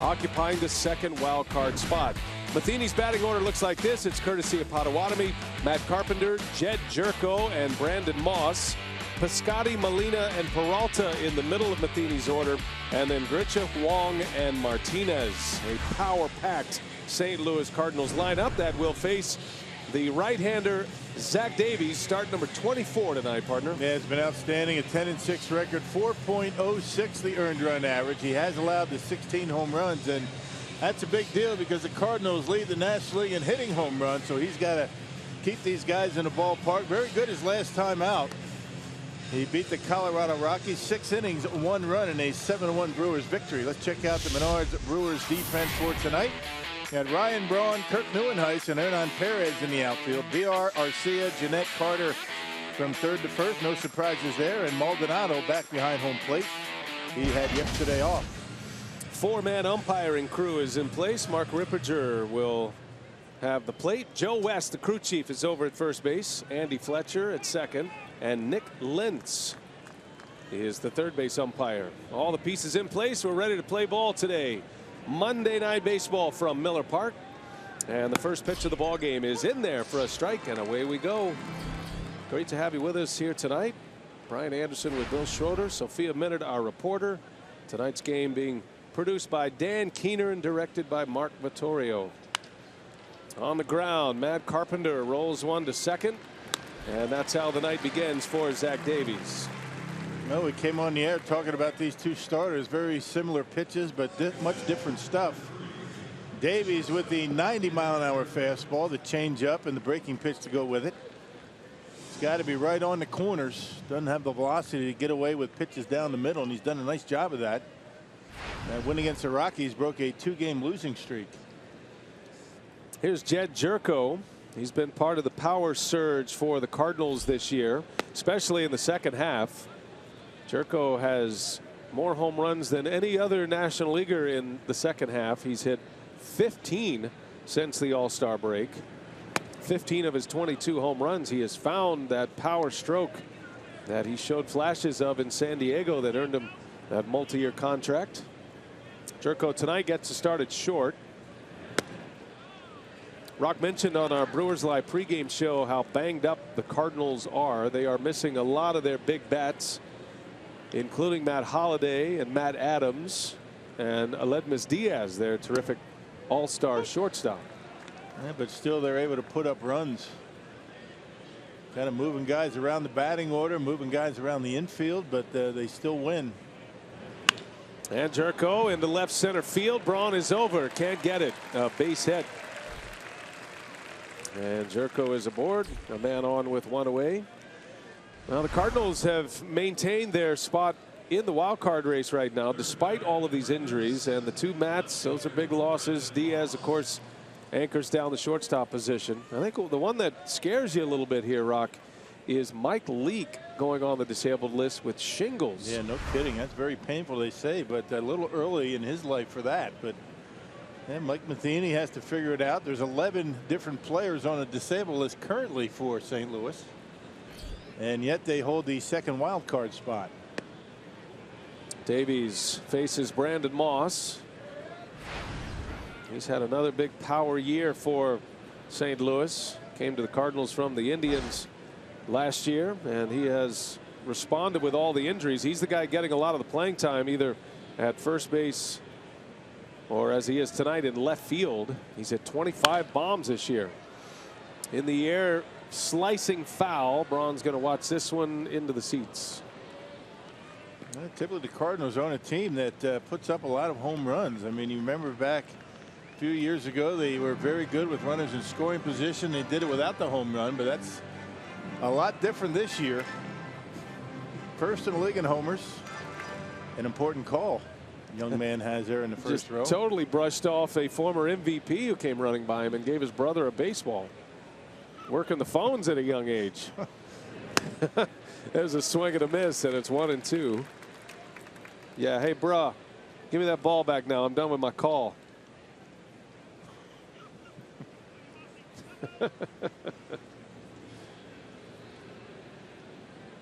occupying the second wild card spot. Matheny's batting order looks like this. It's courtesy of Potawatomi, Matt Carpenter, Jed Jerko, and Brandon Moss. Piscotti, Molina, and Peralta in the middle of Matheny's order. And then Grichuk, Wong, and Martinez. A power-packed St. Louis Cardinals lineup that will face the right-hander Zach Davies, start number 24 tonight, partner. Yeah, it's been outstanding. A 10-6 record, 4.06 the earned run average. He has allowed the 16 home runs, and that's a big deal because the Cardinals lead the National League in hitting home runs, so he's got to keep these guys in the ballpark. Very good his last time out. He beat the Colorado Rockies 6 innings, 1 run in a 7-1 Brewers victory. Let's check out the Menards Brewers defense for tonight. You had Ryan Braun, Kirk Neuenhuis, and Hernan Perez in the outfield. B.R. Arcia, Jeanette Carter from third to first. No surprises there. And Maldonado back behind home plate. He had yesterday off. 4-man umpiring crew is in place. Mark Ripperger will have the plate. Joe West, the crew chief, is over at first base. Andy Fletcher at second. And Nick Lentz is the third base umpire. All the pieces in place. We're ready to play ball today. Monday Night Baseball from Miller Park, and the first pitch of the ball game is in there for a strike, and away we go. Great to have you with us here tonight. Brian Anderson with Bill Schroeder, Sophia Minard, our reporter. Tonight's game being produced by Dan Keener and directed by Mark Vittorio. On the ground, Matt Carpenter rolls one to second, and that's how the night begins for Zach Davies. No, we came on the air talking about these two starters. Very similar pitches, but much different stuff. Davies with the 90-mile-an-hour fastball, the changeup, and the breaking pitch to go with it. It's got to be right on the corners. Doesn't have the velocity to get away with pitches down the middle, and he's done a nice job of that. That win against the Rockies broke a 2-game losing streak. Here's Jed Jerko. He's been part of the power surge for the Cardinals this year, especially in the second half. Jerko has more home runs than any other National Leaguer in the second half. He's hit 15 since the All-Star break. 15 of his 22 home runs. He has found that power stroke that he showed flashes of in San Diego that earned him that multi-year contract. Jerko tonight gets to start at short. Rock mentioned on our Brewers Live pregame show how banged up the Cardinals are. They are missing a lot of their big bats, including Matt Holliday and Matt Adams and Aledmys Diaz, their terrific all-star shortstop. Yeah, but still they're able to put up runs. Kind of moving guys around the batting order, moving guys around the infield, but they still win. And Jerko into left center field. Braun is over. Can't get it. Base hit. And Jerko is aboard. A man on with one away. Now the Cardinals have maintained their spot in the wild card race right now despite all of these injuries, and the two Mats, those are big losses. Diaz, of course, anchors down the shortstop position. I think the one that scares you a little bit here, Rock, is Mike Leake going on the disabled list with shingles. Yeah, no kidding. That's very painful, they say, but a little early in his life for that. But yeah, Mike Matheny has to figure it out. There's 11 different players on a disabled list currently for St. Louis. And yet they hold the second wild card spot. Davies faces Brandon Moss. He's had another big power year for St. Louis. Came to the Cardinals from the Indians last year, and he has responded with all the injuries. He's the guy getting a lot of the playing time, either at first base or as he is tonight in left field. He's hit 25 bombs this year. In the air, slicing foul. Braun's going to watch this one into the seats. Typically the Cardinals are on a team that puts up a lot of home runs. I mean, you remember back a few years ago they were very good with runners in scoring position. They did it without the home run, but that's a lot different this year. First in the league in homers. An important call young man has there in the first row. Totally brushed off a former MVP who came running by him and gave his brother a baseball. Working the phones at a young age. There's a swing and a miss, and it's 1-2. Yeah, hey, bruh, give me that ball back now. I'm done with my call.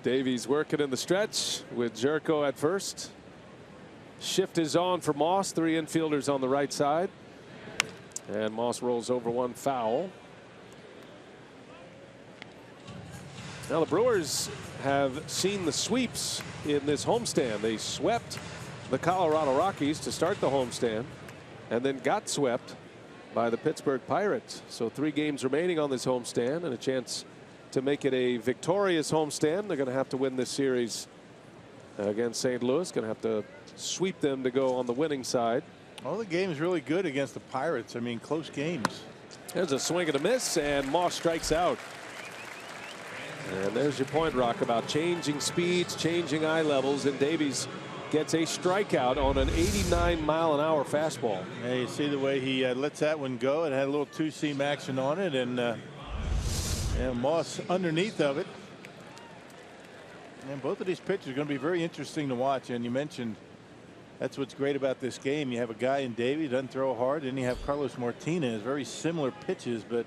Davies working in the stretch with Jerko at first. Shift is on for Moss. 3 infielders on the right side. And Moss rolls over one foul. Now the Brewers have seen the sweeps in this homestand. They swept the Colorado Rockies to start the homestand and then got swept by the Pittsburgh Pirates. So 3 games remaining on this homestand and a chance to make it a victorious homestand. They're going to have to win this series against St. Louis. Going to have to sweep them to go on the winning side. All the games really good against the Pirates. I mean, close games. There's a swing and a miss, and Moss strikes out. And there's your point, Rock, about changing speeds, changing eye levels, and Davies gets a strikeout on an 89-mile-an-hour fastball. Yeah, you see the way he lets that one go. It had a little two-seam action on it, and Moss underneath of it. And both of these pitchers are going to be very interesting to watch. And you mentioned that's what's great about this game. You have a guy in Davies, doesn't throw hard, and you have Carlos Martinez. Very similar pitches, but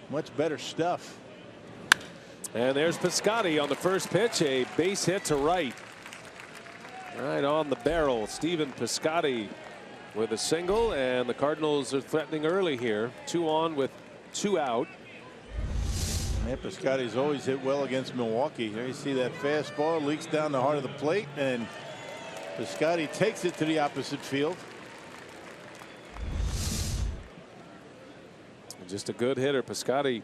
much better stuff. And there's Piscotty on the first pitch, a base hit to right. Right on the barrel. Stephen Piscotty with a single, and the Cardinals are threatening early here. 2 on with 2 out. Yeah, Piscotty's always hit well against Milwaukee. There you see that fastball leaks down the heart of the plate, and Piscotty takes it to the opposite field. Just a good hitter. Piscotty,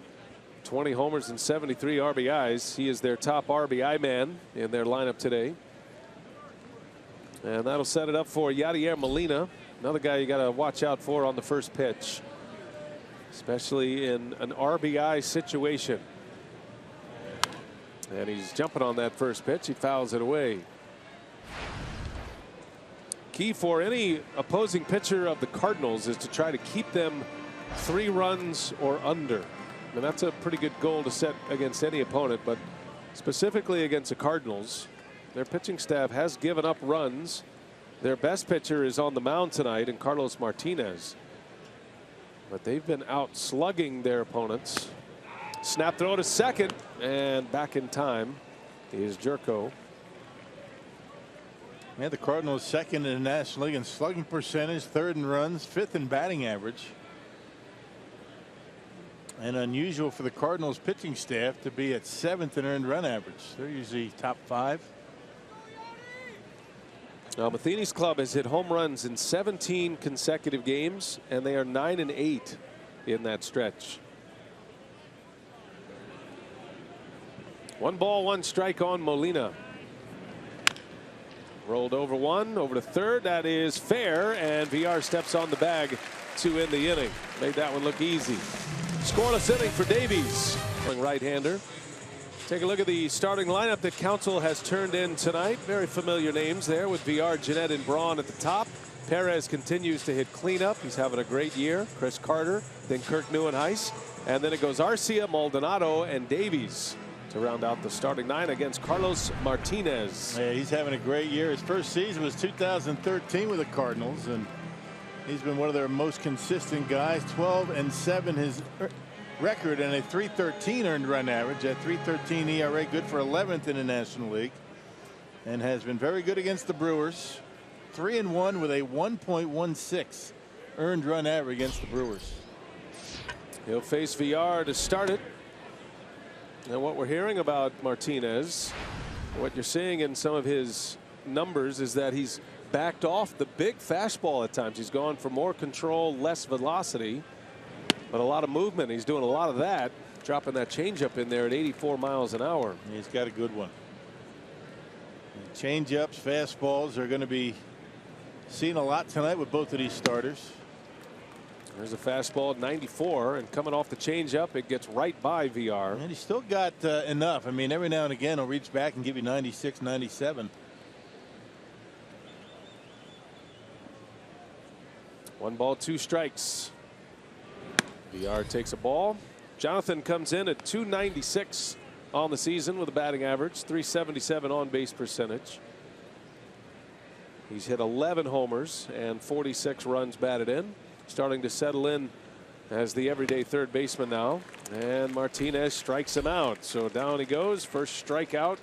20 homers and 73 RBIs. He is their top RBI man in their lineup today. And that'll set it up for Yadier Molina, another guy you got to watch out for on the first pitch, especially in an RBI situation. And he's jumping on that first pitch. He fouls it away. Key for any opposing pitcher of the Cardinals is to try to keep them 3 runs or under. And that's a pretty good goal to set against any opponent, but specifically against the Cardinals, their pitching staff has given up runs. Their best pitcher is on the mound tonight in Carlos Martinez, but they've been out slugging their opponents. Snap throw to second, and back in time is Jerko. Yeah, the Cardinals second in the National League in slugging percentage, 3rd in runs, 5th in batting average. And unusual for the Cardinals pitching staff to be at 7th in earned run average. They're usually top 5. Now Matheny's club has hit home runs in 17 consecutive games, and they are 9-8 in that stretch. 1 ball, 1 strike on Molina. Rolled over one, over to third. That is fair, and VR steps on the bag to end the inning. Made that one look easy. Scoreless inning for Davies. Right-hander. Take a look at the starting lineup that Council has turned in tonight. Very familiar names there with VR, Jeanette, and Braun at the top. Perez continues to hit cleanup. He's having a great year. Chris Carter, then Kirk Neuenhuis, and then it goes Arcia, Maldonado, and Davies to round out the starting 9 against Carlos Martinez. Yeah, he's having a great year. His first season was 2013 with the Cardinals, and he's been one of their most consistent guys. 12-7 his record, and a 3.13 earned run average. At 3.13 ERA, good for 11th in the National League, and has been very good against the Brewers. 3-1 with a 1.16 earned run average against the Brewers. He'll face VR to start it. And what we're hearing about Martinez, what you're seeing in some of his numbers, is that he's backed off the big fastball at times. He's gone for more control, less velocity, but a lot of movement. He's doing a lot of that, dropping that changeup in there at 84 miles an hour. He's got a good one. Changeups, fastballs are going to be seen a lot tonight with both of these starters. There's a fastball at 94, and coming off the changeup, it gets right by VR. And he's still got enough. I mean, every now and again, he'll reach back and give you 96, 97. 1 ball, 2 strikes. VR takes a ball. Jonathan comes in at 296 on the season with a batting average, 377 on base percentage. He's hit 11 homers and 46 runs batted in. Starting to settle in as the everyday third baseman now, and Martinez strikes him out. So down he goes. First strikeout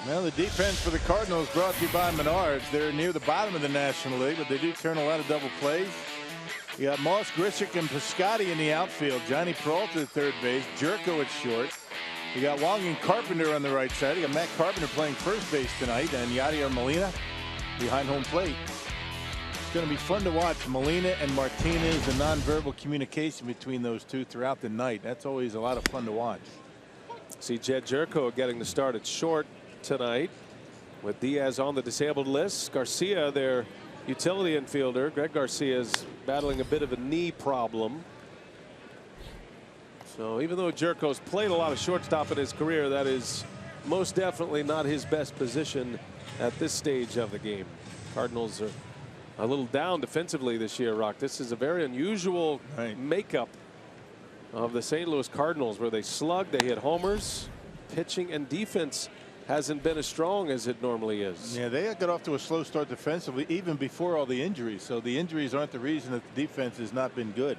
Well, the defense for the Cardinals brought to you by Menards. They're near the bottom of the National League, but they do turn a lot of double plays. You got Moss, Grichuk, and Piscotty in the outfield. Johnny Peralta at third base. Jerko at short. You got Wong and Carpenter on the right side. You got Matt Carpenter playing first base tonight, and Yadier Molina behind home plate. It's going to be fun to watch Molina and Martinez, the nonverbal communication between those two throughout the night. That's always a lot of fun to watch. See Jed Jerko getting the start at short tonight with Diaz on the disabled list. Garcia, their utility infielder, Greg Garcia, is battling a bit of a knee problem. So even though Jerko's played a lot of shortstop in his career, that is most definitely not his best position at this stage of the game. Cardinals are a little down defensively this year, Rock. This is a very unusual makeup of the St. Louis Cardinals, where they slug, they hit homers. Pitching and defense hasn't been as strong as it normally is. Yeah, they got off to a slow start defensively even before all the injuries. So the injuries aren't the reason that the defense has not been good.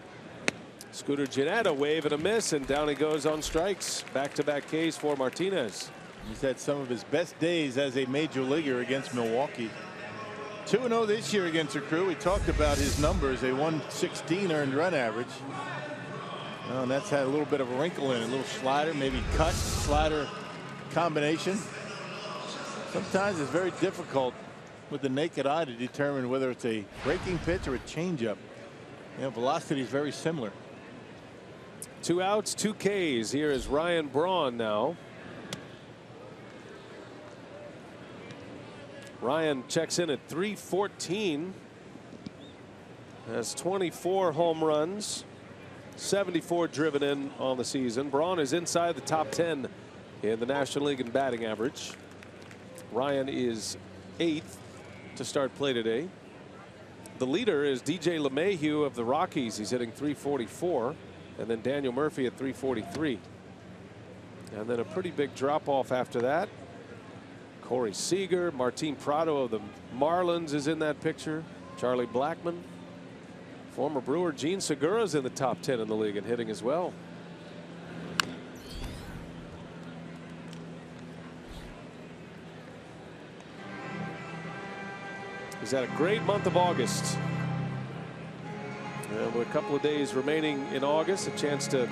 Scooter Gennett, a wave and a miss, and down he goes on strikes. Back-to-back Ks for Martinez. He's had some of his best days as a major leaguer against Milwaukee. 2-0 this year against the Crew. We talked about his numbers, a 116 earned run average. Well, and that's had a little bit of a wrinkle in it. A little slider, maybe cut, slider combination. Sometimes it's very difficult with the naked eye to determine whether it's a breaking pitch or a changeup. You know, velocity is very similar. 2 outs, 2 Ks. Here is Ryan Braun now. Ryan checks in at .314. Has 24 home runs, 74 driven in on the season. Braun is inside the top 10 in the National League in batting average. Ryan is 8th to start play today. The leader is DJ LeMahieu of the Rockies. He's hitting .344. And then Daniel Murphy at .343. And then a pretty big drop off after that. Corey Seager, Martin Prado of the Marlins is in that picture. Charlie Blackmon. Former Brewer Gene Segura's in the top 10 in the league and hitting as well. He's had a great month of August. With a couple of days remaining in August, a chance to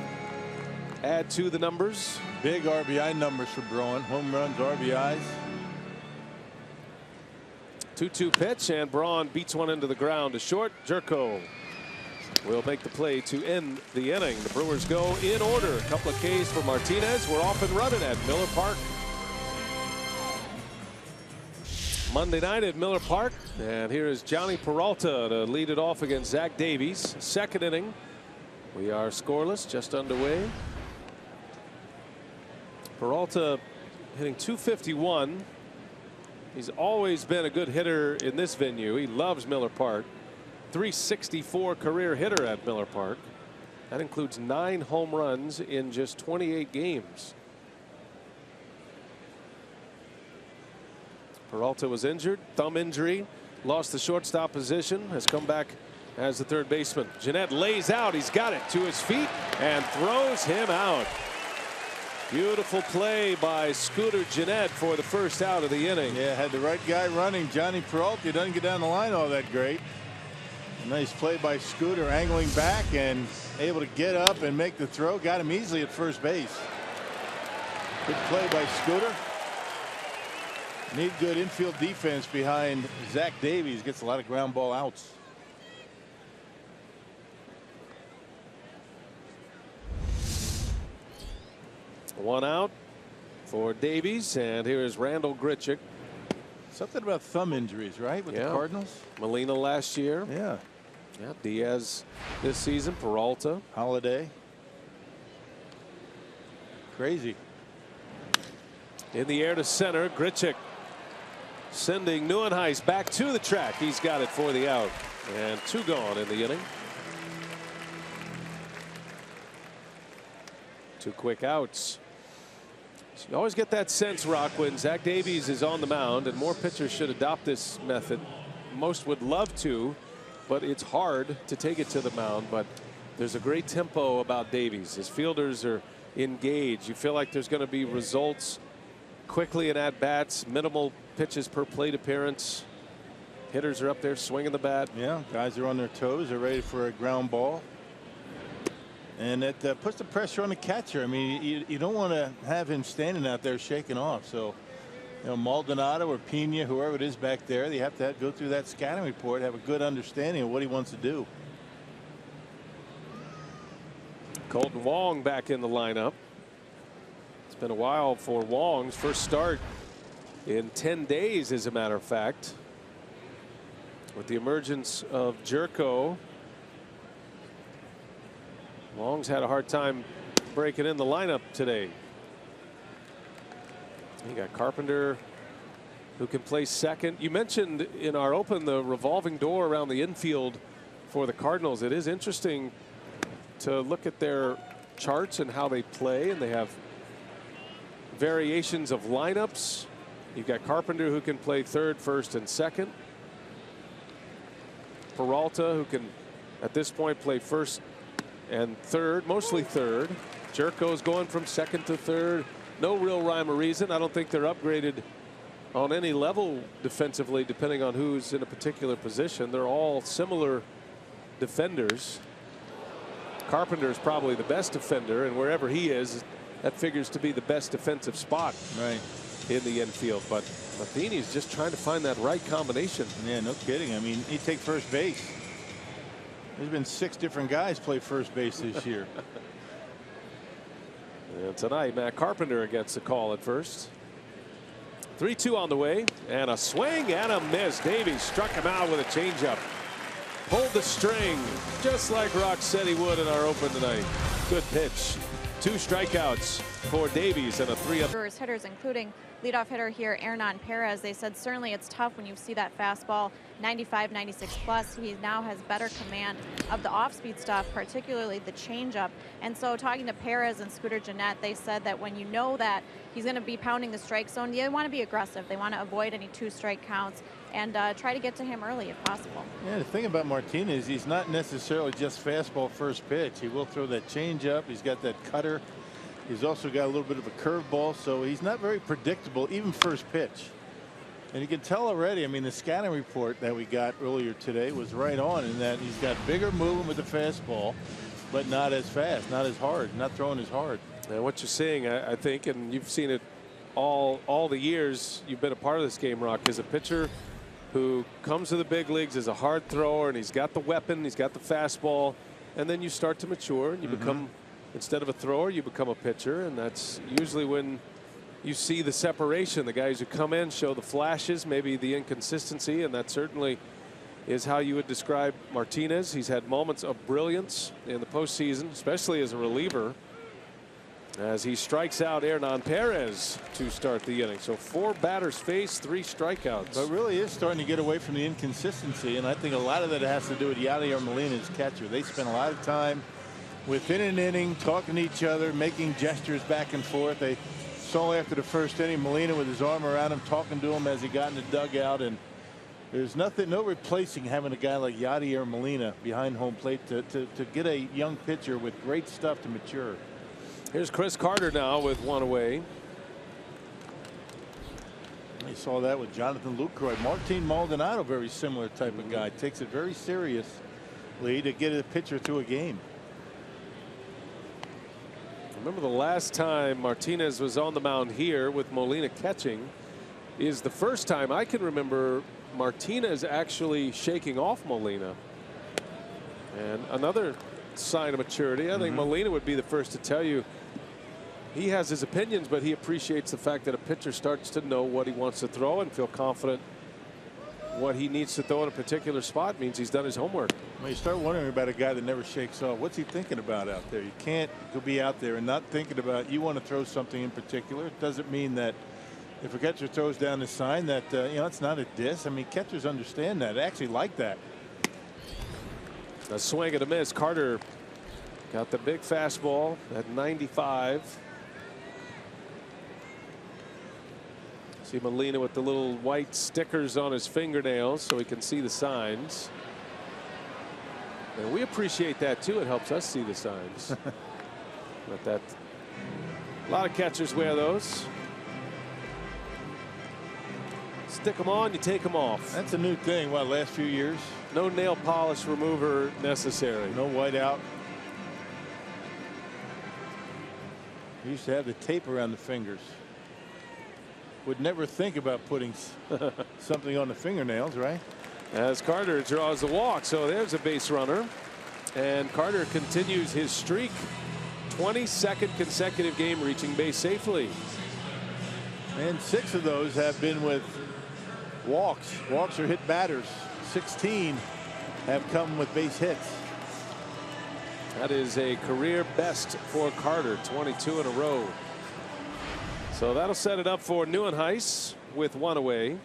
add to the numbers. Big RBI numbers for Braun. Home runs, RBIs. 2-2 pitch, and Braun beats one into the ground to short. Jerko will make the play to end the inning. The Brewers go in order. A couple of Ks for Martinez. We're off and running at Miller Park. Monday night at Miller Park, and here is Johnny Peralta to lead it off against Zach Davies. Second inning. We are scoreless, just underway. Peralta hitting .251. He's always been a good hitter in this venue. He loves Miller Park. .364 career hitter at Miller Park. That includes 9 home runs in just 28 games. Peralta was injured, thumb injury, lost the shortstop position, has come back as the third baseman. Gennett lays out, he's got it to his feet and throws him out. Beautiful play by Scooter Gennett for the first out of the inning. Yeah, had the right guy running. Johnny Peralta doesn't get down the line all that great. A nice play by Scooter, angling back and able to get up and make the throw. Got him easily at first base. Good play by Scooter. Need good infield defense behind Zach Davies. Gets a lot of ground ball outs. One out for Davies, and here is Randall Grichuk. Something about thumb injuries, right, with the Cardinals? Molina last year. Yeah. Yeah, Diaz this season. Peralta. Holiday. Crazy. In the air to center. Grichuk sending Neuenhuis back to the track. He's got it for the out, and 2 gone in the inning. 2 quick outs. So you always get that sense, Rock, when Zach Davies is on the mound, and more pitchers should adopt this method. Most would love to, but it's hard to take it to the mound. But there's a great tempo about Davies. His fielders are engaged. You feel like there's going to be results quickly in at-bats, minimal pitches per plate appearance. Hitters are up there swinging the bat. Yeah, guys are on their toes. They're ready for a ground ball. And it puts the pressure on the catcher. I mean, you don't want to have him standing out there shaking off. So, you know, Maldonado or Pena, whoever it is back there, they have to go through that scouting report, have a good understanding of what he wants to do. Colton Wong back in the lineup. It's been a while for Wong's first start in 10 days, as a matter of fact. With the emergence of Jerko, Wong's had a hard time breaking in the lineup today. You got Carpenter, who can play second. You mentioned in our open the revolving door around the infield for the Cardinals. It is interesting to look at their charts and how they play, and they have variations of lineups. You've got Carpenter, who can play third, first, and second. Peralta, who can at this point play first and third, mostly third. Jerko's going from second to third. No real rhyme or reason. I don't think they're upgraded on any level defensively, depending on who's in a particular position. They're all similar defenders. Carpenter is probably the best defender, and wherever he is, that figures to be the best defensive spot in the infield. But Martinez just trying to find that right combination. Yeah, no kidding. I mean, he takes first base. There's been 6 different guys play first base this year. And tonight, Matt Carpenter gets the call at first. 3-2 on the way, and a swing and a miss. Davies struck him out with a changeup. Pulled the string, just like Rock said he would in our open tonight. Good pitch. 2 strikeouts for Davies and a 3-up. Brewers hitters, including leadoff hitter here, Hernan Perez. They said certainly it's tough when you see that fastball 95, 96 plus. He now has better command of the off-speed stuff, particularly the changeup. And so talking to Perez and Scooter Gennett, they said that when you know that he's going to be pounding the strike zone, they want to be aggressive. They want to avoid any 2-strike counts and try to get to him early if possible. Yeah, the thing about Martinez, he's not necessarily just fastball first pitch. He will throw that changeup. He's got that cutter. He's also got a little bit of a curveball, so he's not very predictable, even first pitch. And you can tell already, I mean, the scouting report that we got earlier today was right on in that he's got bigger movement with the fastball, but not as fast, not as hard, not throwing as hard. And what you're seeing, I think, and you've seen it all the years you've been a part of this game, Rock, is a pitcher who comes to the big leagues as a hard thrower, and he's got the weapon, he's got the fastball, and then you start to mature and you become, instead of a thrower, you become a pitcher, and that's usually when you see the separation. The guys who come in show the flashes, maybe the inconsistency, and that certainly is how you would describe Martinez. He's had moments of brilliance in the postseason, especially as a reliever, as he strikes out Hernan Perez to start the inning. So 4 batters faced, 3 strikeouts. But really is starting to get away from the inconsistency, and I think a lot of that has to do with Yadier Molina's catcher. They spent a lot of time within an inning talking to each other, making gestures back and forth. They saw after the first inning Molina with his arm around him, talking to him as he got in the dugout, and there's no replacing having a guy like Yadier Molina behind home plate to get a young pitcher with great stuff to mature. Here's Chris Carter now with 1 away. You saw that with Jonathan Lucroy. Martin Maldonado, very similar type of guy, takes it very seriously to get a pitcher through a game. Remember the last time Martinez was on the mound here with Molina catching is the first time I can remember Martinez actually shaking off Molina. And another sign of maturity. I think Molina would be the first to tell you he has his opinions, but he appreciates the fact that a pitcher starts to know what he wants to throw and feel confident what he needs to throw in a particular spot means he's done his homework. Well, you start wondering about a guy that never shakes off. What's he thinking about out there? You can't go be out there and not thinking about you want to throw something in particular. It doesn't mean that if a catcher throws down the sign that you know, it's not a diss. I mean, catchers understand that. They actually like that. A swing and a miss. Carter got the big fastball at 95. See Molina with the little white stickers on his fingernails so he can see the signs. And we appreciate that too. It helps us see the signs. But that, a lot of catchers wear those. stick them on, you take them off. That's a new thing. What, last few years? No nail polish remover necessary. No whiteout. You used to have the tape around the fingers. Would never think about putting something on the fingernails, right? As Carter draws the walk. So there's a base runner. And Carter continues his streak. 22nd consecutive game reaching base safely. And 6 of those have been with walks. Walks are hit batters. 16 have come with base hits. That is a career best for Carter, 22 in a row. So that'll set it up for Neuenhuis with 1 away.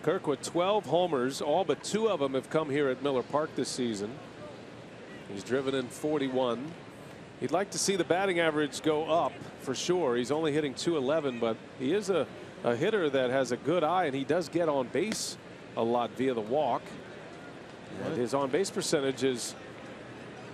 Kirk with 12 homers, all but 2 of them have come here at Miller Park this season. He's driven in 41. He'd like to see the batting average go up for sure. He's only hitting .211, but he is a hitter that has a good eye, and he does get on base a lot via the walk. And his on base percentage is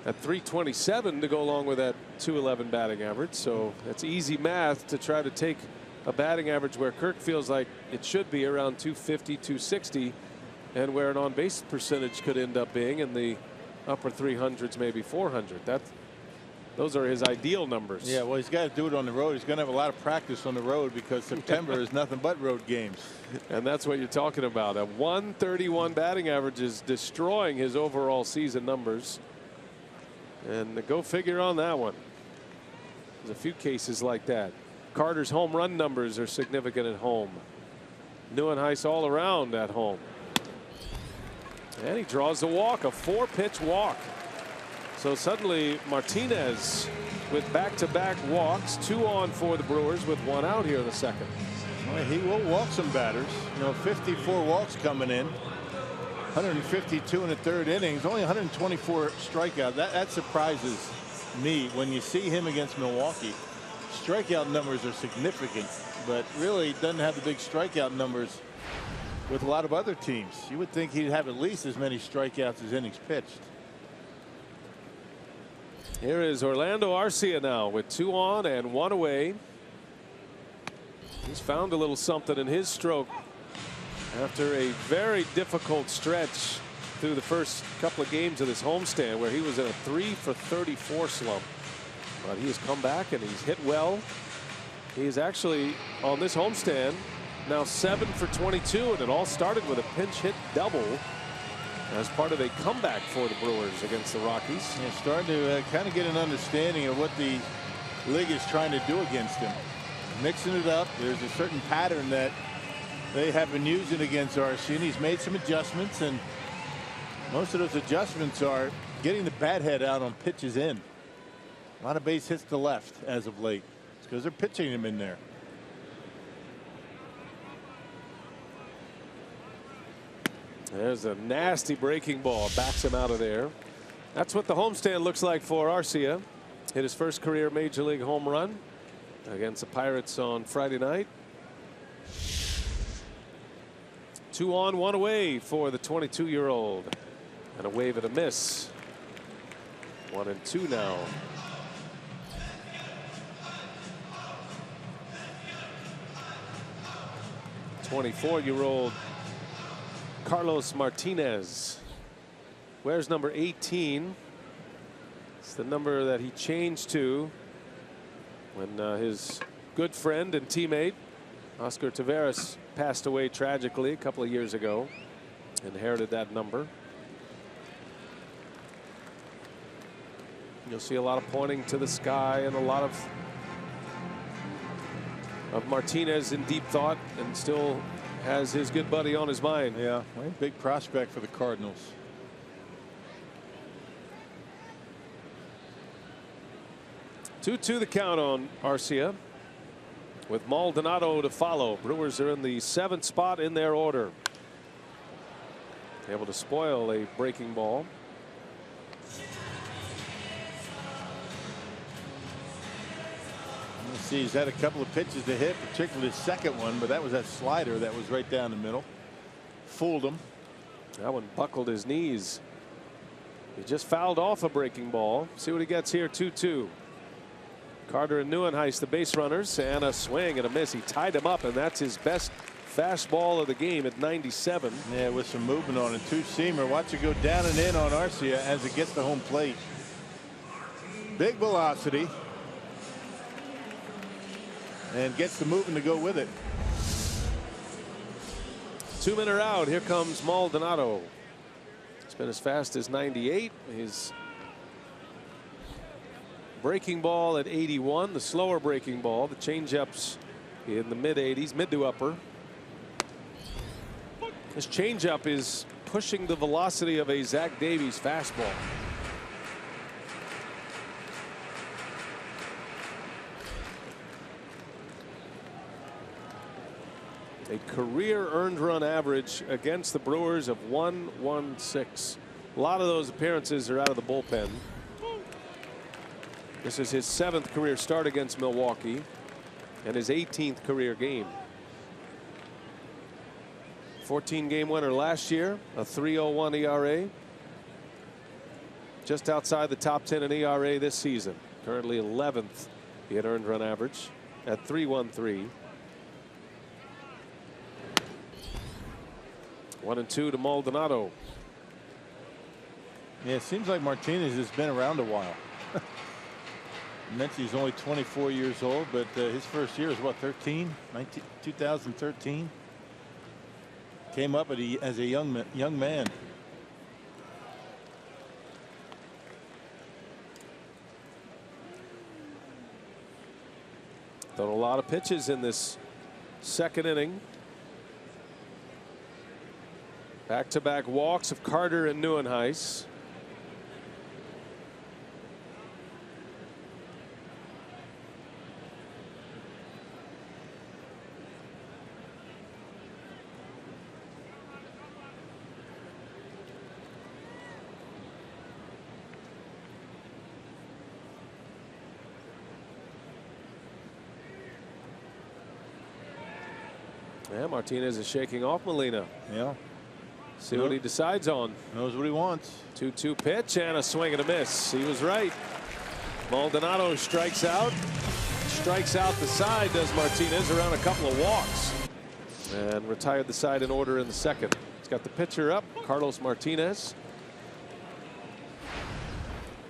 at .327 to go along with that .211 batting average. So that's easy math to try to take a batting average where Kirk feels like it should be around .250, .260, and where an on base percentage could end up being in the upper 300s, maybe 400. Those are his ideal numbers. Yeah, well, he's got to do it on the road. He's going to have a lot of practice on the road because September is nothing but road games. And that's what you're talking about. A 131 batting average is destroying his overall season numbers. And go figure on that one. There's a few cases like that. Carter's home run numbers are significant at home. Neuenhuis all around at home. And he draws the walk, a 4-pitch walk. So suddenly Martinez with back-to-back walks, 2 on for the Brewers with 1 out here in the second. Well, he will walk some batters. You know, 54 walks coming in, 152 in the 3rd innings, only 124 strikeouts. That surprises me when you see him against Milwaukee. Strikeout numbers are significant, but really doesn't have the big strikeout numbers with a lot of other teams. You would think he'd have at least as many strikeouts as innings pitched. Here is Orlando Arcia now with 2 on and 1 away. He's found a little something in his stroke after a very difficult stretch through the first couple of games of this homestand where he was in a 3 for 34 slump. But he has come back and he's hit well. He's actually on this homestand now 7 for 22, and it all started with a pinch hit double as part of a comeback for the Brewers against the Rockies. Yeah, starting to kind of get an understanding of what the league is trying to do against him. Mixing it up. There's a certain pattern that they have been using against Arcia. He's made some adjustments, and most of those adjustments are getting the bat head out on pitches in. A lot of base hits to left as of late. It's because they're pitching him in there. There's a nasty breaking ball, backs him out of there. That's what the homestand looks like for Arcia. Hit his first career major league home run against the Pirates on Friday night. 2 on, 1 away for the 22-year-old, and a wave and a miss. 1 and 2 now. '24-year-old Carlos Martinez wears number 18. It's the number that he changed to when his good friend and teammate Oscar Taveras passed away tragically a couple of years ago. Inherited that number. You'll see a lot of pointing to the sky and a lot of Martinez in deep thought, and still has his good buddy on his mind. Yeah, big prospect for the Cardinals. Two the count on Arcia with Maldonado to follow. Brewers are in the 7th spot in their order. Able to spoil a breaking ball. Let's see, he's had a couple of pitches to hit, particularly the second one, but that was that slider that was right down the middle. Fooled him. That one buckled his knees. He just fouled off a breaking ball. See what he gets here. 2-2. Carter and Neuenhuis, the base runners, and a swing and a miss. He tied him up, and that's his best fastball of the game at 97. Yeah, with some movement on it. Two-seamer. Watch it go down and in on Arcia as it gets to home plate. Big velocity. And gets the movement to go with it. 2 men are out. Here comes Maldonado. It's been as fast as 98. His breaking ball at 81. The slower breaking ball. The changeups in the mid 80s, mid to upper. His changeup is pushing the velocity of a Zach Davies fastball. A career earned run average against the Brewers of 116. A lot of those appearances are out of the bullpen. This is his 7th career start against Milwaukee and his 18th career game. 14-game winner last year, a 3.01 ERA. Just outside the top 10 in ERA this season. Currently 11th in earned run average at 3.13. 1-2 to Maldonado. Yeah, it seems like Martinez has been around a while. I mentioned he's only 24 years old, but his first year is what, 2013. Came up as a young man. Thrown a lot of pitches in this second inning. Back-to-back walks of Carter and Neuenhuis. Yeah, Martinez is shaking off Molina. Yeah. See what he decides on. Knows what he wants. 2-2 pitch and a swing and a miss. He was right. Maldonado strikes out. Strikes out the side, does Martinez, around a couple of walks. And retired the side in order in the second. He's got the pitcher up, Carlos Martinez.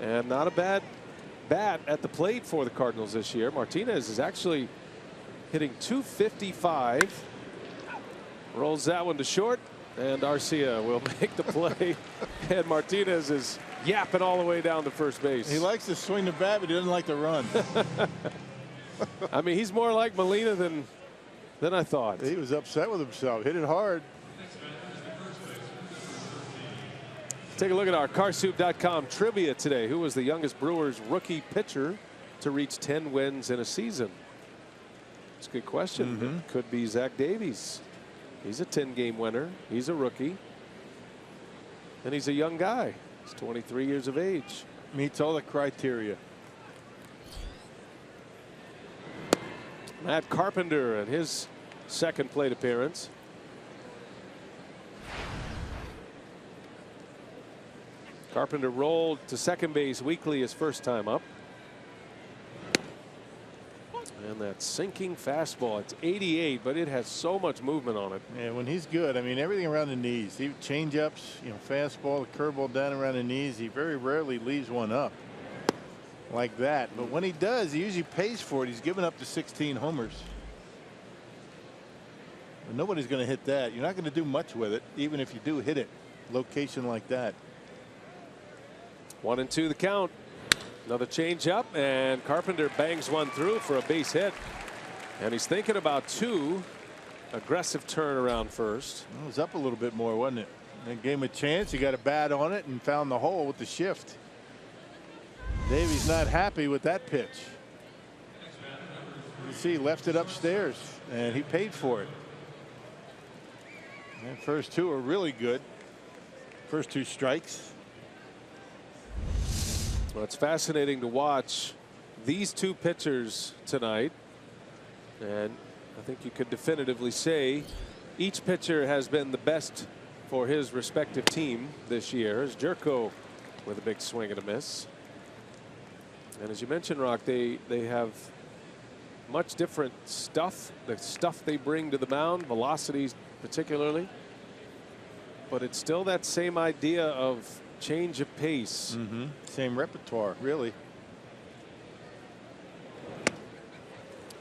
And not a bad bat at the plate for the Cardinals this year. Martinez is actually hitting .255. Rolls that one to short. And Arcia will make the play. And Martinez is yapping all the way down to first base. He likes to swing the bat, but he doesn't like to run. I mean, he's more like Molina than I thought. He was upset with himself. Hit it hard. Take a look at our Carsoup.com trivia today. Who was the youngest Brewers rookie pitcher to reach 10 wins in a season? It's a good question. It could be Zach Davies. He's a 10-game winner. He's a rookie. And he's a young guy. He's 23 years of age. Meets all the criteria. Matt Carpenter and his second plate appearance. Carpenter rolled to second base weekly his first time up. And that sinking fastball, it's 88, but it has so much movement on it. Yeah, when he's good, I mean, everything around the knees. He change-ups, you know, fastball, the curveball down around the knees. He very rarely leaves one up like that. But when he does, he usually pays for it. He's given up to 16 homers. But nobody's going to hit that. You're not going to do much with it, even if you do hit it. Location like that. 1-2 the count. Another change up, and Carpenter bangs one through for a base hit. And he's thinking about two. Aggressive turn around first. It was up a little bit more, wasn't it? And gave him a chance. He got a bat on it and found the hole with the shift. Davies not happy with that pitch. You see, he left it upstairs, and he paid for it. And first two are really good. First two strikes. Well, it's fascinating to watch these two pitchers tonight. And I think you could definitively say each pitcher has been the best for his respective team this year. As Jerko with a big swing and a miss. And as you mentioned, Rock, they have much different stuff. The stuff they bring to the mound, velocities particularly. But it's still that same idea of change of pace. Same repertoire, really.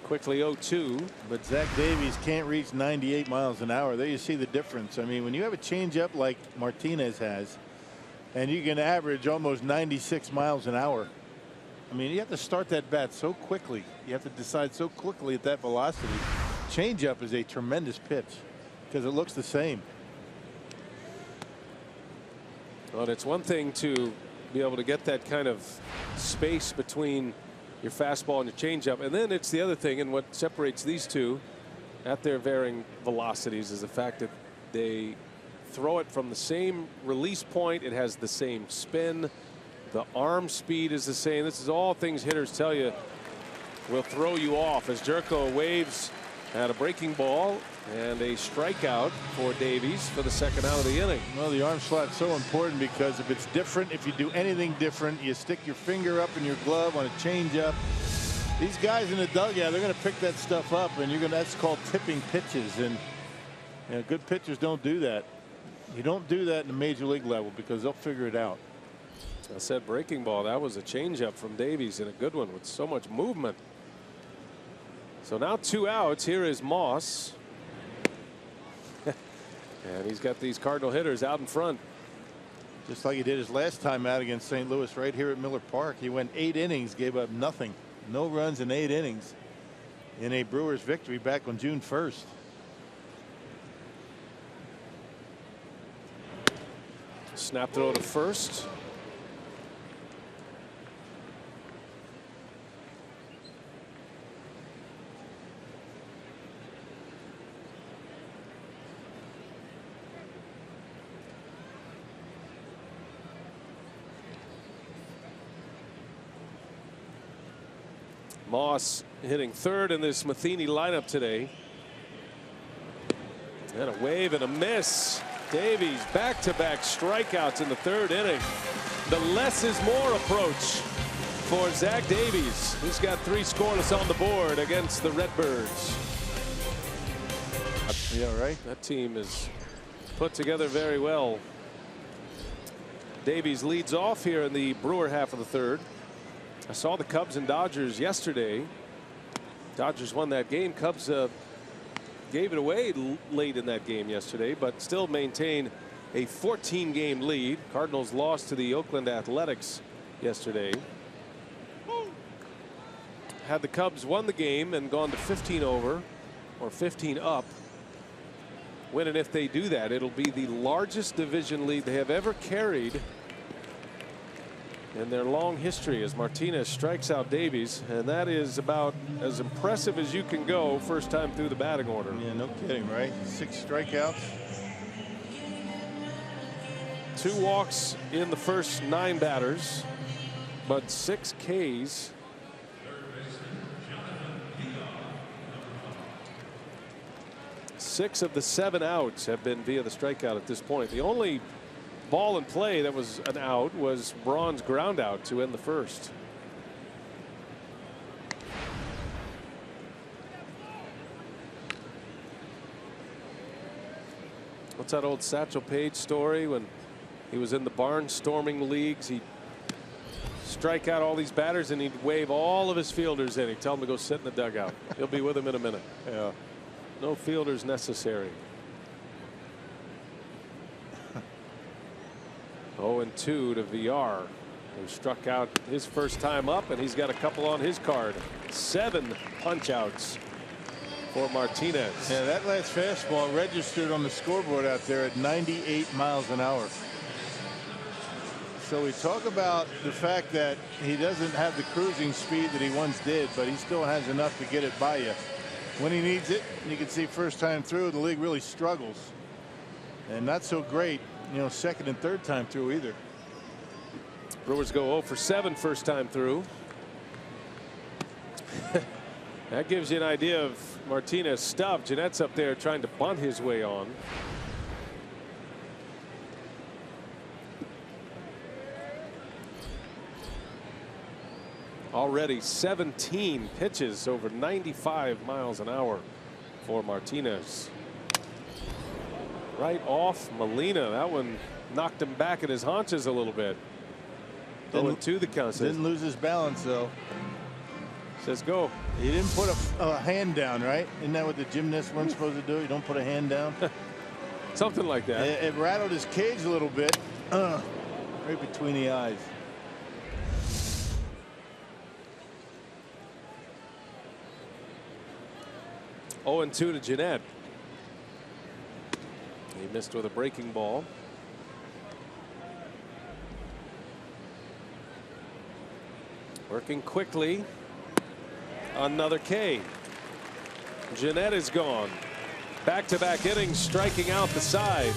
Quickly 0-2. But Zach Davies can't reach 98 miles an hour. There you see the difference. I mean, when you have a changeup like Martinez has, and you can average almost 96 miles an hour, I mean, you have to start that bat so quickly. You have to decide so quickly at that velocity. Changeup is a tremendous pitch because it looks the same. Well, it's one thing to be able to get that kind of space between your fastball and your changeup, and then it's the other thing, and what separates these two at their varying velocities is the fact that they throw it from the same release point. It has the same spin. The arm speed is the same. This is all things hitters tell you will throw you off. As Jerko waves at a breaking ball and a strikeout for Davies for the second out of the inning. Well, the arm slot's so important because if it's different, if you do anything different, you stick your finger up in your glove on a changeup. These guys in the dugout, they're going to pick that stuff up, and that's called tipping pitches. And you know, good pitchers don't do that. You don't do that in the major league level because they'll figure it out. I said breaking ball. That was a changeup from Davies, and a good one with so much movement. So now 2 outs. Here is Moss. And he's got these Cardinal hitters out in front. Just like he did his last time out against St. Louis right here at Miller Park. He went 8 innings, gave up nothing. No runs in 8 innings in a Brewers victory back on June 1st. Snap throw to first. Moss hitting third in this Matheny lineup today. And a wave and a miss. Davies back-to-back strikeouts in the 3rd inning. The less is more approach for Zach Davies. He's got 3 scoreless on the board against the Redbirds. Yeah, right. That team is put together very well. Davies leads off here in the Brewer half of the 3rd. I saw the Cubs and Dodgers yesterday. Dodgers won that game. Cubs gave it away late in that game yesterday, but still maintain a 14-game lead. Cardinals lost to the Oakland Athletics yesterday. Had the Cubs won the game and gone to 15 over or 15 up, when and if they do that, it'll be the largest division lead they have ever carried in their long history, as Martinez strikes out Davies, and that is about as impressive as you can go first time through the batting order. Yeah, no kidding, right? 6 strikeouts. 2 walks in the first 9 batters, but 6 Ks. Six of the 7 outs have been via the strikeout at this point. The only ball in play that was an out was Braun's ground out to end the first. What's that old Satchel Paige story when he was in the barnstorming leagues? He'd strike out all these batters and he'd wave all of his fielders in. He'd tell them to go sit in the dugout. He'll be with them in a minute. Yeah. No fielders necessary. 0-2 to VR, who struck out his first time up, and he's got a couple on his card. 7 punch outs for Martinez. Yeah, that last fastball registered on the scoreboard out there at 98 miles an hour. So we talk about the fact that he doesn't have the cruising speed that he once did, but he still has enough to get it by you when he needs it. You can see first time through, the league really struggles, and not so great, you know, second and third time through either. Brewers go 0 for 7 first time through. That gives you an idea of Martinez stuff. Jeanette's up there trying to bunt his way on. Already 17 pitches over 95 miles an hour for Martinez. Right off Molina. That one knocked him back at his haunches a little bit. 0-2 the count. Didn't lose his balance though. Says go. He didn't put a hand down, right? Isn't that what the gymnasts weren't supposed to do? You don't put a hand down. Something like that. It rattled his cage a little bit. Right between the eyes. Oh, 2 to Jeanette. He missed with a breaking ball. Working quickly. Another K. Jeanette is gone. Back-to-back innings, striking out the side.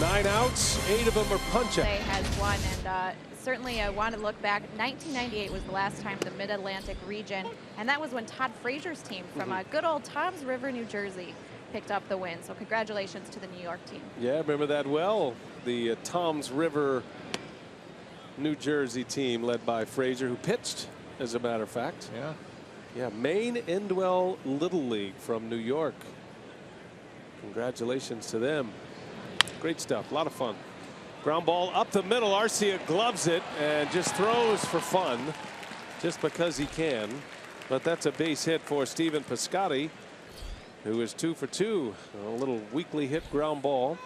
9 outs, 8 of them are punch outs. Has won, and certainly I want to look back. 1998 was the last time the Mid-Atlantic region, and that was when Todd Frazier's team from good old Toms River, New Jersey, picked up the win. So congratulations to the New York team. Yeah, remember that well. The Toms River, New Jersey team led by Frazier, who pitched, as a matter of fact. Yeah, Maine Endwell Little League from New York. Congratulations to them. Great stuff. A lot of fun. Ground ball up the middle. Arcia gloves it and just throws for fun just because he can. But that's a base hit for Stephen Piscotty, who is 2 for 2. A little weakly hit ground ball.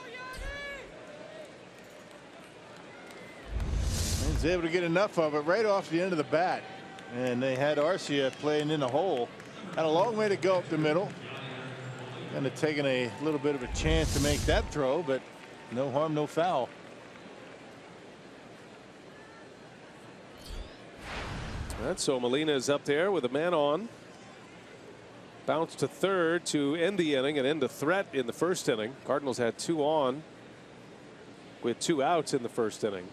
He's able to get enough of it right off the end of the bat. And they had Arcia playing in the hole. Had a long way to go up the middle. Kind of taking a little bit of a chance to make that throw, but no harm, no foul. And so Molina is up there with a man on. Bounce to third to end the inning and end the threat in the first inning. Cardinals had 2 on with 2 outs in the first inning.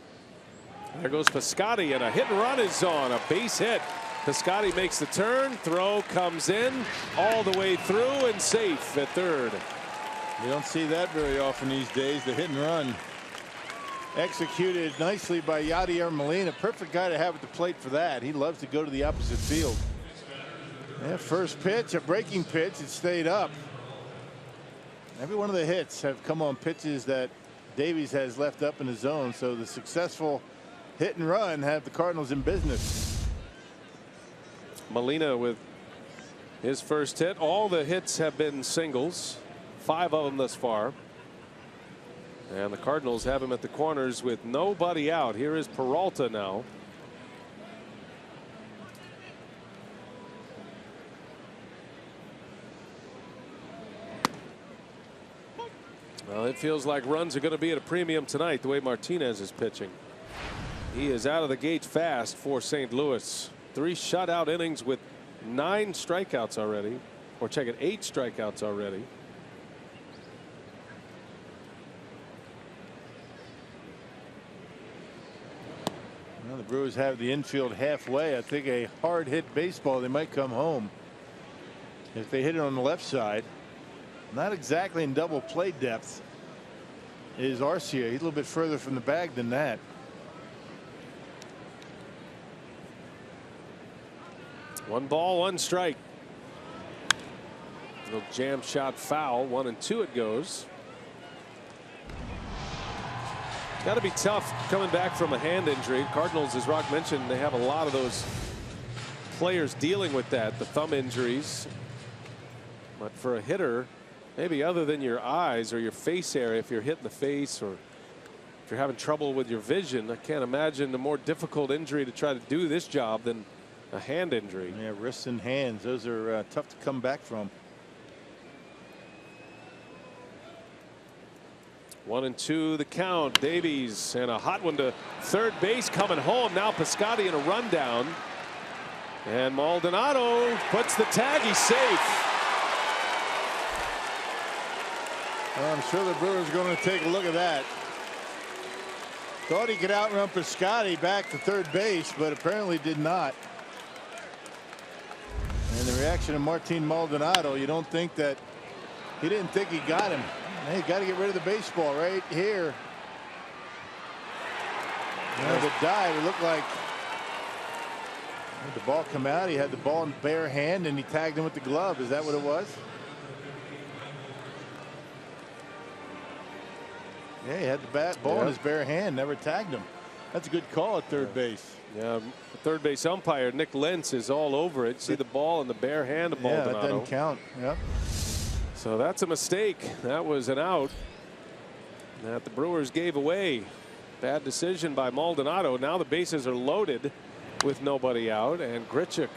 There goes Piscotty, and a hit and run is on. A base hit. Piscotty makes the turn. Throw comes in all the way through and safe at third. You don't see that very often these days. The hit and run executed nicely by Yadier Molina. Perfect guy to have at the plate for that. He loves to go to the opposite field. Yeah, first pitch, a breaking pitch. It stayed up. Every one of the hits have come on pitches that Davies has left up in the zone. So the successful hit and run have the Cardinals in business. Molina with his first hit. All the hits have been singles. 5 of them thus far. And the Cardinals have him at the corners with nobody out. Here is Peralta now. Well, it feels like runs are going to be at a premium tonight, the way Martinez is pitching. He is out of the gate fast for St. Louis. 3 shutout innings with 9 strikeouts already. Or check it, 8 strikeouts already. Well, the Brewers have the infield halfway. I think a hard hit baseball, they might come home if they hit it on the left side. Not exactly in double play depth is Arcia. He's a little bit further from the bag than that. One ball, 1 strike. Little jam shot foul. 1-2 it goes. Got to be tough coming back from a hand injury. Cardinals, as Rock mentioned, they have a lot of those players dealing with that, the thumb injuries. But for a hitter, maybe other than your eyes or your face area, if you're hit in the face or if you're having trouble with your vision, I can't imagine a more difficult injury to try to do this job than a hand injury. Yeah, wrists and hands, those are tough to come back from. 1-2 the count. Davies and a hot one to third base coming home. Now Piscotty in a rundown. And Maldonado puts the tag. He's safe. Well, I'm sure the Brewers are going to take a look at that. Thought he could outrun Piscotty back to third base, but apparently did not. And the reaction of Martin Maldonado, you don't think that he didn't think he got him. Hey, got to get rid of the baseball right here. You know, the dive, it looked like The ball come out. He had the ball in the bare hand, and he tagged him with the glove. Is that what it was? Yeah, he had the ball in his bare hand. Never tagged him. That's a good call at third base. Yeah, the third base umpire Nick Lentz is all over it. See the ball in the bare hand of Maldonado. Yeah, that doesn't count. Yep. So that's a mistake. That was an out that the Brewers gave away. Bad decision by Maldonado. Now the bases are loaded with nobody out, and Grichuk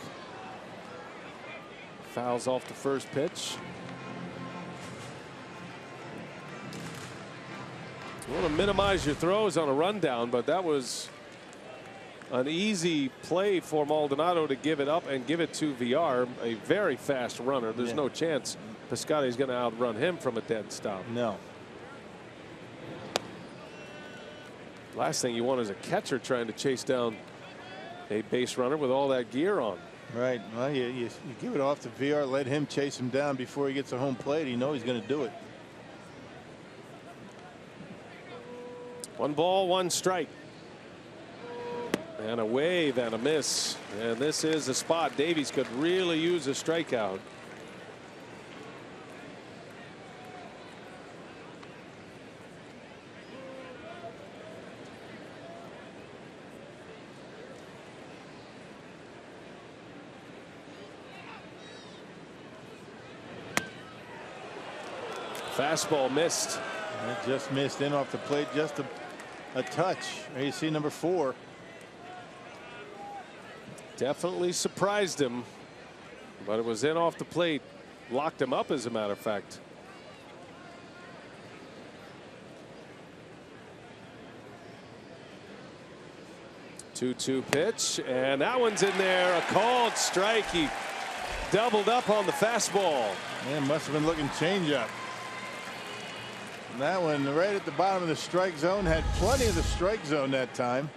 fouls off the first pitch. You want to minimize your throws on a rundown, but that was an easy play for Maldonado to give it up and give it to VR, a very fast runner. There's no chance Piscotty's going to outrun him from a dead stop. No. Last thing you want is a catcher trying to chase down a base runner with all that gear on. Right. Well, you give it off to VR, let him chase him down before he gets a home plate. You know he's going to do it. 1 ball, 1 strike. And a wave and a miss. And this is a spot Davies could really use a strikeout. Fastball missed. It just missed in off the plate, just a touch. There you see number 4. Definitely surprised him, but it was in off the plate. Locked him up, as a matter of fact. Two-two pitch, and that one's in there. A called strike. He doubled up on the fastball. Man, must have been looking changeup. That one right at the bottom of the strike zone. Had plenty of the strike zone that time.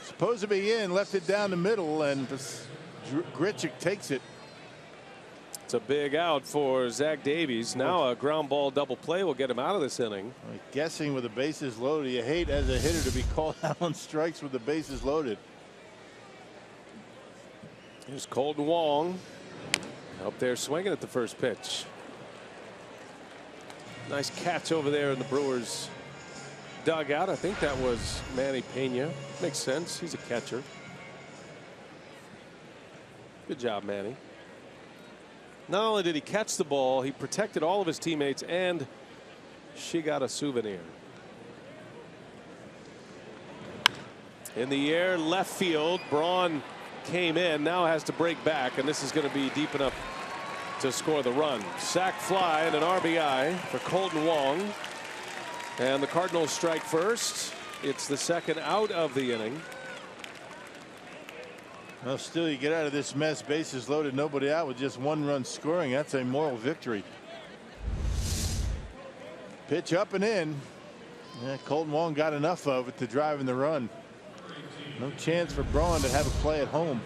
Supposed to be in, left it down the middle, and Grichuk takes it. It's a big out for Zach Davies. Now a ground ball double play will get him out of this inning. I'm guessing with the bases loaded. You hate as a hitter to be called out on strikes with the bases loaded. Here's Colton Wong up there swinging at the first pitch. Nice catch over there in the Brewers dugout. I think that was Manny Pena. Makes sense. He's a catcher. Good job, Manny. Not only did he catch the ball, he protected all of his teammates, and she got a souvenir. In the air, left field. Braun came in, now has to break back, and this is going to be deep enough to score the run. Sac fly and an RBI for Colton Wong. And the Cardinals strike first. It's the second out of the inning. Well, still, you get out of this mess, bases loaded, nobody out, with just 1 run scoring. That's a moral victory. Pitch up and in. Yeah, Colton Wong got enough of it to drive in the run. No chance for Braun to have a play at home.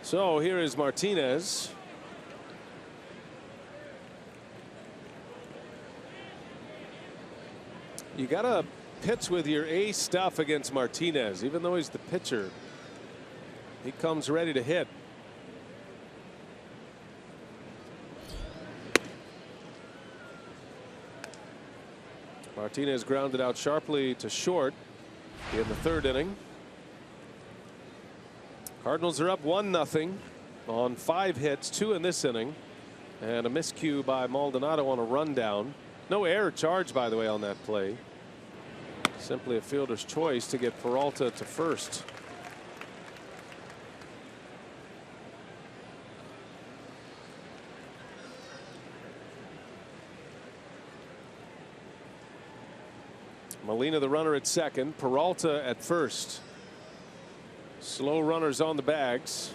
So here is Martinez. You got to pitch with your A stuff against Martinez. Even though he's the pitcher, he comes ready to hit. Martinez grounded out sharply to short in the 3rd inning. Cardinals are up 1-0 on 5 hits, 2 in this inning, and a miscue by Maldonado on a rundown. No error charged, by the way, on that play. Simply a fielder's choice to get Peralta to first. Molina the runner at second, Peralta at first. Slow runners on the bags,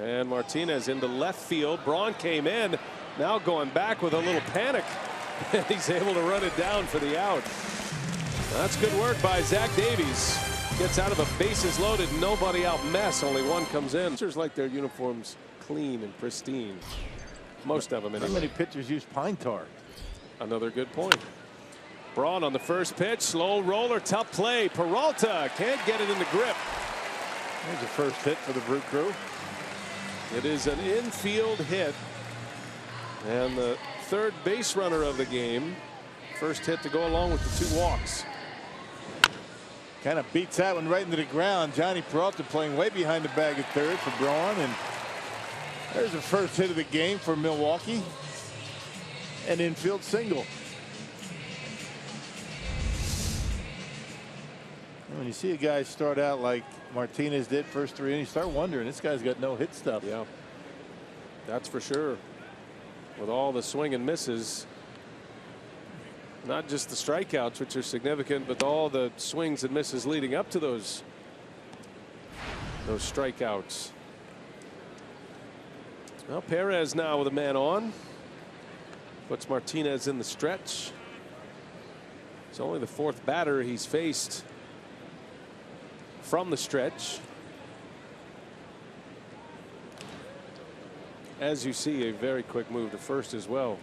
and Martinez into left field. Braun came in, now going back with a little panic. He's able to run it down for the out. That's good work by Zach Davies. Gets out of a bases loaded, nobody out mess. Only 1 comes in. Pitchers like their uniforms clean and pristine. Most of them anyway. How many pitchers use pine tar? Another good point. Braun on the first pitch. Slow roller. Tough play. Peralta can't get it in the grip. There's the first hit for the Brew Crew. It is an infield hit. And the third base runner of the game. First hit to go along with the 2 walks. Kind of beats that one right into the ground. Johnny Peralta playing way behind the bag at third for Braun. And there's the first hit of the game for Milwaukee. An infield single. When you see a guy start out like Martinez did first 3 innings, you start wondering, this guy's got no hit stuff. Yeah, that's for sure. With all the swing and misses, not just the strikeouts, which are significant, but all the swings and misses leading up to those strikeouts. Well, Perez now with a man on. Puts Martinez in the stretch. It's only the 4th batter he's faced from the stretch. As you see, a very quick move to first as well.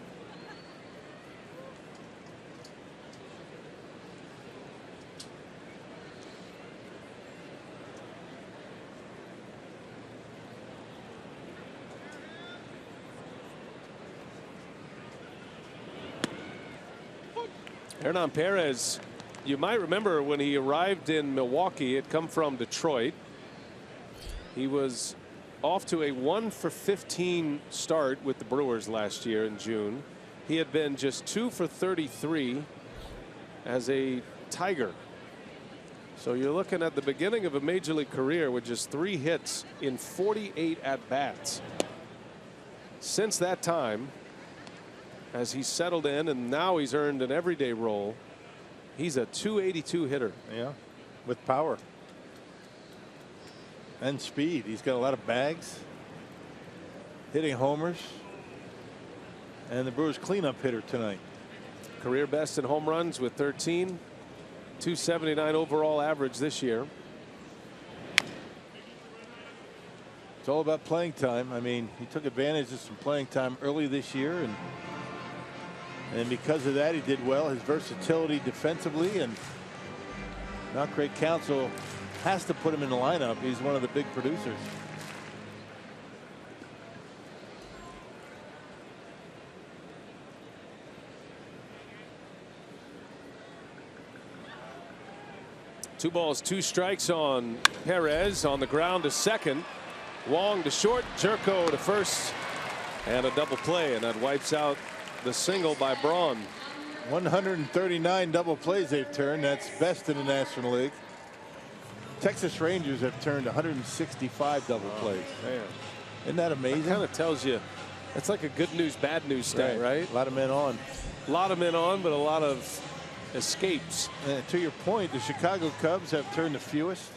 Hernan Perez, you might remember when he arrived in Milwaukee, had come from Detroit. He was off to a 1-for-15 start with the Brewers last year in June. He had been just 2-for-33 as a Tiger. So you're looking at the beginning of a major league career with just 3 hits in 48 at-bats. Since that time, as he's settled in and now he's earned an everyday role, he's a .282 hitter. Yeah, with power and speed. He's got a lot of bags, hitting homers, and the Brewers cleanup hitter tonight. Career best in home runs with 13. .279 overall average this year. It's all about playing time. I mean, he took advantage of some playing time early this year, and because of that, he did well. His versatility defensively, and now Craig Counsell has to put him in the lineup. He's one of the big producers. Two balls, 2 strikes on Perez. On the ground to second. Wong to short. Jerko to first. And a double play, and that wipes out the single by Braun. 139 double plays they've turned. That's best in the National League. Texas Rangers have turned 165 double plays. Man, isn't that amazing? Kind of tells you that's like a good news, bad news stat, right? A lot of men on. A lot of men on, but a lot of escapes. And to your point, the Chicago Cubs have turned the fewest.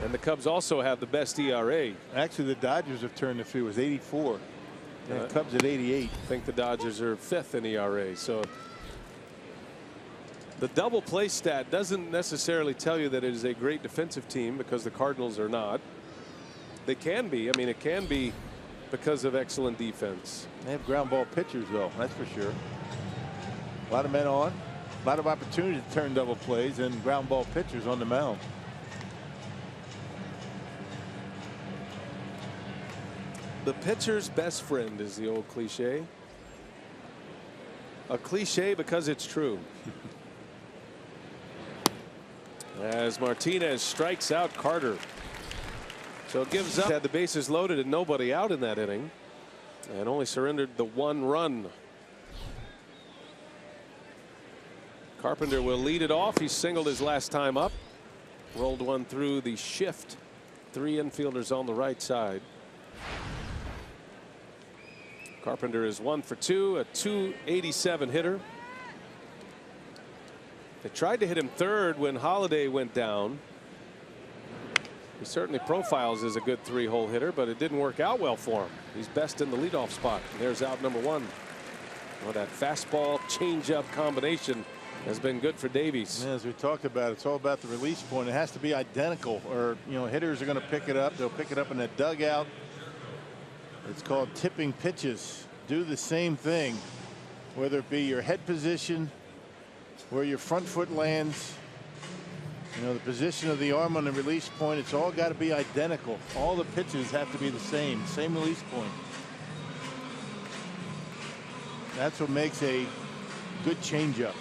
And the Cubs also have the best ERA. Actually, the Dodgers have turned the fewest, 84. And the Cubs at 88. I think the Dodgers are 5th in ERA. So the double play stat doesn't necessarily tell you that it is a great defensive team, because the Cardinals are not. They can be. I mean, it can be because of excellent defense. They have ground ball pitchers, though, that's for sure. A lot of men on, a lot of opportunity to turn double plays, and ground ball pitchers on the mound. The pitcher's best friend is the old cliche. A cliche because it's true. As Martinez strikes out Carter. So it gives up. Had the bases loaded and nobody out in that inning, and only surrendered the 1 run. Carpenter will lead it off. He singled his last time up. Rolled one through the shift. 3 infielders on the right side. Carpenter is 1 for 2, a .287 hitter. They tried to hit him third when Holiday went down. He certainly profiles as a good 3-hole hitter, but it didn't work out well for him. He's best in the leadoff spot. There's out number 1. Well, that fastball changeup combination has been good for Davies. As we talked about, it's all about the release point. It has to be identical, or hitters are going to pick it up. They'll pick it up in the dugout. It's called tipping pitches. Do the same thing. whether it be your head position, where your front foot lands, you know, the position of the arm on the release point. It's all got to be identical. All the pitches have to be the same release point. That's what makes a good changeup.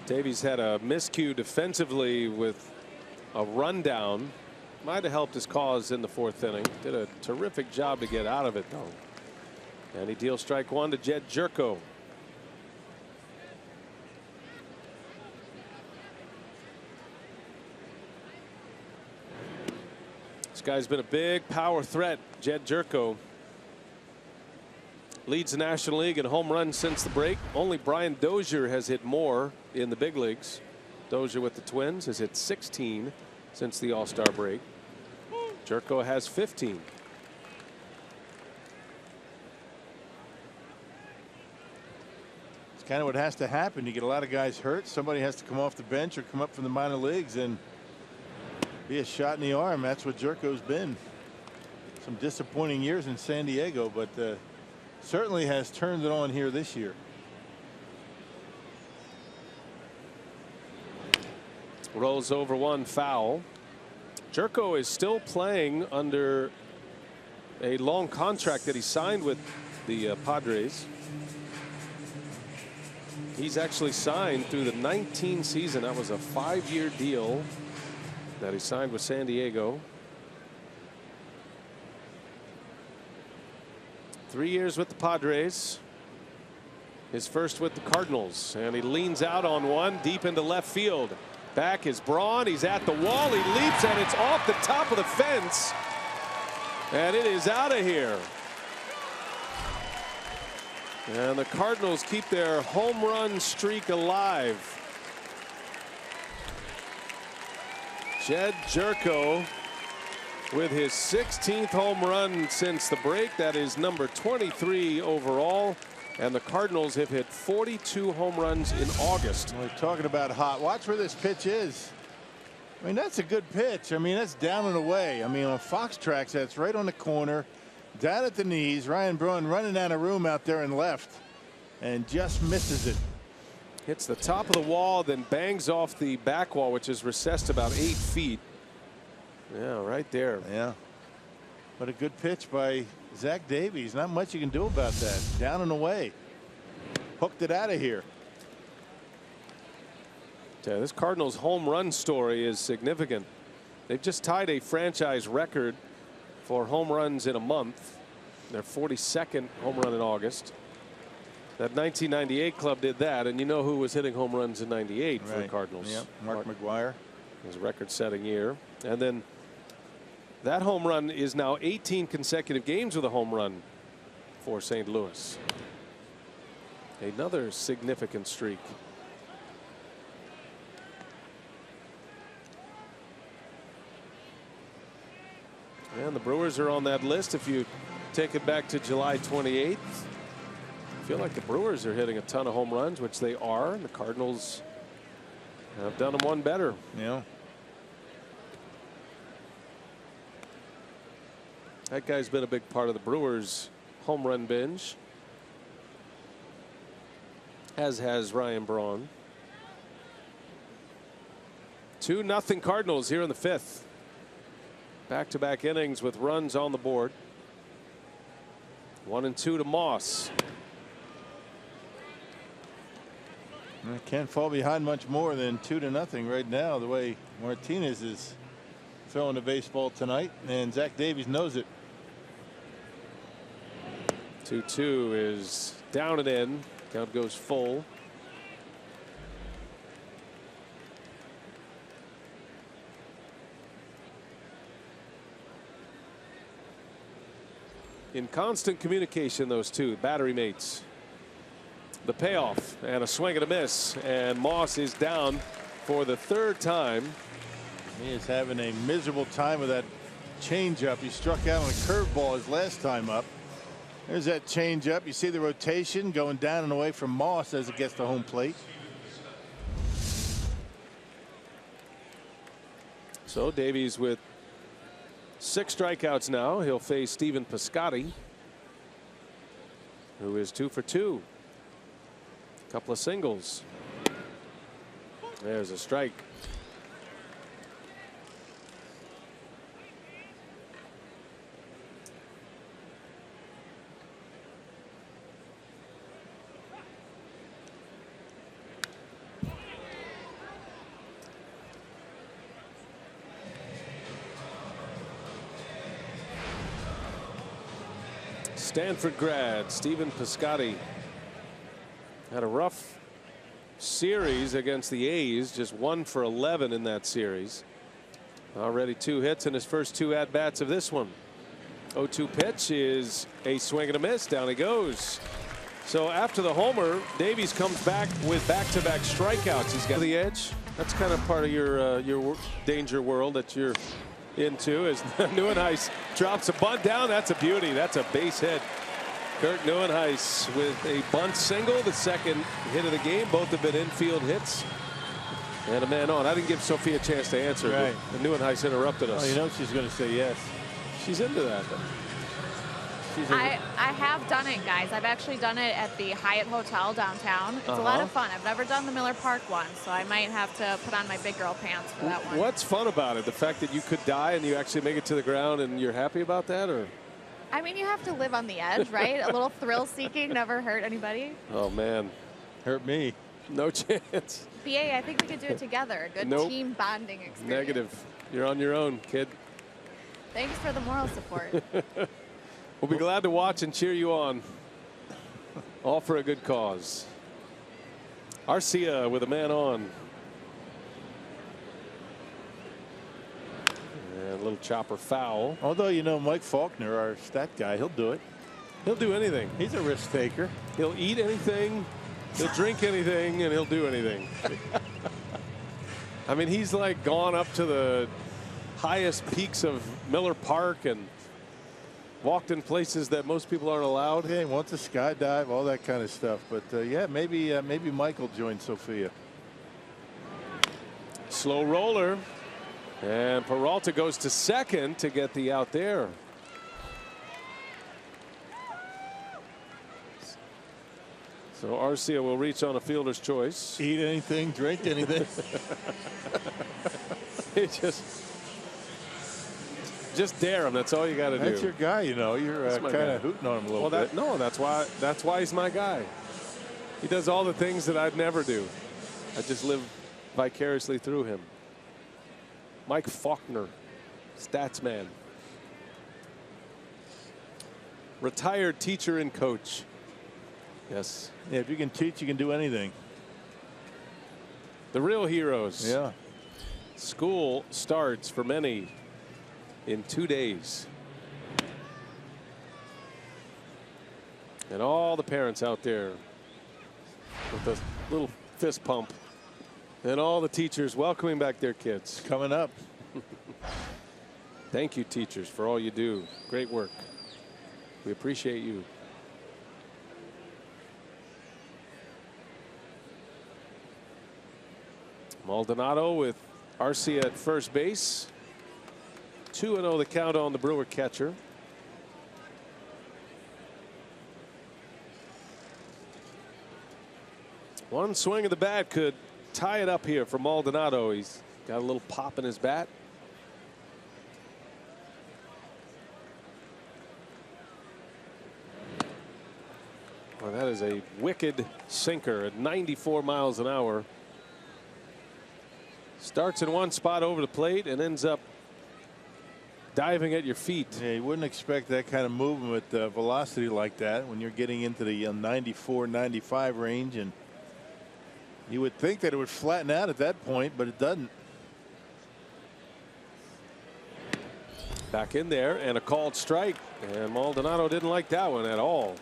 Davies had a miscue defensively with a rundown. Might have helped his cause in the 4th inning. Did a terrific job to get out of it, though. And he deals strike 1 to Jed Jerko. This guy's been a big power threat. Jed Jerko leads the National League in home runs since the break. Only Brian Dozier has hit more in the big leagues. Dozier with the Twins has hit 16 since the All-Star break. Jerko has 15. It's kind of what has to happen. You get a lot of guys hurt. Somebody has to come off the bench or come up from the minor leagues and be a shot in the arm. That's what Jerko's been. Some disappointing years in San Diego, but certainly has turned it on here this year. Rolls over 1 foul. Jerko is still playing under a long contract that he signed with the Padres. He's actually signed through the 19 season. That was a 5-year deal that he signed with San Diego. 3 years with the Padres. His first with the Cardinals, and he leans out on one deep into left field. Back is Braun. He's at the wall. He leaps, and it's off the top of the fence, and it is out of here. And the Cardinals keep their home run streak alive. Jed Jerko with his 16th home run since the break. That is number 23 overall. And the Cardinals have hit 42 home runs in August. We're talking about hot. Watch where this pitch is. I mean, that's a good pitch. I mean, that's down and away. I mean, on Fox Tracks, that's right on the corner, down at the knees. Ryan Braun running out of room out there and left, and just misses it. Hits the top of the wall, then bangs off the back wall, which is recessed about 8 feet. Yeah, right there. Yeah. What a good pitch by Zach Davies. Not much you can do about that. Down and away. Hooked it out of here. Yeah, this Cardinals home run story is significant. They've just tied a franchise record for home runs in a month. Their 42nd home run in August. That 1998 club did that, and you know who was hitting home runs in '98 for the Cardinals? Yep. Mark McGwire. It was a record-setting year, and then that home run is now 18 consecutive games with a home run for St. Louis. Another significant streak. And the Brewers are on that list. If you take it back to July 28th, I feel like the Brewers are hitting a ton of home runs, which they are. And the Cardinals have done them one better. Yeah. That guy's been a big part of the Brewers home run binge, as has Ryan Braun. 2-0 Cardinals here in the 5th. Back-to-back innings with runs on the board. 1 and 2 to Moss. I can't fall behind much more than 2-0 right now, the way Martinez is throwing the baseball tonight, and Zach Davies knows it. 2-2 is down and in. Count goes full. In constant communication, those two battery mates. The payoff and a swing and a miss, and Moss is down for the 3rd time. He is having a miserable time with that changeup. He struck out on a curveball his last time up. There's that changeup. You see the rotation going down and away from Moss as it gets to home plate. So Davies with 6 strikeouts now. He'll face Stephen Piscotty. who is 2 for 2. Couple of singles. There's a strike. Stanford grad Stephen Piscotty had a rough series against the A's, just 1 for 11 in that series. Already 2 hits in his first 2 at-bats of this one. 0-2 pitch is a swing and a miss. Down he goes. So after the homer, Davies comes back with back-to-back strikeouts. He's got the edge. That's kind of part of your danger world that you're into, as Neuenhuis drops a bunt down. That's a beauty. That's a base hit. Kurt Neuenhuis with a bunt single, the second hit of the game. Both have been infield hits. And a man on. I didn't give Sophia a chance to answer. Right. But Neuenhuis interrupted us. Oh, you know she's going to say yes. She's into that. I have done it, guys. I've actually done it at the Hyatt Hotel downtown. It's a lot of fun. I've never done the Miller Park one, so I might have to put on my big girl pants for that one. What's fun about it? The fact that you could die and you actually make it to the ground, and you're happy about that, or? I mean, you have to live on the edge, right? A little thrill-seeking never hurt anybody. Oh man, hurt me. No chance. BA, I think we could do it together. A good team bonding experience. Negative. You're on your own, kid. Thanks for the moral support. We'll be glad to watch and cheer you on. All for a good cause. Arcia with a man on. And a little chopper foul. Although, you know, Mike Faulkner, our stat guy, he'll do it. He'll do anything. He's a risk taker. He'll eat anything. He'll drink anything, and he'll do anything. I mean, he's like gone up to the highest peaks of Miller Park and walked in places that most people aren't allowed. Yeah, he wants to skydive, all that kind of stuff. But yeah, maybe Michael joined Sophia. Slow roller, and Peralta goes to second to get the out there. So Arcia will reach on a fielder's choice. Eat anything, drink anything. He just dare him. That's all you got to do. That's your guy, you know. You're kind of hooting on him a little bit. No, that's why he's my guy. He does all the things that I'd never do. I just live vicariously through him. Mike Faulkner, stats man, retired teacher and coach. Yes. Yeah, if you can teach, you can do anything. The real heroes. Yeah. School starts for many in 2 days. And all the parents out there with the little fist pump. And all the teachers welcoming back their kids. Coming up. Thank you, teachers, for all you do. Great work. We appreciate you. Maldonado with Arcia at first base. 2-0 the count on the Brewer catcher. One swing of the bat could tie it up here for Maldonado. He's got a little pop in his bat. Well, that is a wicked sinker at 94 miles an hour. Starts in one spot over the plate and ends up diving at your feet. Yeah, you wouldn't expect that kind of movement with velocity like that when you're getting into the 94, 95 range, and you would think that it would flatten out at that point, but it doesn't. Back in there and a called strike, and Maldonado didn't like that one at all.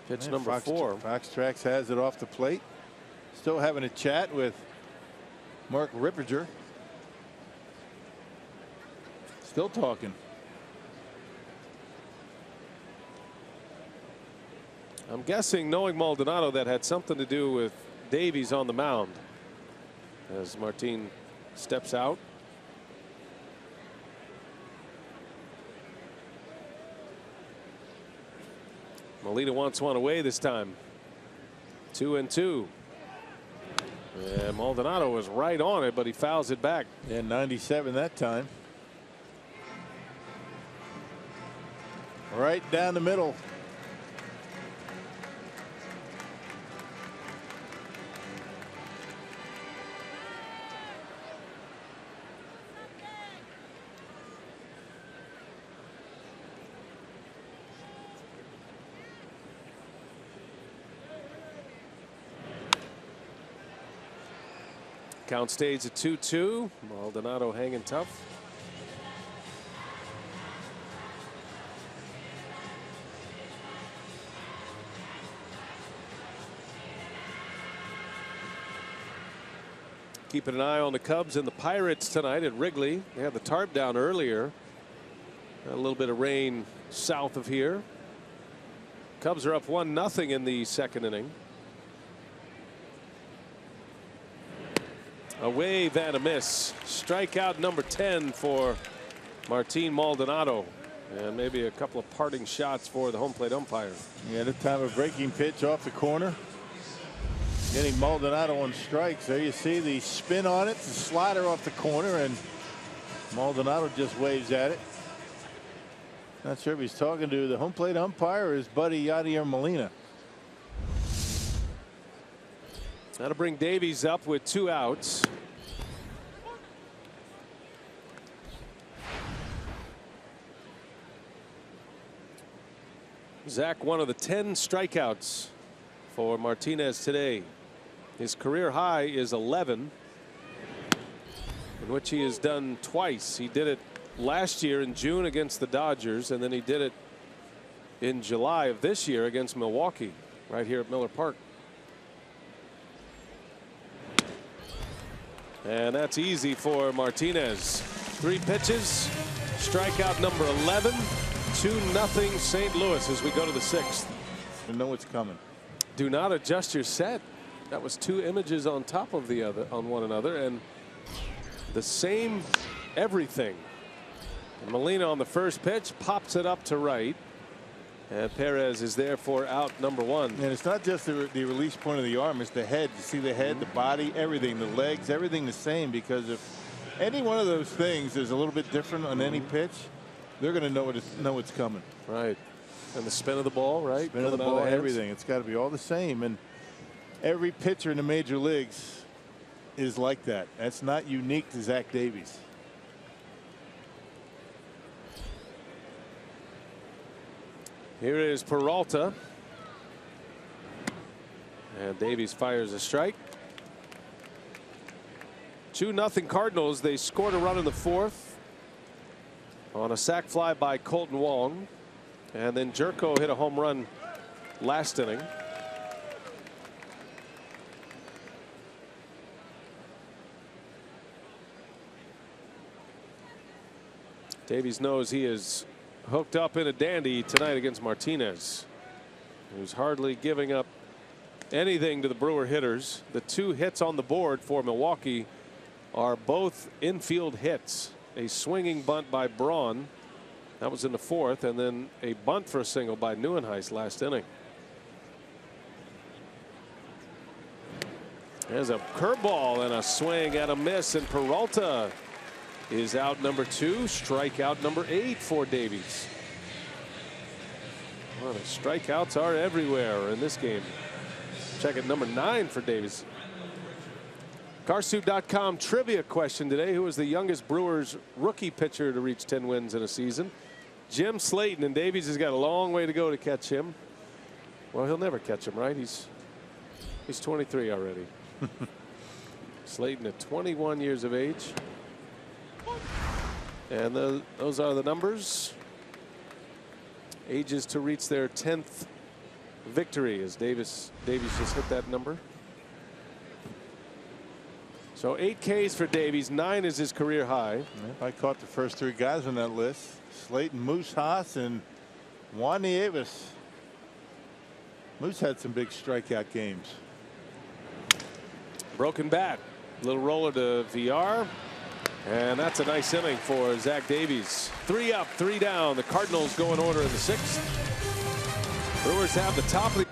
Pitch number 4. Fox Tracks has it off the plate. Still having a chat with Mark Ripperger. Still talking. I'm guessing, knowing Maldonado, that had something to do with Davies on the mound as Martin steps out. Molina wants one away this time. 2-2. And Maldonado was right on it, but he fouls it back. And 97 that time. Right down the middle. Count stays at 2-2. Maldonado hanging tough. Keeping an eye on the Cubs and the Pirates tonight at Wrigley. They had the tarp down earlier. A little bit of rain south of here. Cubs are up 1-0 in the second inning. Away, and a miss. Strikeout number 10 for Martin Maldonado. And maybe a couple of parting shots for the home plate umpire. Yeah, the time of breaking pitch off the corner. Getting Maldonado on strikes. There you see the spin on it, the slider off the corner, and Maldonado just waves at it. Not sure if he's talking to the home plate umpire or his buddy Yadier Molina. That'll bring Davies up with 2 outs. Zach, one of the 10 strikeouts for Martinez today. His career high is 11, in which he has done twice. He did it last year in June against the Dodgers, and then he did it in July of this year against Milwaukee right here at Miller Park. And that's easy for Martinez. 3 pitches, strikeout number 11, 2-0 St. Louis as we go to the 6th. You know what's coming. Do not adjust your set. That was 2 images on top of the other on one another, and the same everything. And Molina on the first pitch pops it up to right, and Perez is there for out number 1. And it's not just the release point of the arm, it's the head. You see the head, the body, everything, the legs, everything the same, because if any one of those things is a little bit different on any pitch, they're going to know it's coming. Right. And the spin of the ball, right? Spin of the ball, everything. It's got to be all the same. And every pitcher in the major leagues is like that. That's not unique to Zach Davies. Here is Peralta. And Davies fires a strike. 2-0 Cardinals. They scored a run in the 4th on a sac fly by Colton Wong. And then Jerko hit a home run last inning. Davies knows he is hooked up in a dandy tonight against Martinez, who's hardly giving up anything to the Brewer hitters. The 2 hits on the board for Milwaukee are both infield hits. A swinging bunt by Braun. That was in the 4th, and then a bunt for a single by Neuenhuis last inning. There's a curveball and a swing and a miss, and Peralta is out number 2. Strikeout number 8 for Davies. Well, the strikeouts are everywhere in this game. Check at number 9 for Davies. Carsoup.com trivia question today. Who was the youngest Brewers rookie pitcher to reach 10 wins in a season? Jim Slayton, and Davies has got a long way to go to catch him. Well, he'll never catch him, right? He's 23 already. Slayton at 21 years of age. And those are the numbers. Ages to reach their 10th victory as Davies just hit that number. So 8 Ks for Davies. 9 is his career high. I caught the first 3 guys on that list. Slayton, Moose Haas, and Juan Nieves. Moose had some big strikeout games. Broken bat. Little roller to VR. And that's a nice inning for Zach Davies. 3 up, 3 down. The Cardinals go in order in the 6th. Brewers have the top of the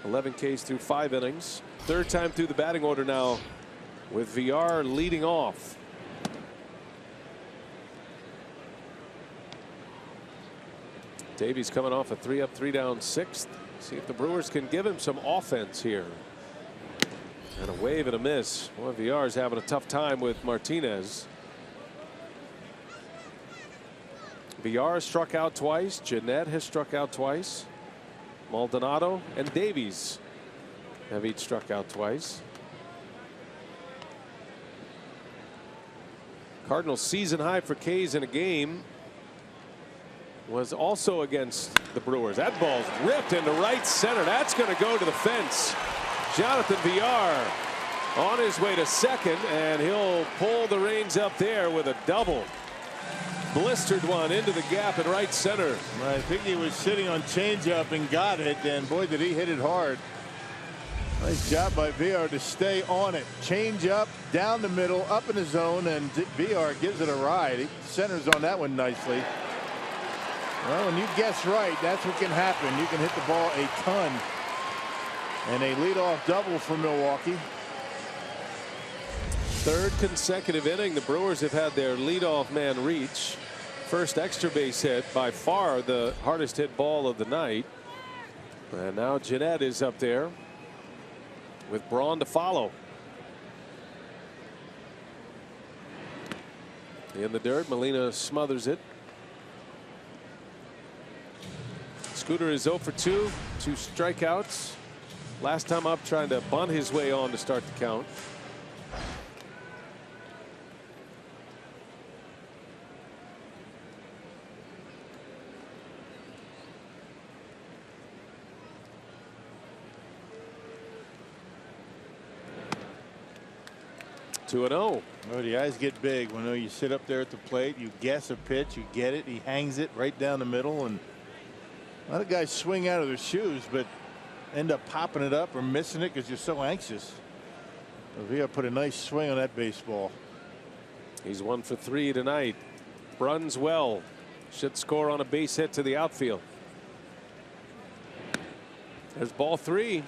11 Ks through 5 innings. Third time through the batting order now with VR leading off. Davies coming off a 3 up 3 down 6th. See if the Brewers can give him some offense here. And a wave and a miss. Well, VR is having a tough time with Martinez. VR struck out twice. Jeanette has struck out twice. Maldonado and Davies have each struck out twice. Cardinals' season high for Ks in a game was also against the Brewers. That ball's ripped into right center. That's going to go to the fence. Jonathan VR on his way to second, and he'll pull the reins up there with a double. Blistered one into the gap in right center. I think he was sitting on changeup and got it, and boy, did he hit it hard. Nice job by VR to stay on it. Changeup down the middle, up in the zone, and VR gives it a ride. He centers on that one nicely. Well, when you guess right, that's what can happen. You can hit the ball a ton. And a leadoff double for Milwaukee. Third consecutive inning, the Brewers have had their leadoff man reach. First extra base hit, by far the hardest hit ball of the night. And now Jeanette is up there with Braun to follow. In the dirt, Molina smothers it. Scooter is 0 for 2, 2 strikeouts. Last time up, trying to bunt his way on to start the count. Two and 0. Oh, the eyes get big when you sit up there at the plate. You guess a pitch, you get it. He hangs it right down the middle, and a lot of guys swing out of their shoes, but end up popping it up or missing it because you're so anxious. VR put a nice swing on that baseball. He's 1 for 3 tonight. Runs well. Should score on a base hit to the outfield. There's ball 3.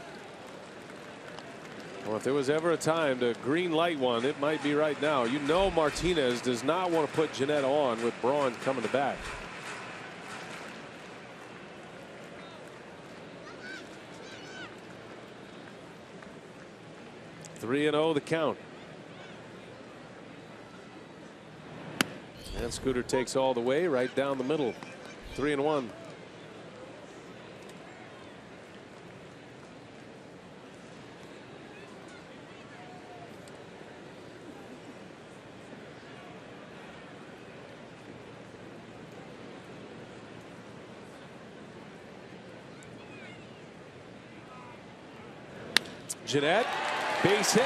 Well, if there was ever a time to green light one, it might be right now. You know Martinez does not want to put Jeanette on with Braun coming to bat. Three and 0 the count. And Scooter takes all the way right down the middle. 3 and 1. Jeanette, base hit.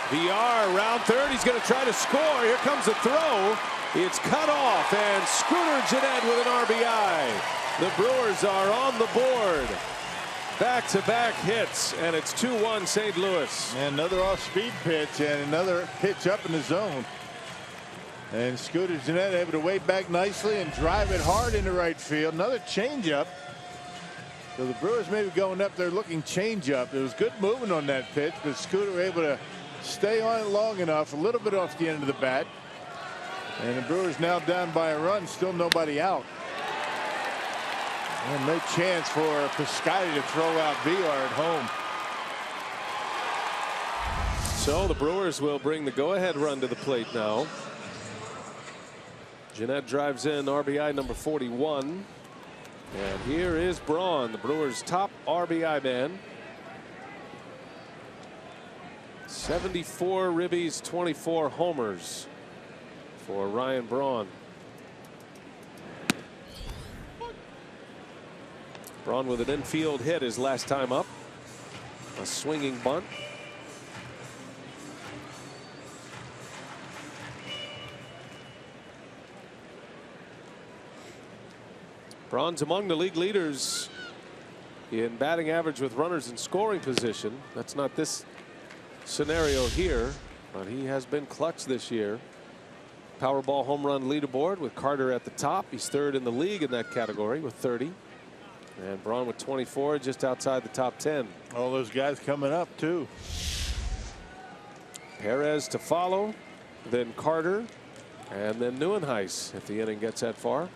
VR around third. He's going to try to score. Here comes the throw. It's cut off, and Scooter Jeanette with an RBI. The Brewers are on the board. Back-to-back hits, and it's 2-1 St. Louis. And another off-speed pitch and another pitch up in the zone. And Scooter Jeanette able to wait back nicely and drive it hard into right field. Another changeup. So the Brewers maybe going up there looking changeup. There was good movement on that pitch, but Scooter able to stay on it long enough, a little bit off the end of the bat. And the Brewers now down by a run, still nobody out. And no chance for Piscotty to throw out VR at home. So the Brewers will bring the go-ahead run to the plate now. Jeanette drives in RBI number 41. And here is Braun, the Brewers' top RBI man. 74 ribbies, 24 homers for Ryan Braun. Braun with an infield hit his last time up. A swinging bunt. Braun's among the league leaders in batting average with runners in scoring position. That's not this scenario here, but he has been clutch this year. Powerball home run leaderboard with Carter at the top. He's third in the league in that category with 30. And Braun with 24, just outside the top 10. All those guys coming up too. Perez to follow, then Carter, and then Neuenhuis if the inning gets that far.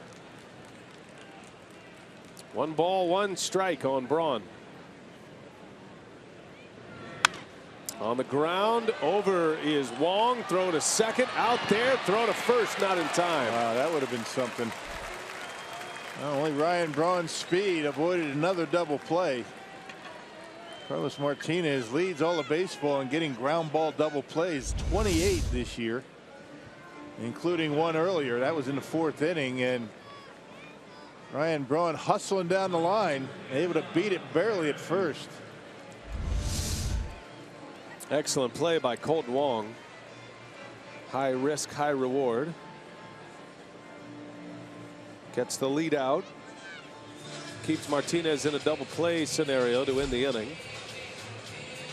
1 ball, 1 strike on Braun. On the ground, over is Wong. Throw to second, out there, throw to first, not in time. Wow, that would have been something. Only Ryan Braun's speed avoided another double play. Carlos Martinez leads all of baseball in getting ground ball double plays, 28 this year, including one earlier. That was in the 4th inning, and Ryan Braun hustling down the line, able to beat it barely at first. Excellent play by Colton Wong. High risk, high reward. Gets the lead out. Keeps Martinez in a double play scenario to win the inning.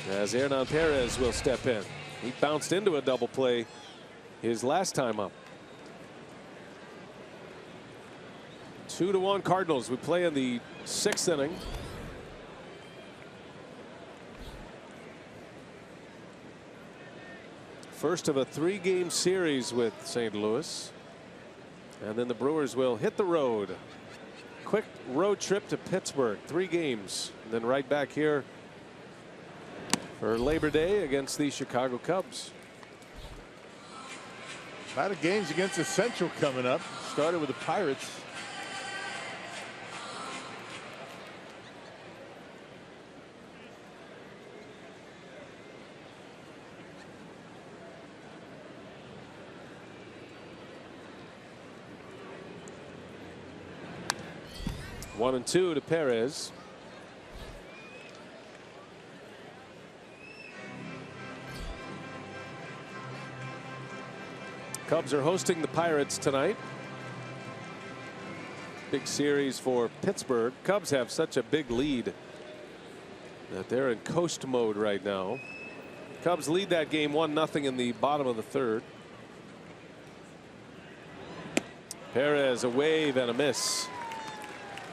As Hernan Perez will step in. He bounced into a double play his last time up. 2-1 Cardinals. We play in the 6th inning. First of a 3-game series with St. Louis. And then the Brewers will hit the road. Quick road trip to Pittsburgh. 3 games. And then right back here for Labor Day against the Chicago Cubs. A lot of games against the Central coming up. Started with the Pirates. One and 2 to Perez. Cubs are hosting the Pirates tonight. Big series for Pittsburgh. Cubs have such a big lead that they're in coast mode right now. Cubs lead that game 1-0 in the bottom of the 3rd. Perez, a wave and a miss.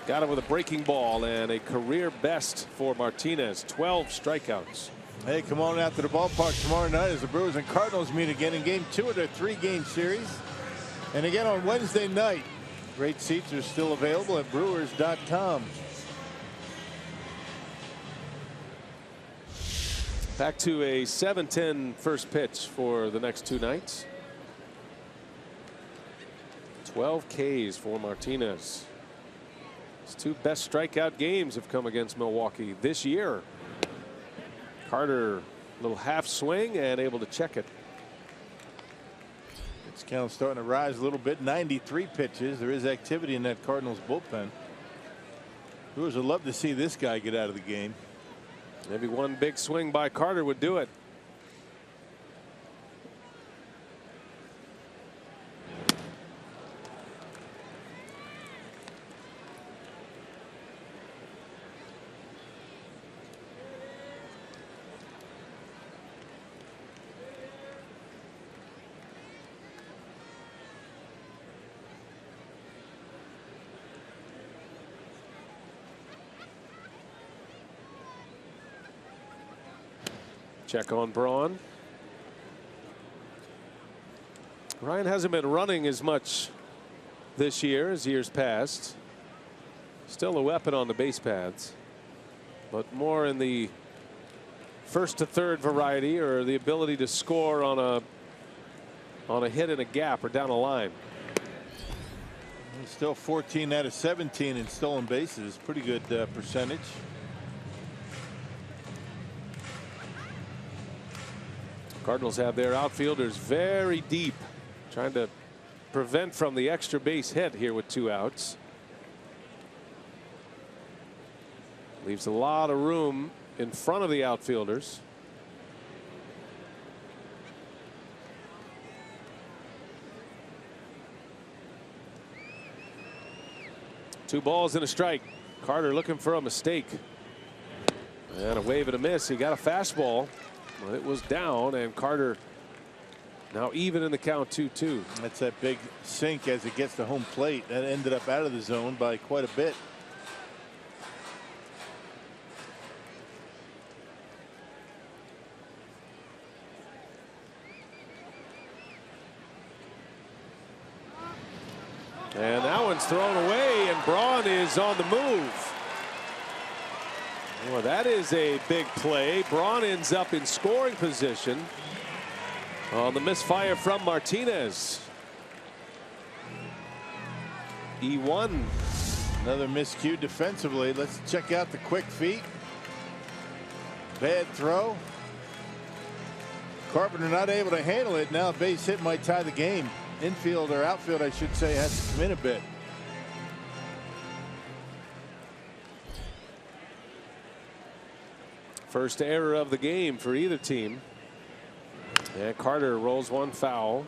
Got him with a breaking ball, and a career best for Martinez. 12 strikeouts. Hey, come on out to the ballpark tomorrow night as the Brewers and Cardinals meet again in game 2 of their 3-game series. And again on Wednesday night. Great seats are still available at brewers.com. Back to a 7-10 first pitch for the next 2 nights. 12 Ks for Martinez. His 2 best strikeout games have come against Milwaukee this year. Carter, a little half swing and able to check it. It's count starting to rise a little bit. 93 pitches. There is activity in that Cardinals bullpen. Brewers would love to see this guy get out of the game. Maybe one big swing by Carter would do it. Check on Braun. Ryan hasn't been running as much this year as years past. Still a weapon on the base paths, but more in the 1st to 3rd variety, or the ability to score on a hit in a gap or down a line. He's still 14 out of 17 in stolen bases. Pretty good percentage. Cardinals have their outfielders very deep, trying to prevent from the extra base hit here with 2 outs. Leaves a lot of room in front of the outfielders. Two balls and a strike. Carter looking for a mistake. And a wave and a miss. He got a fastball. Well, it was down, and Carter now even in the count 2-2. That's that big sink as it gets to home plate. That ended up out of the zone by quite a bit. And that one's thrown away, and Braun is on the move. Well, that is a big play. Braun ends up in scoring position on the misfire from Martinez. E1. Another miscue defensively. Let's check out the quick feet. Bad throw. Carpenter not able to handle it. Now a base hit might tie the game. Infield or outfield, I should say, has to come in a bit. First error of the game for either team. And Carter rolls one foul.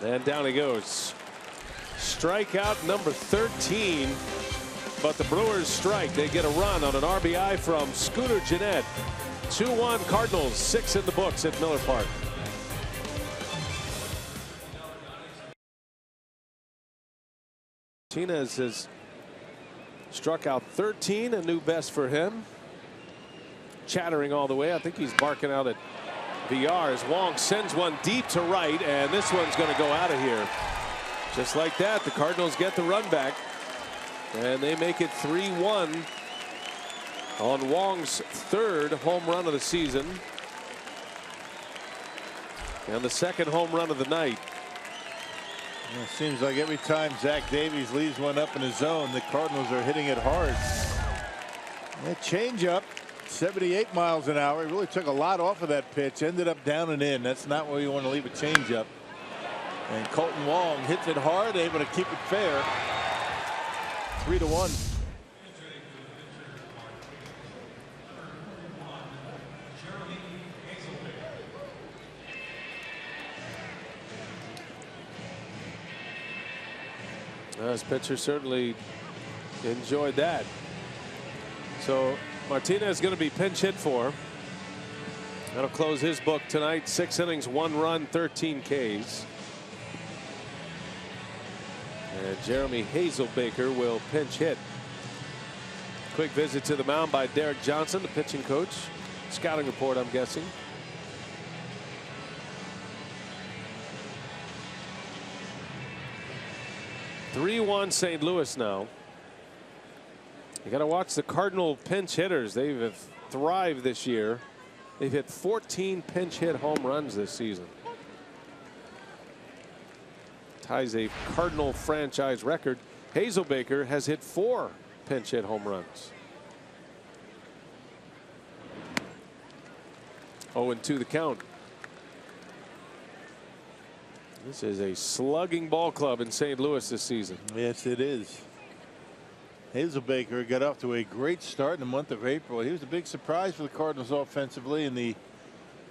And down he goes. Strikeout number 13. But the Brewers strike. They get a run on an RBI from Scooter Gennett. 2-1 Cardinals. 6 in the books at Miller Park. Martinez has struck out 13. A new best for him. Chattering all the way. I think he's barking out at VR as Wong sends one deep to right, and this one's going to go out of here. Just like that, the Cardinals get the run back, and they make it 3-1 on Wong's third home run of the season and the second home run of the night. It seems like every time Zach Davies leaves one up in his zone, the Cardinals are hitting it hard. That changeup, 78 miles an hour. He really took a lot off of that pitch. Ended up down and in. That's not where you want to leave a changeup. And Colton Wong hits it hard, able to keep it fair. 3-1. This pitcher certainly enjoyed that. So Martinez is going to be pinch hit for. That'll close his book tonight. 6 innings, 1 run, 13 Ks. And Jeremy Hazelbaker will pinch hit. Quick visit to the mound by Derek Johnson, the pitching coach. Scouting report, I'm guessing. (3-1) St. Louis now. You got to watch the Cardinal pinch hitters. They have thrived this year. They've hit 14 pinch hit home runs this season. Ties a Cardinal franchise record. Hazelbaker has hit 4 pinch hit home runs. 0-2 the count. This is a slugging ball club in St. Louis this season. Yes, it is. Hazelbaker got off to a great start in the month of April. He was a big surprise for the Cardinals offensively in the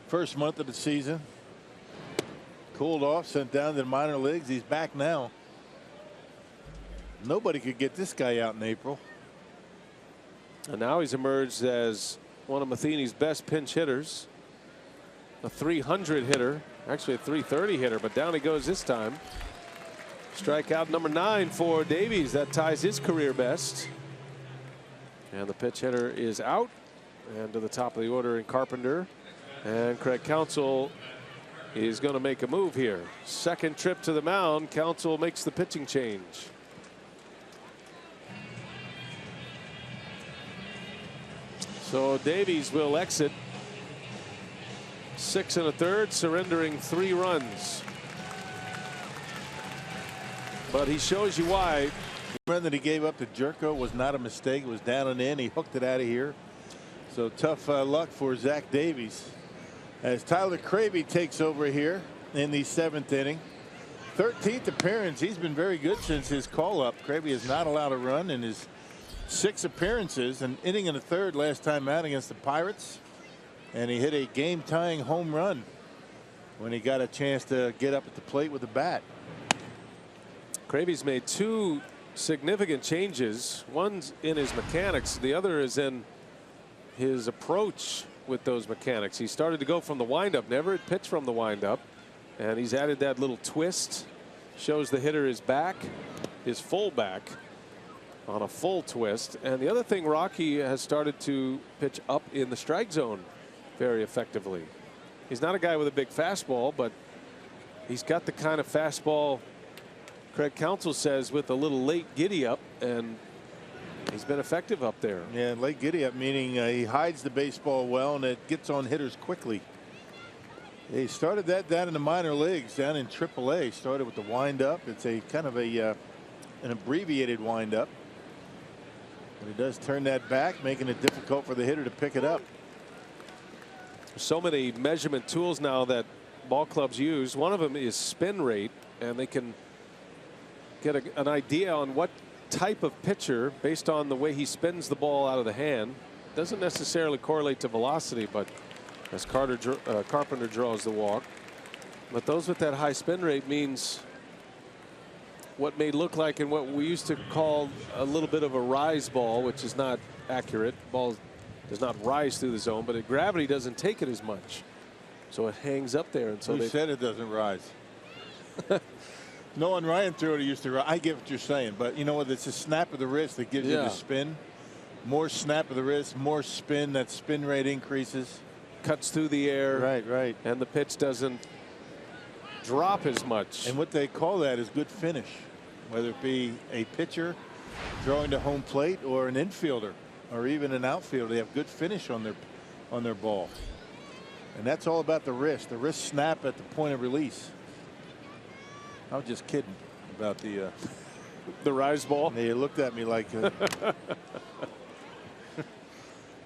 first month of the season. Cooled off, sent down to the minor leagues. He's back now. Nobody could get this guy out in April. And now he's emerged as one of Matheny's best pinch hitters. A 300 hitter, actually a 330 hitter, but down he goes this time. Strikeout number 9 for Davies. That ties his career best. And the pitch hitter is out. And to the top of the order in Carpenter. And Craig Counsell is going to make a move here. Second trip to the mound. Counsell makes the pitching change. So Davies will exit. 6 1/3, surrendering 3 runs. But he shows you why. The run that he gave up to Jerko was not a mistake. It was down and in. He hooked it out of here. So tough luck for Zach Davies. As Tyler Cravey takes over here in the 7th inning. 13th appearance. He's been very good since his call up. Cravey has not allowed a run in his 6 appearances. An inning and a third last time out against the Pirates. And he hit a game tying home run when he got a chance to get up at the plate with the bat. Cravey's made 2 significant changes. One's in his mechanics. The other is in his approach with those mechanics. He started to go from the windup, never had pitched from the windup, and he's added that little twist. Shows the hitter his back, his full back on a full twist. And the other thing, Rocky has started to pitch up in the strike zone very effectively. He's not a guy with a big fastball, but he's got the kind of fastball Craig Counsell says with a little late giddy up, and he's been effective up there. Yeah, late giddy up, meaning he hides the baseball well and it gets on hitters quickly. He started that down in the minor leagues, down in AAA. Started with the windup. It's a kind of an abbreviated windup. But he does turn that back, making it difficult for the hitter to pick it up. So many measurement tools now that ball clubs use. One of them is spin rate, and they can get an idea on what type of pitcher based on the way he spins the ball out of the hand. Doesn't necessarily correlate to velocity, but as Carpenter draws the walk. But those with that high spin rate means what may look like in what we used to call a little bit of a rise ball, which is not accurate. Ball does not rise through the zone, but gravity doesn't take it as much, so it hangs up there. And so Who said it doesn't rise? No one Ryan threw it. He used to rise. I get what you're saying, but you know what? It's a snap of the wrist that gives you the spin. More snap of the wrist, more spin. That spin rate increases. Cuts through the air. Right. And the pitch doesn't drop as much. And what they call that is good finish, whether it be a pitcher throwing to home plate or an infielder or even an outfielder. They have good finish on their ball. And that's all about the wrist. The wrist snap at the point of release. I was just kidding about the rise ball. They looked at me like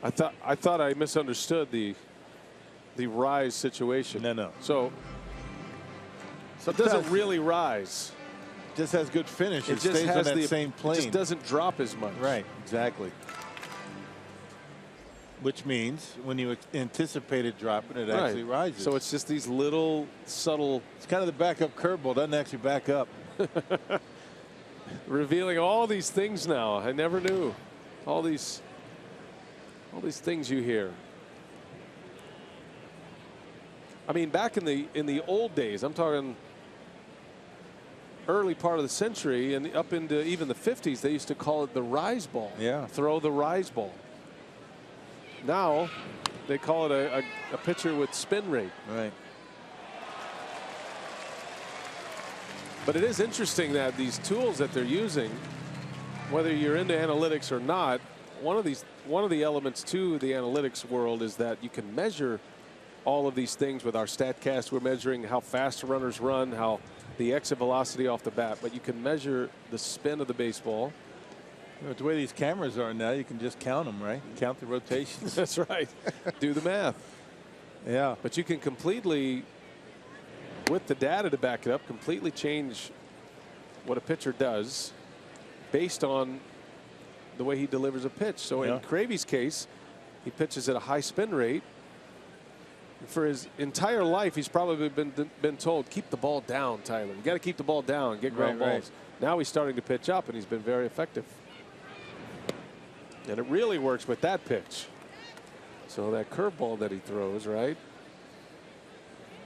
I thought I misunderstood the rise situation. No. So it doesn't really rise. Just has good finish. It just stays has on that same plane. It just doesn't drop as much. Right. Exactly. Which means when you anticipate it dropping, it actually rises. So it's just these little subtle. It's kind of the backup curveball. Doesn't actually back up. Revealing all these things now. I never knew. All these things you hear. I mean, back in the old days, I'm talking early part of the century and up into even the 50s, they used to call it the rise ball. Yeah. Throw the rise ball. Now they call it a pitcher with spin rate. Right. But it is interesting that these tools that they're using, whether you're into analytics or not, one of the elements to the analytics world is that you can measure all of these things with our StatCast. We're measuring how fast runners run, how the exit velocity off the bat, but you can measure the spin of the baseball. With the way these cameras are now, you can just count them, right? Count the rotations. That's right. Do the math. Yeah. But you can completely, with the data to back it up, completely change what a pitcher does based on the way he delivers a pitch. So in Cravey's case, he pitches at a high spin rate. For his entire life, he's probably been told, keep the ball down, Tyler. You got to keep the ball down, get ground balls. Now he's starting to pitch up, and he's been very effective. And it really works with that pitch. So that curveball that he throws, right?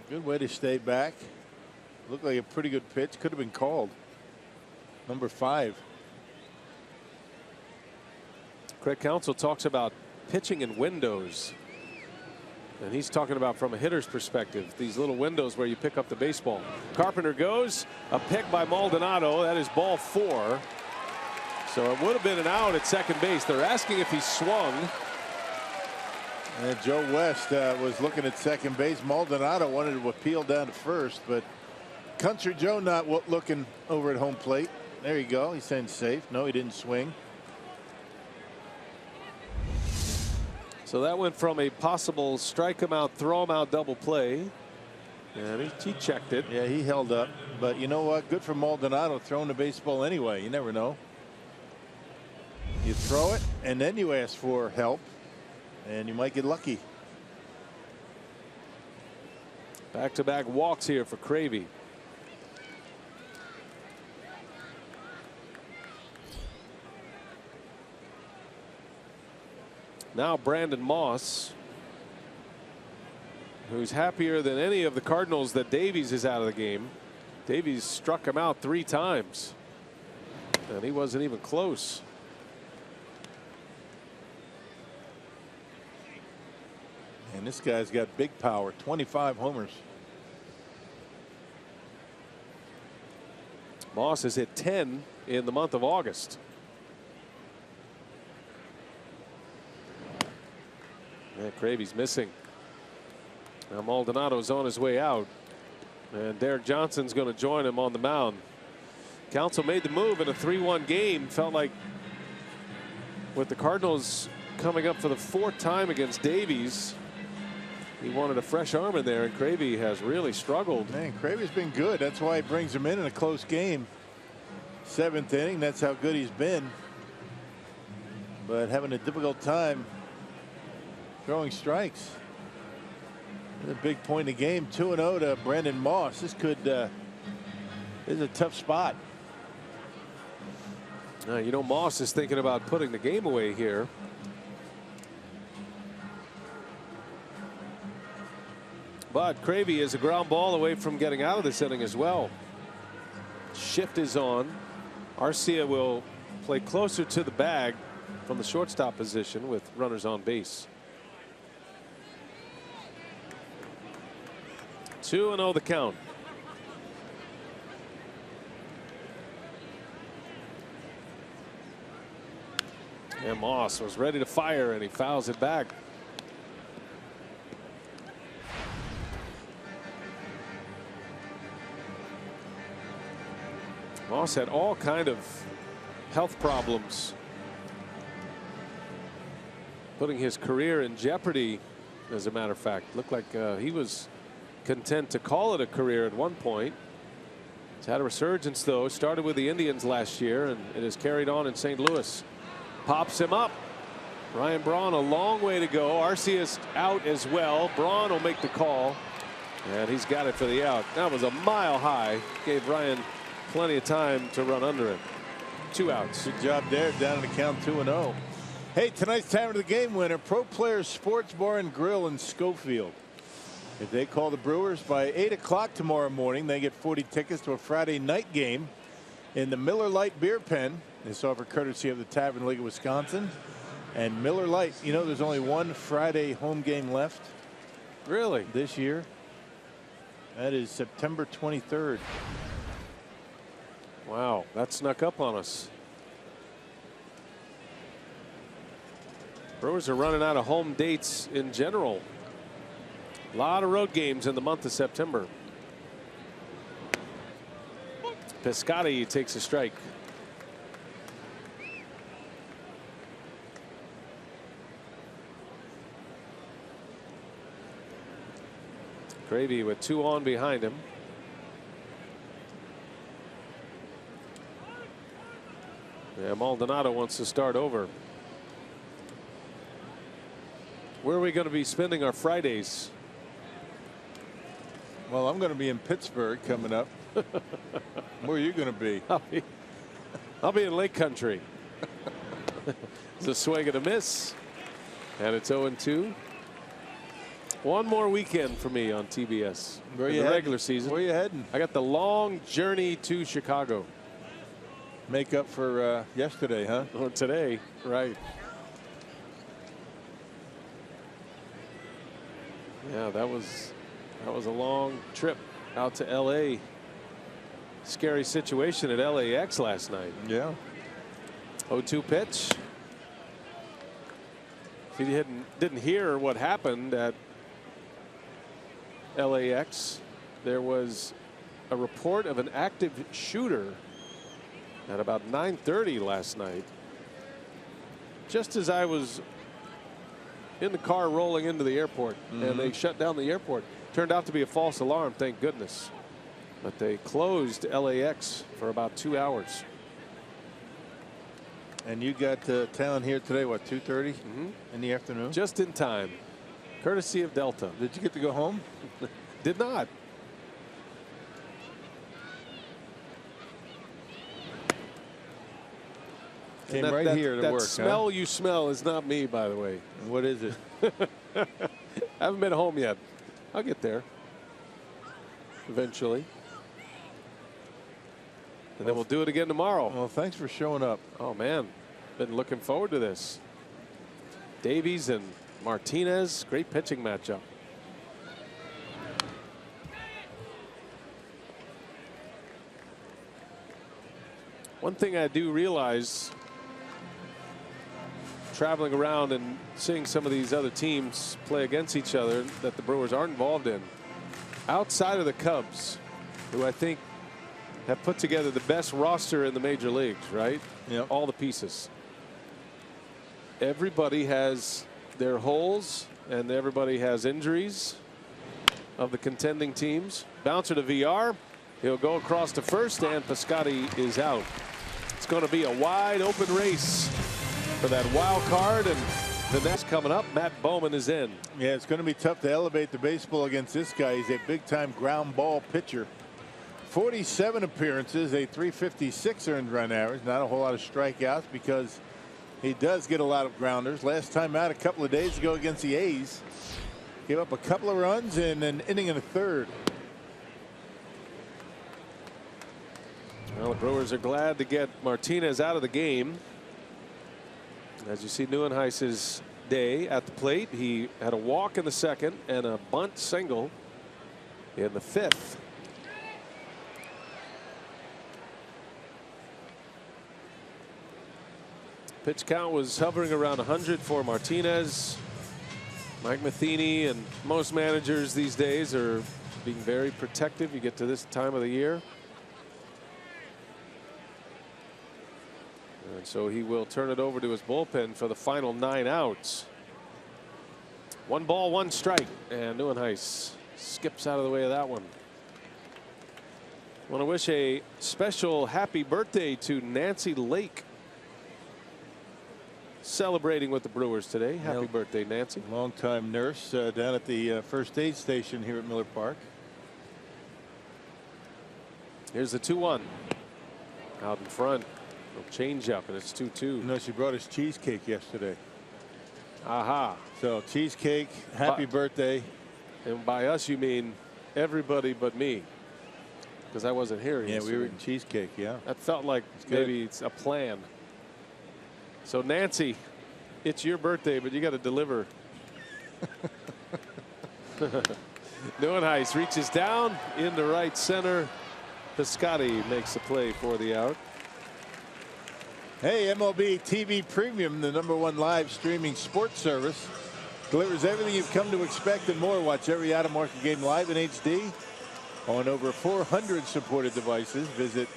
Good way to stay back. Looked like a pretty good pitch. Could have been called. Number 5. Craig Counsell talks about pitching in windows. And he's talking about from a hitter's perspective, these little windows where you pick up the baseball. Carpenter goes, a pick by Maldonado. That is ball 4. So it would have been an out at second base. They're asking if he swung. And Joe West was looking at second base. Maldonado wanted to appeal down to first, but Country Joe not looking over at home plate. There you go. He's saying safe. No, he didn't swing. So that went from a possible strike him out, throw him out double play. And he checked it. Yeah, he held up. But you know what? Good for Maldonado throwing the baseball anyway. You never know. You throw it, and then you ask for help, and you might get lucky. Back-to-back walks here for Cravey. Now Brandon Moss who's happier than any of the Cardinals that Davies is out of the game. Davies struck him out 3 times, and he wasn't even close. And this guy's got big power, 25 homers. Moss has hit 10 in the month of August. Yeah, Cravey's missing. Now Maldonado's on his way out, and Derek Johnson's going to join him on the mound. Counsell made the move in a 3-1 game. Felt like with the Cardinals coming up for the 4th time against Davies, he wanted a fresh arm in there, and Cravey has really struggled. Man, Cravey's been good. That's why he brings him in a close game. 7th inning, that's how good he's been. But having a difficult time throwing strikes. A big point in the game. 2-0 to Brandon Moss. This is a tough spot. You know, Moss is thinking about putting the game away here. But Cravey is a ground ball away from getting out of this inning as well. Shift is on. Arcia will play closer to the bag from the shortstop position with runners on base. 2-0 the count. And Moss was ready to fire, and he fouls it back. Moss had all kind of health problems, putting his career in jeopardy. As a matter of fact, looked like he was content to call it a career at one point. He's had a resurgence, though. Started with the Indians last year, and it has carried on in St. Louis. Pops him up. Ryan Braun a long way to go. Arcia's out as well. Braun will make the call, and he's got it for the out. That was a mile high. Gave Ryan plenty of time to run under it. 2 outs. Good job there. Down in the count, 2-0. Hey, tonight's time of the game winner, Pro Players Sports Bar and Grill in Schofield. If they call the Brewers by 8 o'clock tomorrow morning, they get 40 tickets to a Friday night game in the Miller Lite Beer Pen. This offer courtesy of the Tavern League of Wisconsin. And Miller Lite, you know, there's only one Friday home game left. Really? This year. That is September 23rd. Wow, that snuck up on us. Brewers are running out of home dates in general. A lot of road games in the month of September. Piscotty takes a strike. Cravey with 2 on behind him. Yeah, Maldonado wants to start over. Where are we going to be spending our Fridays? Well, I'm going to be in Pittsburgh coming up. Where are you going to be? I'll be in Lake Country. It's a swing and a miss, and it's 0-2. One more weekend for me on TBS. Where in you the heading? regular season. Where you heading? I got the long journey to Chicago. Make up for yesterday, huh? Or today, right? Yeah, that was a long trip out to L.A. Scary situation at LAX last night. Yeah. 0-2 pitch. If you didn't hear what happened at LAX, there was a report of an active shooter at about 9:30 last night. Just as I was in the car rolling into the airport, and they shut down the airport. Turned out to be a false alarm, thank goodness. But they closed LAX for about 2 hours. And you got to town here today, what, 2:30 in the afternoon? Just in time, courtesy of Delta. Did you get to go home? Did not. Came right here to work. That smell you smell is not me, by the way. What is it? I haven't been home yet. I'll get there eventually. And then we'll do it again tomorrow. Well, thanks for showing up. Oh, man. Been looking forward to this. Davies and Martinez. Great pitching matchup. One thing I do realize, traveling around and seeing some of these other teams play against each other that the Brewers aren't involved in, outside of the Cubs, who I think have put together the best roster in the major leagues, right? Yep. All the pieces. Everybody has their holes and everybody has injuries of the contending teams. Bouncer to VR. He'll go across to first, and Piscotty is out. It's going to be a wide open race for that wild card, and the next coming up, Matt Bowman is in. Yeah, it's going to be tough to elevate the baseball against this guy. He's a big-time ground ball pitcher. 47 appearances, a 356 earned run average. Not a whole lot of strikeouts because he does get a lot of grounders. Last time out a couple of days ago against the A's, gave up a couple of runs in an inning and a third. Well, the Brewers are glad to get Martinez out of the game. As you see, Neuenhuis's day at the plate. He had a walk in the second and a bunt single in the fifth. Pitch count was hovering around 100 for Martinez. Mike Matheny and most managers these days are being very protective. You get to this time of the year. And so he will turn it over to his bullpen for the final 9 outs. 1 ball, 1 strike, and Neuenhuis skips out of the way of that one. I want to wish a special happy birthday to Nancy Lake, celebrating with the Brewers today. Happy birthday, Nancy. Longtime nurse down at the first aid station here at Miller Park. Here's the 2-1 out in front. Change up, and it's 2-2. No, she brought us cheesecake yesterday. Aha. So cheesecake, happy birthday. And by us you mean everybody but me, because I wasn't here. Yeah, we were eating cheesecake. Yeah, that felt like maybe it's a plan. So Nancy, it's your birthday, but you got to deliver. Neuenhuis reaches down into right center. Piscotty makes the play for the out. Hey, MLB TV Premium, the #1 live streaming sports service, delivers everything you've come to expect and more. Watch every out-of-market game live in HD on over 400 supported devices. Visit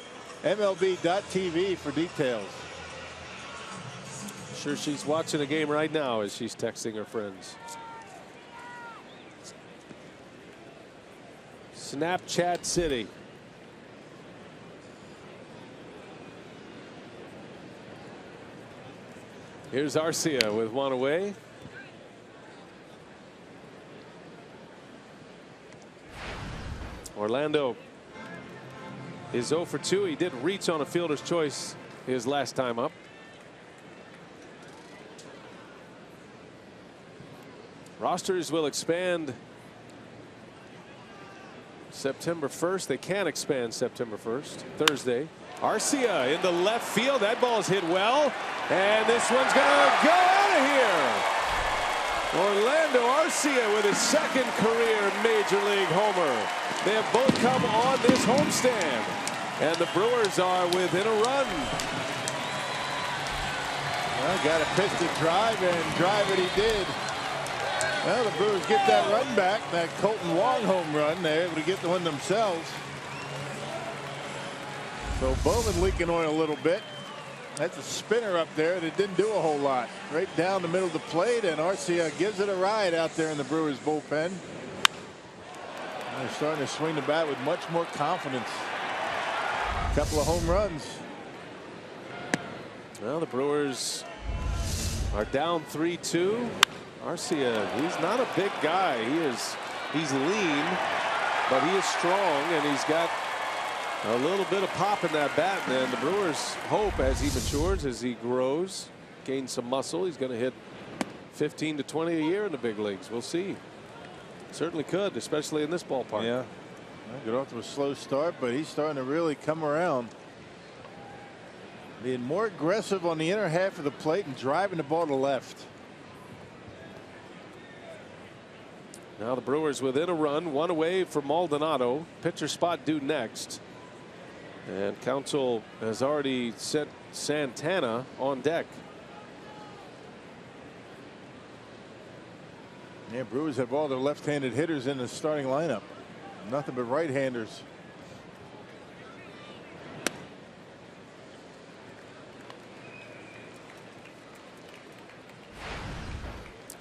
MLB.tv for details. Sure, she's watching a game right now as she's texting her friends. Snapchat City. Here's Arcia with 1 away. Orlando is 0 for 2. He did reach on a fielder's choice his last time up. Rosters will expand September 1st. They can expand September 1st, Thursday. Arcia into left field. That ball's hit well. And this one's going to go out of here. Orlando Arcia with his 2nd career Major League homer. They have both come on this homestand. And the Brewers are within a run. Well, got a pitch to drive, and drive it he did. Well, the Brewers get that run back, that Colton Wong home run. They're able to get the one themselves. So Bowman leaking oil a little bit. That's a spinner up there that didn't do a whole lot. Right down the middle of the plate, and Arcia gives it a ride out there in the Brewers bullpen. They're starting to swing the bat with much more confidence. A couple of home runs. Well, the Brewers are down 3-2. Arcia, he's not a big guy. He's lean, but he is strong, and he's got a little bit of pop in that bat. And the Brewers hope as he matures, as he grows, gains some muscle, he's going to hit 15 to 20 a year in the big leagues. We'll see. Certainly could, especially in this ballpark. Yeah. Got off to a slow start, but he's starting to really come around. Being more aggressive on the inner half of the plate and driving the ball to left. Now the Brewers within a run, one away from Maldonado. Pitcher spot due next. And Counsell has already sent Santana on deck. Yeah, Brewers have all their left-handed hitters in the starting lineup. Nothing but right-handers.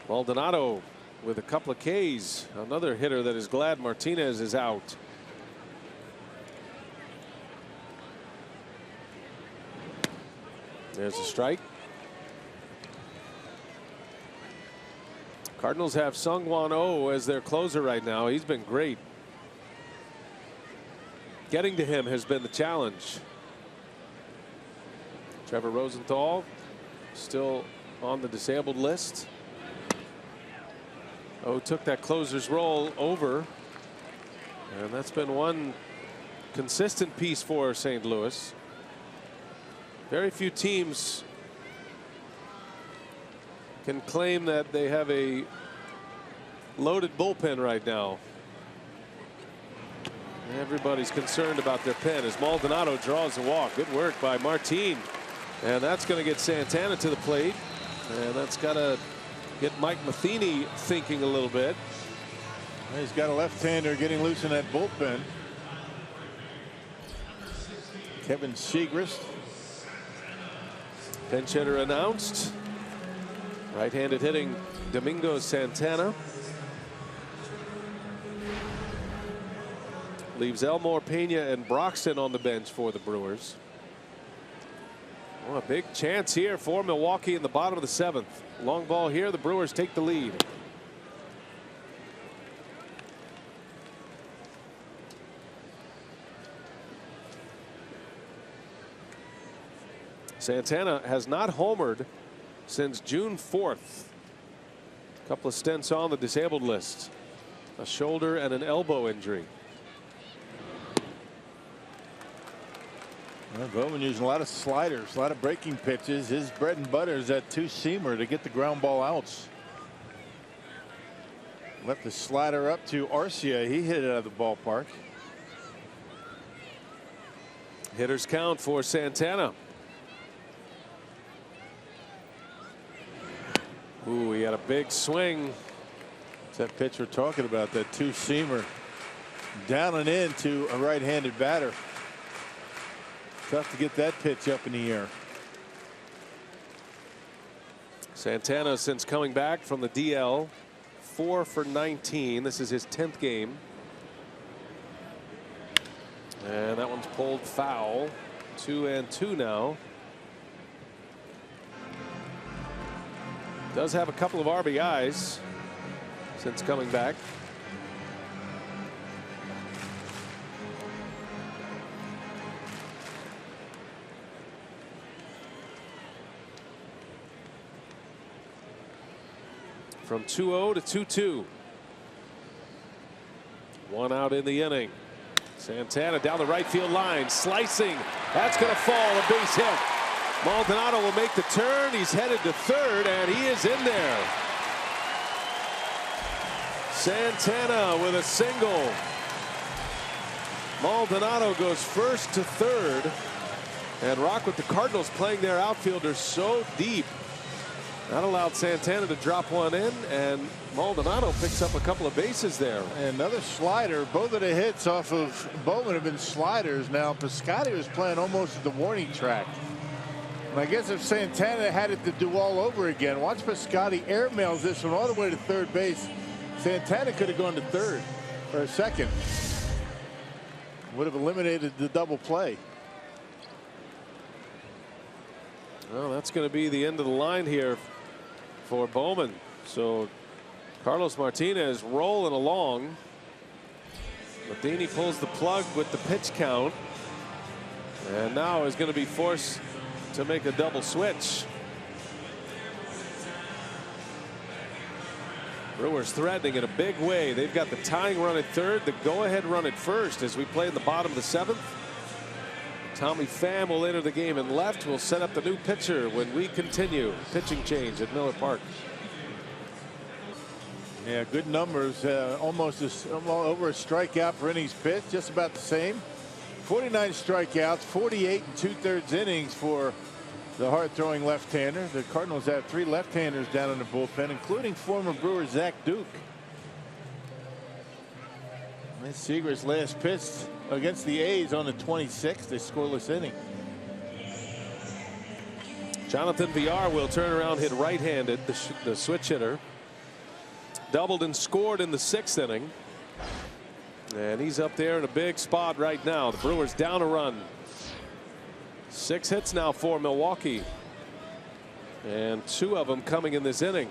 Maldonado with a couple of Ks. Another hitter that is glad Martinez is out. There's a strike. Cardinals have Sungwon Oh as their closer right now. He's been great. Getting to him has been the challenge. Trevor Rosenthal still on the disabled list. Oh took that closer's role over. And that's been one consistent piece for St. Louis. Very few teams can claim that they have a loaded bullpen right now. Everybody's concerned about their pen as Maldonado draws a walk. Good work by Martin. And that's going to get Santana to the plate. And that's got to get Mike Matheny thinking a little bit. He's got a left-hander getting loose in that bullpen. Kevin Segrist. Pinch hitter announced. Right-handed hitting Domingo Santana. Leaves Elmore, Pena, and Broxton on the bench for the Brewers. Well, a big chance here for Milwaukee in the bottom of the 7th. Long ball here. The Brewers take the lead. Santana has not homered since June 4th. A couple of stints on the disabled list. A shoulder and an elbow injury. Well, Bowman using a lot of sliders, a lot of breaking pitches. His bread and butter is that two-seamer to get the ground ball outs. Left the slider up to Arcia. He hit it out of the ballpark. Hitters count for Santana. Ooh, he had a big swing. It's that pitch we're talking about, that two-seamer. Down and in to a right-handed batter. Tough to get that pitch up in the air. Santana, since coming back from the DL, 4 for 19. This is his 10th game. And that one's pulled foul. 2-2 now. Does have a couple of RBIs since coming back. From 2-0 to 2-2. One out in the inning. Santana down the right field line, slicing. That's going to fall, a base hit. Maldonado will make the turn. He's headed to third, and he is in there. Santana with a single. Maldonado goes first to third. And Rock, with the Cardinals playing their outfielders so deep, that allowed Santana to drop one in, and Maldonado picks up a couple of bases there. And another slider. Both of the hits off of Bowman have been sliders. Now Piscotty was playing almost at the warning track. And I guess if Santana had it to do all over again, watch Piscotty airmails this one all the way to third base. Santana could have gone to third or second. Would have eliminated the double play. Well, that's going to be the end of the line here for Bowman. So Carlos Martinez rolling along. Matheny pulls the plug with the pitch count, and now is going to be forced to make a double switch. Brewers threatening in a big way. They've got the tying run at third, the go-ahead run at first as we play in the bottom of the seventh. Tommy Pham will enter the game in left. Will set up the new pitcher when we continue. Pitching change at Miller Park. Yeah, good numbers. Almost over a strikeout per innings pitched. Just about the same. 49 strikeouts, 48 2/3 innings for the hard-throwing left-hander. The Cardinals have 3 left-handers down in the bullpen, including former Brewer Zach Duke. And Seager's last pitch against the A's on the 26th, a scoreless inning. Jonathan Villar will turn around, hit right-handed, the switch hitter. Doubled and scored in the 6th inning. And he's up there in a big spot right now. The Brewers down a run. 6 hits now for Milwaukee. And 2 of them coming in this inning.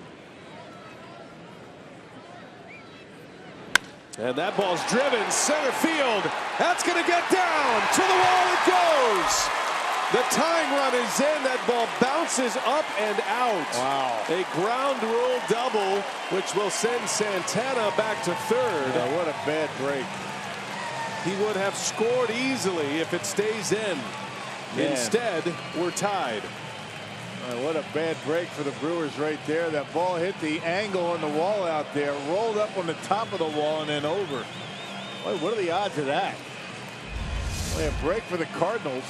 And that ball's driven center field. That's going to get down. To the wall it goes. The tying run is in. That ball bounces up and out. Wow. A ground rule double, which will send Santana back to third. What a bad break. He would have scored easily if it stays in. Man. Instead, we're tied. What a bad break for the Brewers right there. That ball hit the angle on the wall out there, rolled up on the top of the wall and then over. Boy, what are the odds of that? Boy, a break for the Cardinals.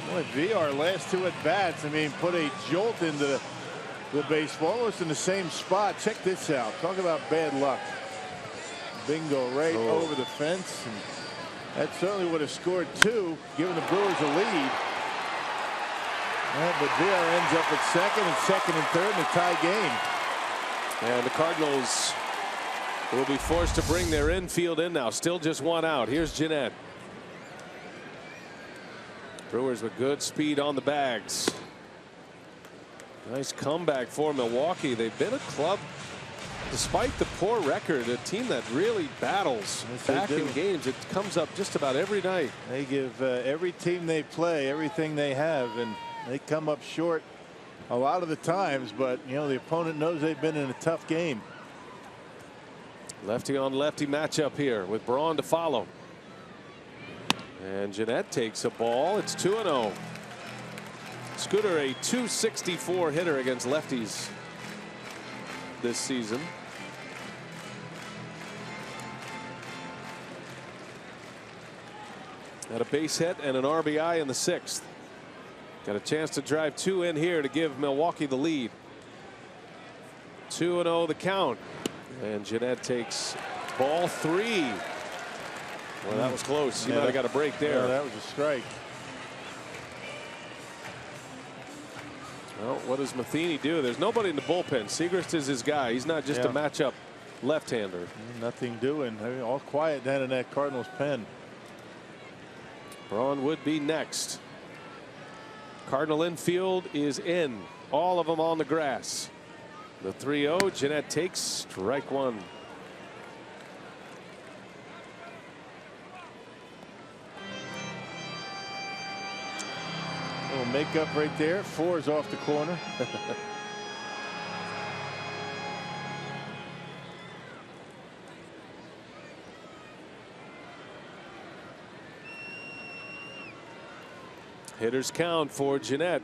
Boy, Villar last 2 at bats. I mean, put a jolt into the baseball, almost in the same spot. Check this out. Talk about bad luck. Bingo right over the fence. And that certainly would have scored 2, giving the Brewers a lead. But Villar ends up at second and third in a tie game. And the Cardinals will be forced to bring their infield in now. Still just 1 out. Here's Jeanette. Brewers with good speed on the bags. Nice comeback for Milwaukee. They've been a club, despite the poor record, a team that really battles back in games. It comes up just about every night. They give every team they play everything they have, and they come up short a lot of the times, but you know the opponent knows they've been in a tough game. Lefty on lefty matchup here with Braun to follow. And Jeanette takes a ball. It's 2-0. Scooter, a .264 hitter against lefties this season. Had a base hit and an RBI in the 6th. Got a chance to drive 2 in here to give Milwaukee the lead. 2-0 the count. And Jeanette takes ball 3. Well, that was close. You might have got a break there. Yeah, that was a strike. Well, what does Matheny do? There's nobody in the bullpen. Siegrist is his guy. He's not just a matchup left-hander. Nothing doing. I mean, all quiet down in that Cardinals pen. Braun would be next. Cardinal infield is in. All of them on the grass. The 3-0. Jeanette takes strike 1. Little makeup right there. 4 is off the corner. Hitters count for Jeanette.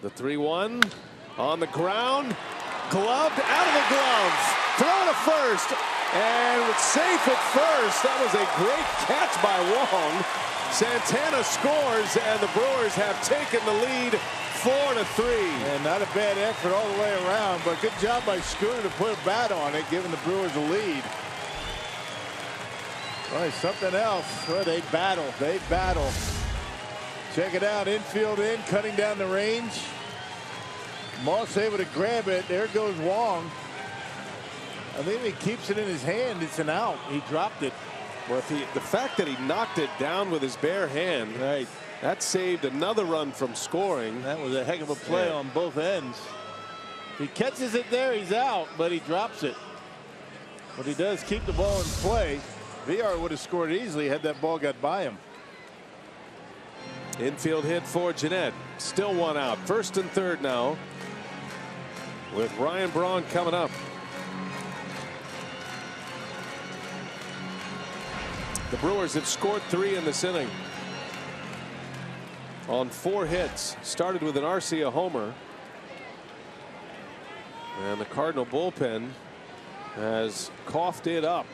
The 3-1 on the ground. Gloved out of the glove. Thrown to first. And it's safe at first. That was a great catch by Wong. Santana scores, and the Brewers have taken the lead 4-3. And not a bad effort all the way around, but good job by Scooter to put a bat on it, giving the Brewers a lead. Boy, something else. Well, they battle. They battle. Check it out. Infield in, cutting down the range. Moss able to grab it. There goes Wong. I think if he keeps it in his hand, it's an out. He dropped it. Well, the fact that he knocked it down with his bare hand, right, that saved another run from scoring. That was a heck of a play on both ends. If he catches it there, he's out, but he drops it. But he does keep the ball in play. Villar would have scored easily had that ball got by him. Infield hit for Jeanette. Still 1 out. First and third now, with Ryan Braun coming up. The Brewers have scored 3 in this inning on 4 hits. Started with an Arcia homer. And the Cardinal bullpen has coughed it up.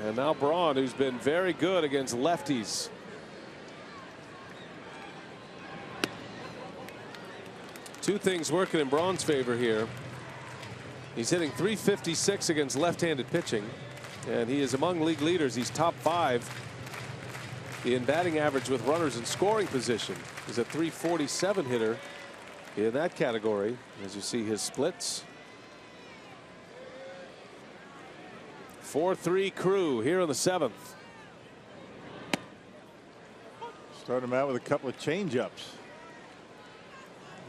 And now Braun, who's been very good against lefties. Two things working in Braun's favor here. He's hitting .356 against left-handed pitching, and he is among league leaders. He's top 5 in batting average with runners in scoring position. He's a .347 hitter in that category, as you see his splits. 4-3 Crew here in the 7th. Start him out with a couple of changeups,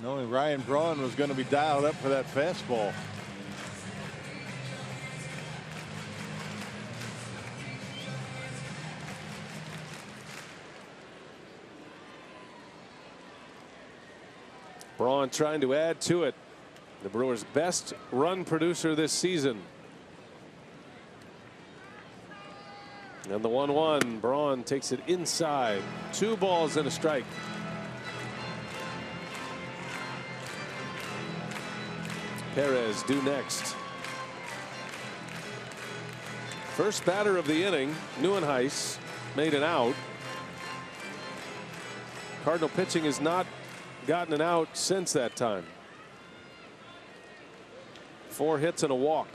knowing Ryan Braun was going to be dialed up for that fastball. Braun trying to add to it. The Brewers' best run producer this season. And the 1-1. Braun takes it inside. 2 balls and a strike. Perez due next. First batter of the inning, Neuenhuis, made an out. Cardinal pitching has not gotten an out since that time. 4 hits and a walk.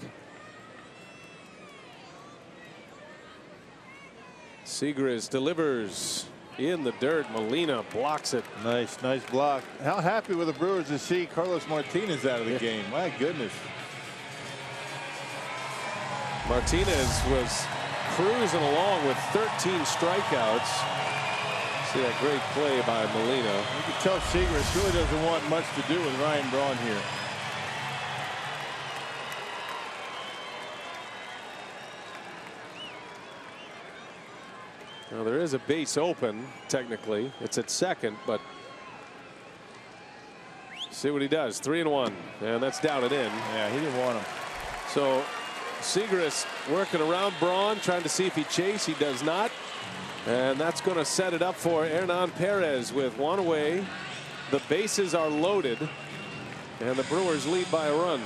Segris delivers in the dirt. Molina blocks it. Nice block. How happy were the Brewers to see Carlos Martinez out of the game? My goodness. Martinez was cruising along with 13 strikeouts. See that great play by Molina. You can tell Segris really doesn't want much to do with Ryan Braun here. Now there is a base open technically. It's at second, but see what he does. 3-1, and that's down and in. Yeah, he didn't want him. So Segris working around Braun, trying to see if he chase. He does not. And that's going to set it up for Hernan Perez with 1 away. The bases are loaded, and the Brewers lead by a run.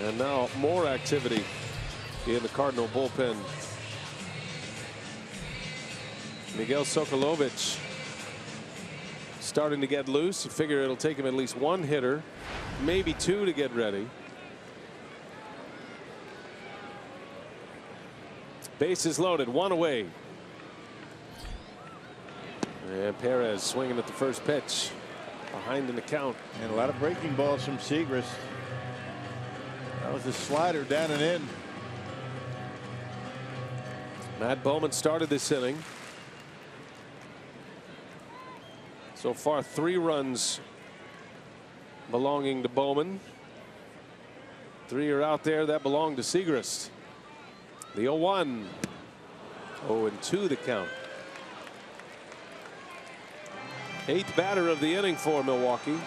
And now more activity in the Cardinal bullpen. Miguel Sokolovich starting to get loose. You figure it'll take him at least 1 hitter, maybe 2 to get ready. Bases loaded, 1 away. And Perez swinging at the first pitch, behind in the count. And a lot of breaking balls from Segris. That was a slider down and in. Matt Bowman started this inning. So far 3 runs belonging to Bowman. 3 are out there that belong to Segris. The 0-1. 0-2 the count. 8th batter of the inning for Milwaukee.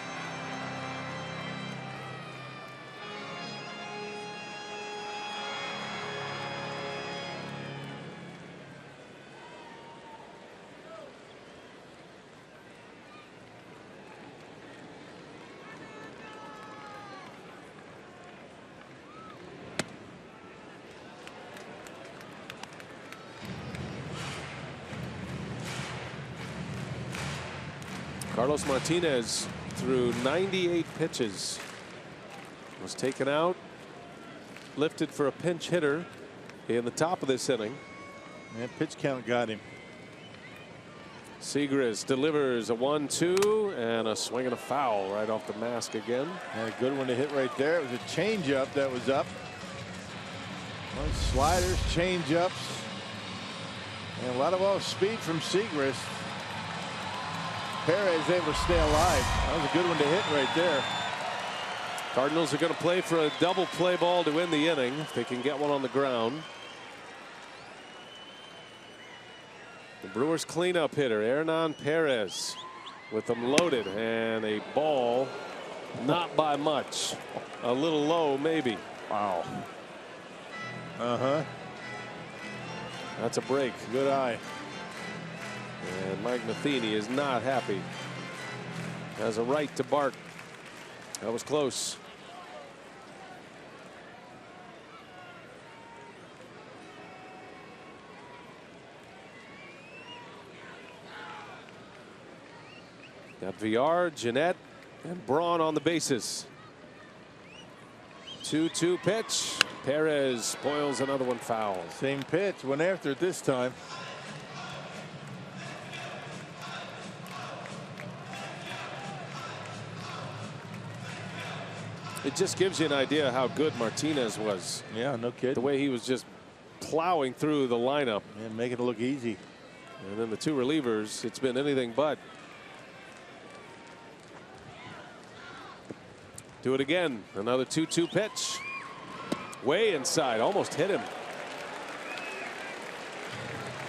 Carlos Martinez threw 98 pitches. Was taken out, lifted for a pinch hitter in the top of this inning. And pitch count got him. Segris delivers a 1-2 and a swing and a foul right off the mask again. And a good one to hit right there. It was a changeup that was up. Sliders, changeups, and a lot of off speed from Segris. Perez able to stay alive. That was a good one to hit right there. Cardinals are going to play for a double play ball to win the inning if they can get one on the ground. The Brewers cleanup hitter Hernan Perez with them loaded, and a ball not by much. a little low, maybe. Wow. That's a break. Good eye. And Mike Matheny is not happy. Has a right to bark. That was close. Got VR, Jeanette, and Braun on the bases. 2-2 pitch. Perez spoils another one foul. Same pitch. Went after it this time. It just gives you an idea how good Martinez was. Yeah, no kidding. The way he was just plowing through the lineup. And making it look easy. And then the two relievers, it's been anything but. Do it again. Another 2-2 pitch. Way inside. Almost hit him.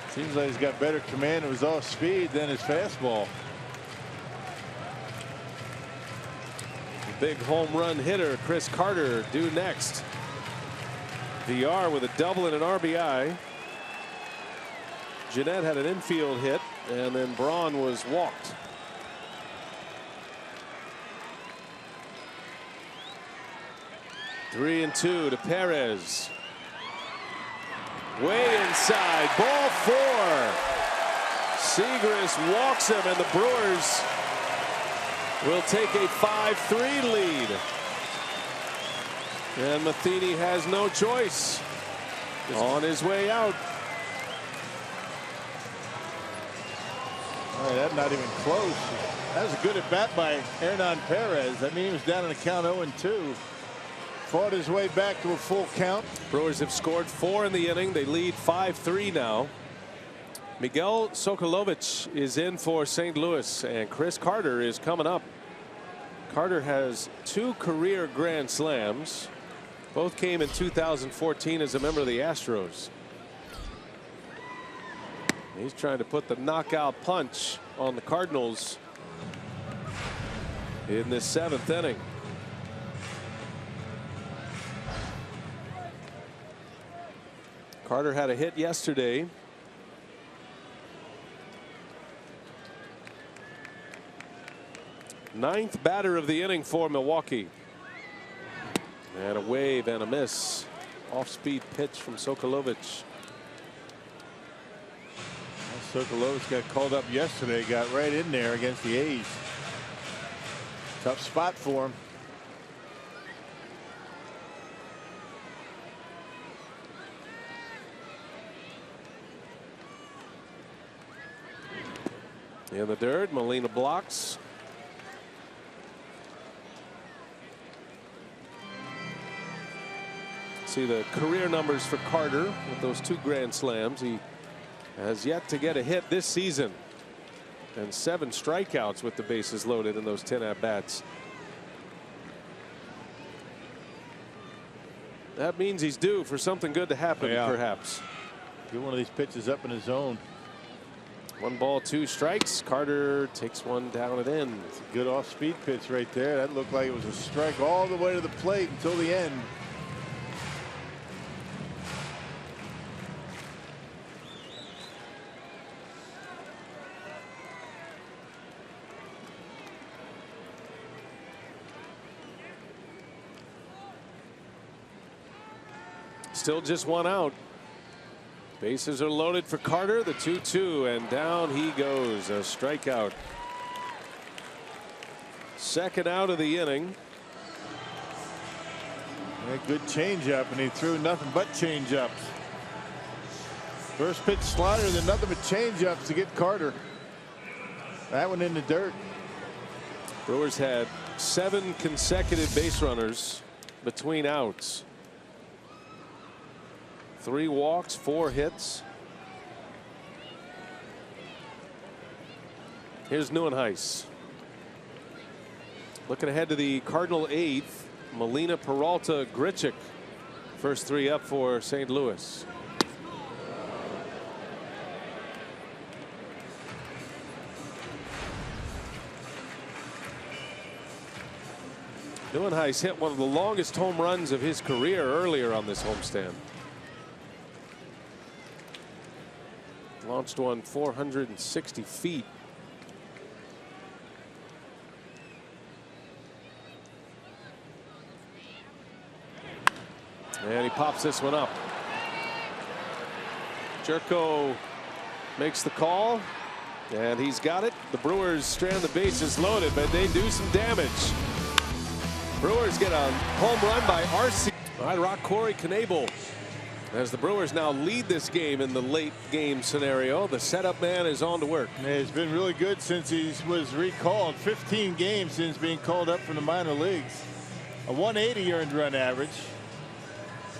Seems like he's got better command of his off speed than his fastball. The big home run hitter, Chris Carter, due next. VR with a double and an RBI. Jeanette had an infield hit, and then Braun was walked. Three and two to Perez. Way inside. Ball four. Segrist walks him, and the Brewers will take a 5-3 lead. And Matheny has no choice. On his way out. All right, that's not even close. That was a good at bat by Hernan Perez. I mean, he was down in the count 0-2. Fought his way back to a full count. Brewers have scored 4 in the inning. They lead 5-3 now. Miguel Sokolovich is in for St. Louis, and Chris Carter is coming up. Carter has 2 career grand slams. Both came in 2014 as a member of the Astros. He's trying to put the knockout punch on the Cardinals in this 7th inning. Carter had a hit yesterday. Ninth batter of the inning for Milwaukee. And a wave and a miss. Off-speed pitch from Sokolovich. Sokolovich got called up yesterday. Got right in there against the A's. Tough spot for him. In the dirt, Molina blocks. See the career numbers for Carter with those 2 grand slams. He has yet to get a hit this season, and 7 strikeouts with the bases loaded in those 10 at-bats. That means he's due for something good to happen, perhaps. Get one of these pitches up in his zone. 1 ball, 2 strikes. Carter takes one down and in. It's a good off-speed pitch right there. That looked like it was a strike all the way to the plate until the end. Still just 1 out. Bases are loaded for Carter. The 2-2, and down he goes. A strikeout. Second out of the inning. A good changeup, and he threw nothing but changeups. First pitch slider, then nothing but changeups to get Carter. That one in the dirt. Brewers had 7 consecutive base runners between outs. 3 walks, 4 hits. Here's Neuenhuis. Looking ahead to the Cardinal 8th. Molina, Peralta, Grichuk. First 3 up for St. Louis. Nieuwenhuis hit one of the longest home runs of his career earlier on this homestand. Launched one 460 feet. And he pops this one up. Jerko makes the call, and he's got it. The Brewers strand the bases loaded, but they do some damage. Brewers get a home run by RC. All right, rock Corey Knebel. As the Brewers now lead this game in the late game scenario, the setup man is on to work. Yeah, he's been really good since he was recalled. 15 games since being called up from the minor leagues. A 180 earned run average.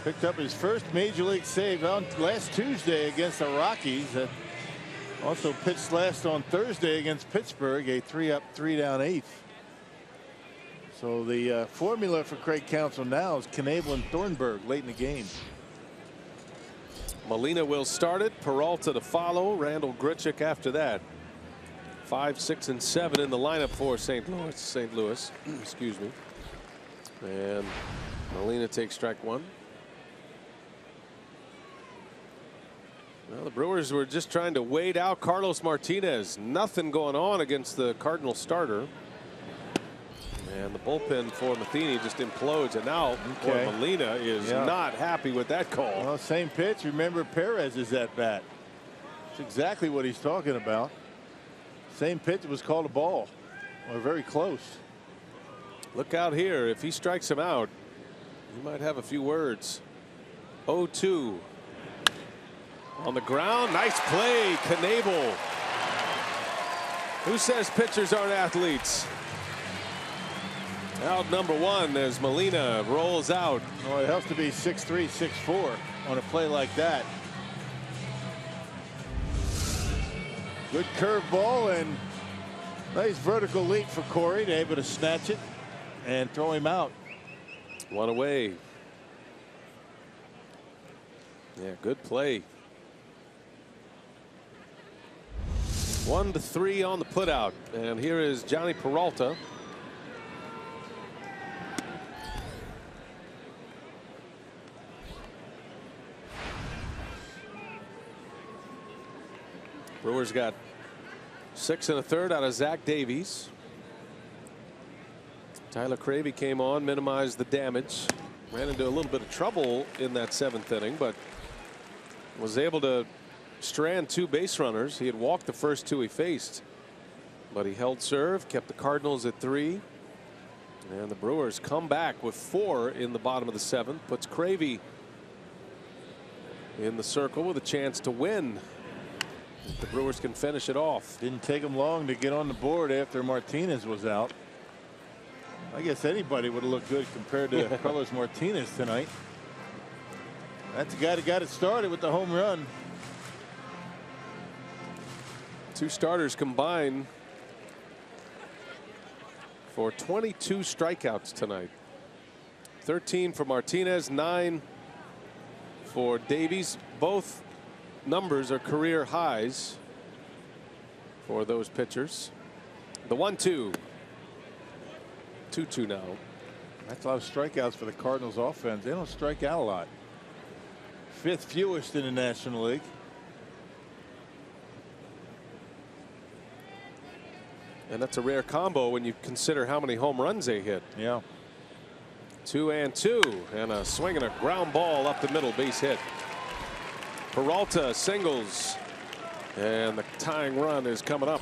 Picked up his first major league save on last Tuesday against the Rockies. That also pitched last on Thursday against Pittsburgh, a 3-up, 3-down eighth. So the formula for Craig Counsell now is Knebel and Thornburg late in the game. Molina will start it. Peralta to follow. Randall Grichuk after that. 5, 6, and 7 in the lineup for St. Louis. Excuse me. And Molina takes strike one. Well, the Brewers were just trying to wait out Carlos Martinez. Nothing going on against the Cardinal starter. And the bullpen for Matheny just implodes. And now Molina is not happy with that call. Well, same pitch. Remember, Perez is at bat. That's exactly what he's talking about. Same pitch was called a ball. Or very close. Look out here. If he strikes him out, he might have a few words. 0-2. On the ground. Nice play. Knebel. Who says pitchers aren't athletes? Out number one as Molina rolls out. Well, it helps to be 6'3", 6'4" on a play like that. Good curveball and nice vertical leap for Corey, to able to snatch it and throw him out. One away. Yeah, good play. 1-3 on the putout, and here is Johnny Peralta. Brewers got 6 1/3 out of Zach Davies. Tyler Cravey came on, minimized the damage, ran into a little bit of trouble in that 7th inning, but was able to strand 2 base runners. He had walked the first 2 he faced, but he held serve, kept the Cardinals at 3, and the Brewers come back with 4 in the bottom of the 7th, puts Cravey in the circle with a chance to win. If the Brewers can finish it off. Didn't take them long to get on the board after Martinez was out. I guess anybody would have looked good compared to Carlos Martinez tonight. That's the guy that got it started with the home run. 2 starters combined for 22 strikeouts tonight. 13 for Martinez, 9 for Davies. Both numbers are career highs for those pitchers. The 1-2. 2-2 now. That's a lot of strikeouts for the Cardinals offense. They don't strike out a lot. 5th fewest in the National League. And that's a rare combo when you consider how many home runs they hit. Yeah. 2-2, and a swing and a ground ball up the middle, base hit. Peralta singles, and the tying run is coming up.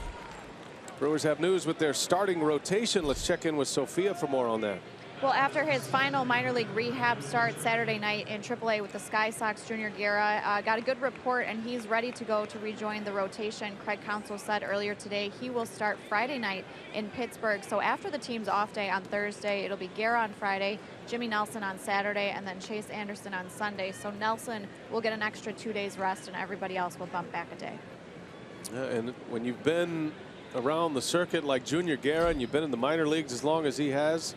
Brewers have news with their starting rotation. Let's check in with Sophia for more on that. Well, after his final minor league rehab start Saturday night in AAA with the Sky Sox, Junior Guerra got a good report, and he's ready to go to rejoin the rotation. Craig Counsell said earlier today he will start Friday night in Pittsburgh. So after the team's off day on Thursday, it'll be Guerra on Friday, Jimmy Nelson on Saturday, and then Chase Anderson on Sunday. So Nelson will get an extra 2 days rest, and everybody else will bump back a day. And when you've been around the circuit like Junior Guerra, and you've been in the minor leagues as long as he has,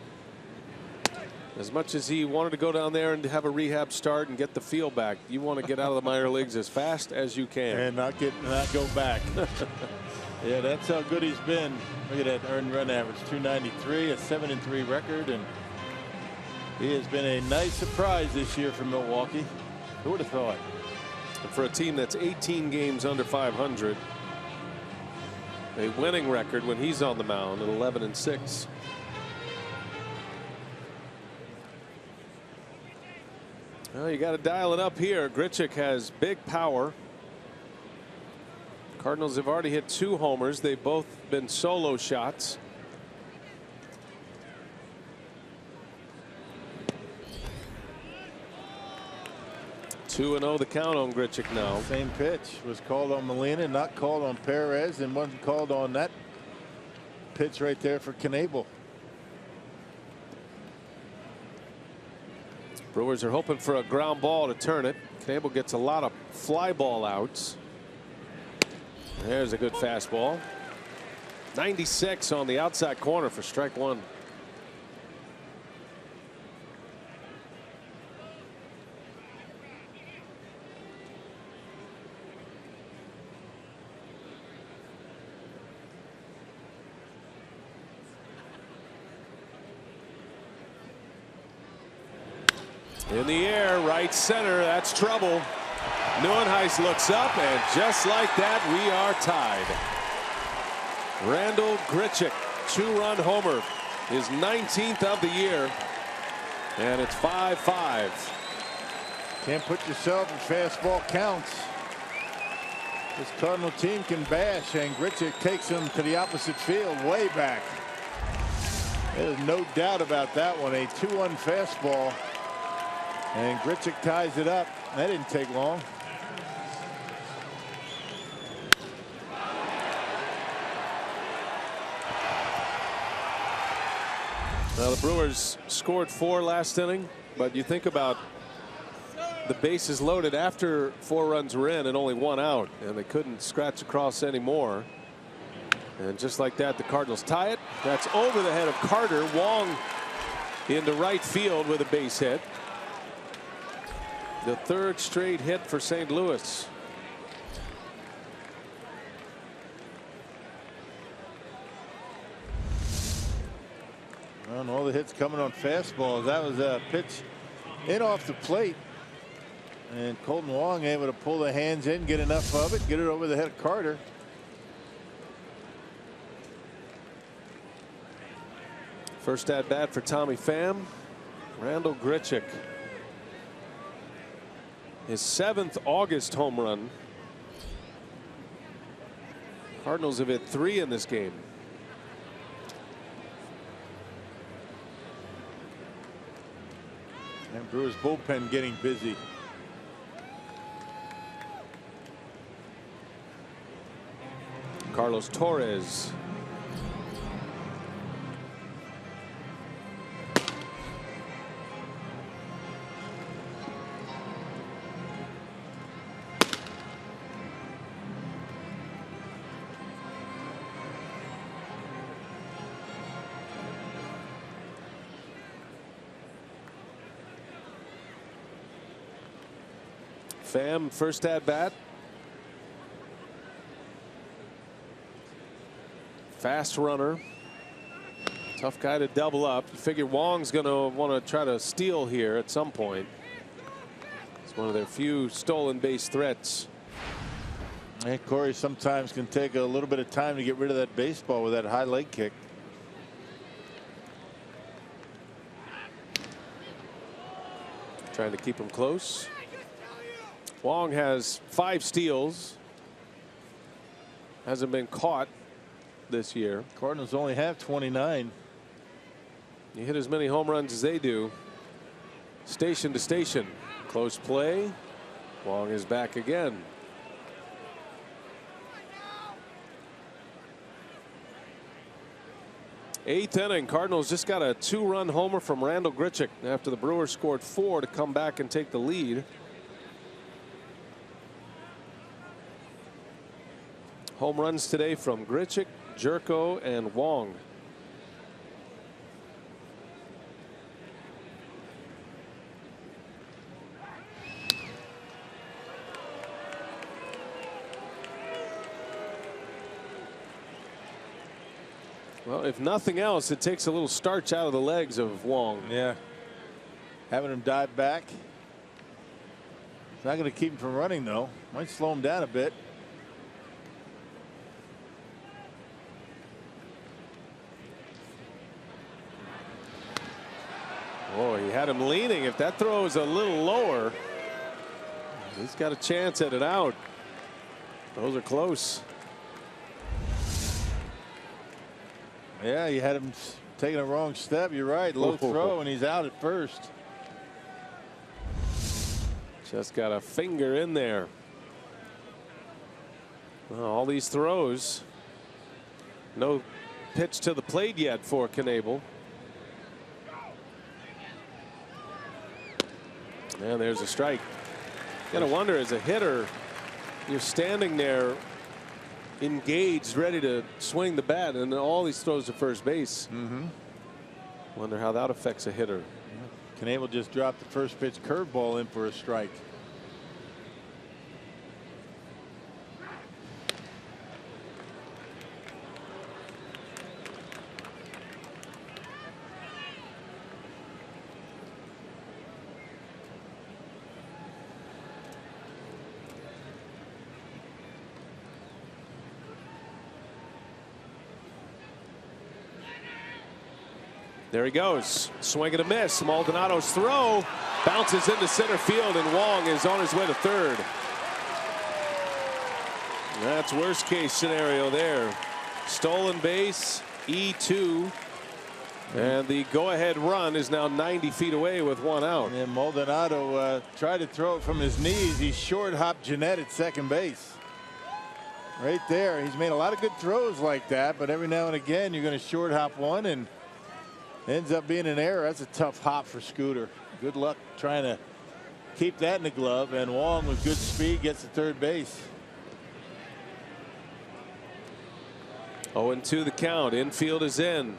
as much as he wanted to go down there and have a rehab start and get the feel back, you want to get out of the minor leagues as fast as you can. And not go back. Yeah, that's how good he's been. Look at that earned run average, 293, a 7-3 record, and He has been a nice surprise this year for Milwaukee. Who would have thought? For a team that's 18 games under 500, a winning record when he's on the mound at 11-6. Well, you got to dial it up here. Grichuk has big power. Cardinals have already hit 2 homers. They've both been solo shots. Two and 0 the count on Grichuk now. Same pitch was called on Molina, not called on Perez, and wasn't called on that pitch right there for Knebel. Brewers are hoping for a ground ball to turn it. Knebel gets a lot of fly ball outs. There's a good fastball. 96 on the outside corner for strike 1. In the air, right center. That's trouble. Neuenhuis looks up, and just like that, we are tied. Randall Grichuk, 2-run homer, his 19th of the year, and it's 5-5. Can't put yourself in fastball counts. This Cardinal team can bash, and Grichuk takes them to the opposite field, way back. There's no doubt about that one. A 2-1 fastball. And Grichuk ties it up. That didn't take long. Now the Brewers scored 4 last inning, but you think about the bases loaded after 4 runs were in and only 1 out, and they couldn't scratch across anymore. And just like that, the Cardinals tie it. That's over the head of Carter. Wong into right field with a base hit. The 3rd straight hit for St. Louis. Well, and all the hits coming on fastballs. That was a pitch in off the plate. And Colton Wong able to pull the hands in, get enough of it, get it over the head of Carter. First at bat for Tommy Pham. Randall Grichuk. His 7th August home run. Cardinals have hit 3 in this game. And Brewers bullpen getting busy. Carlos Torres. Pham, first at bat. Fast runner. Tough guy to double up. You figure Wong's going to want to try to steal here at some point. It's one of their few stolen base threats. And Corey sometimes can take a little bit of time to get rid of that baseball with that high leg kick. Trying to keep him close. Wong has 5 steals. Hasn't been caught this year. Cardinals only have 29. You hit as many home runs as they do. Station to station. Close play. Wong is back again. Eighth inning. Cardinals just got a 2-run homer from Randall Grichuk after the Brewers scored 4 to come back and take the lead. Home runs today from Grichuk, Jerko, and Wong. Well, if nothing else, it takes a little starch out of the legs of Wong. Yeah. Having him dive back. It's not going to keep him from running, though. Might slow him down a bit. Oh, he had him leaning. If that throw is a little lower, he's got a chance at an out. Those are close. Yeah, you had him taking a wrong step. You're right. Low throw, and he's out at first. Just got a finger in there. Well, all these throws. No pitch to the plate yet for Knebel. And there's a strike. You gotta wonder, as a hitter, you're standing there engaged, ready to swing the bat, and all these throws to first base. Wonder how that affects a hitter. Knebel just dropped the first pitch curveball in for a strike. There he goes. Swing and a miss. Maldonado's throw bounces into center field, and Wong is on his way to third. That's worst case scenario there. Stolen base, E2. And the go ahead run is now 90 feet away with one out. And Maldonado tried to throw it from his knees. He short hopped Jeanette at second base. Right there. He's made a lot of good throws like that, but every now and again you're going to short hop one, and ends up being an error. That's a tough hop for Scooter. Good luck trying to keep that in the glove. And Wong, with good speed, gets to third base. 0-2 the count. Infield is in.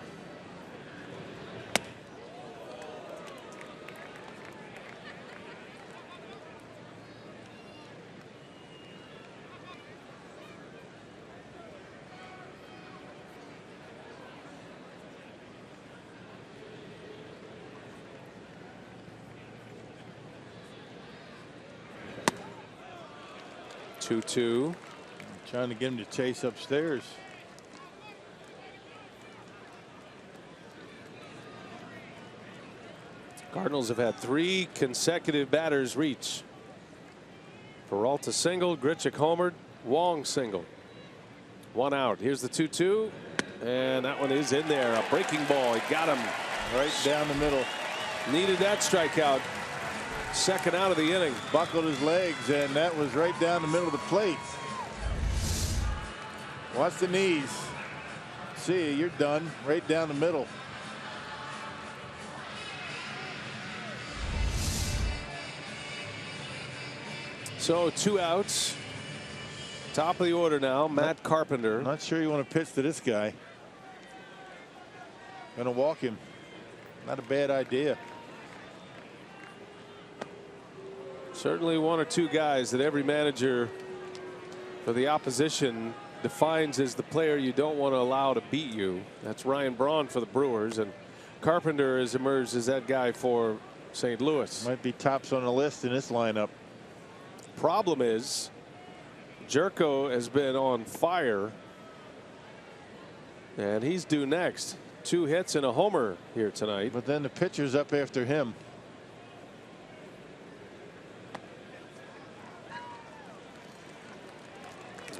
Two. Trying to get him to chase upstairs. Cardinals have had 3 consecutive batters reach. Peralta singled, Grichuk homered, Wong singled. One out. Here's the 2-2, and that one is in there. A breaking ball. He got him right down the middle. Needed that strikeout. Second out of the inning. Buckled his legs, and that was right down the middle of the plate. Watch the knees. See, you're done. Right down the middle. So 2 outs. Top of the order now. Matt Carpenter. Not sure you want to pitch to this guy. Gonna walk him. Not a bad idea. Certainly 1 or 2 guys that every manager for the opposition defines as the player you don't want to allow to beat you. That's Ryan Braun for the Brewers, and Carpenter has emerged as that guy for St. Louis. Might be tops on the list in this lineup. Problem is, Jerko has been on fire, and he's due next. 2 hits and a homer here tonight. But then the pitcher's up after him.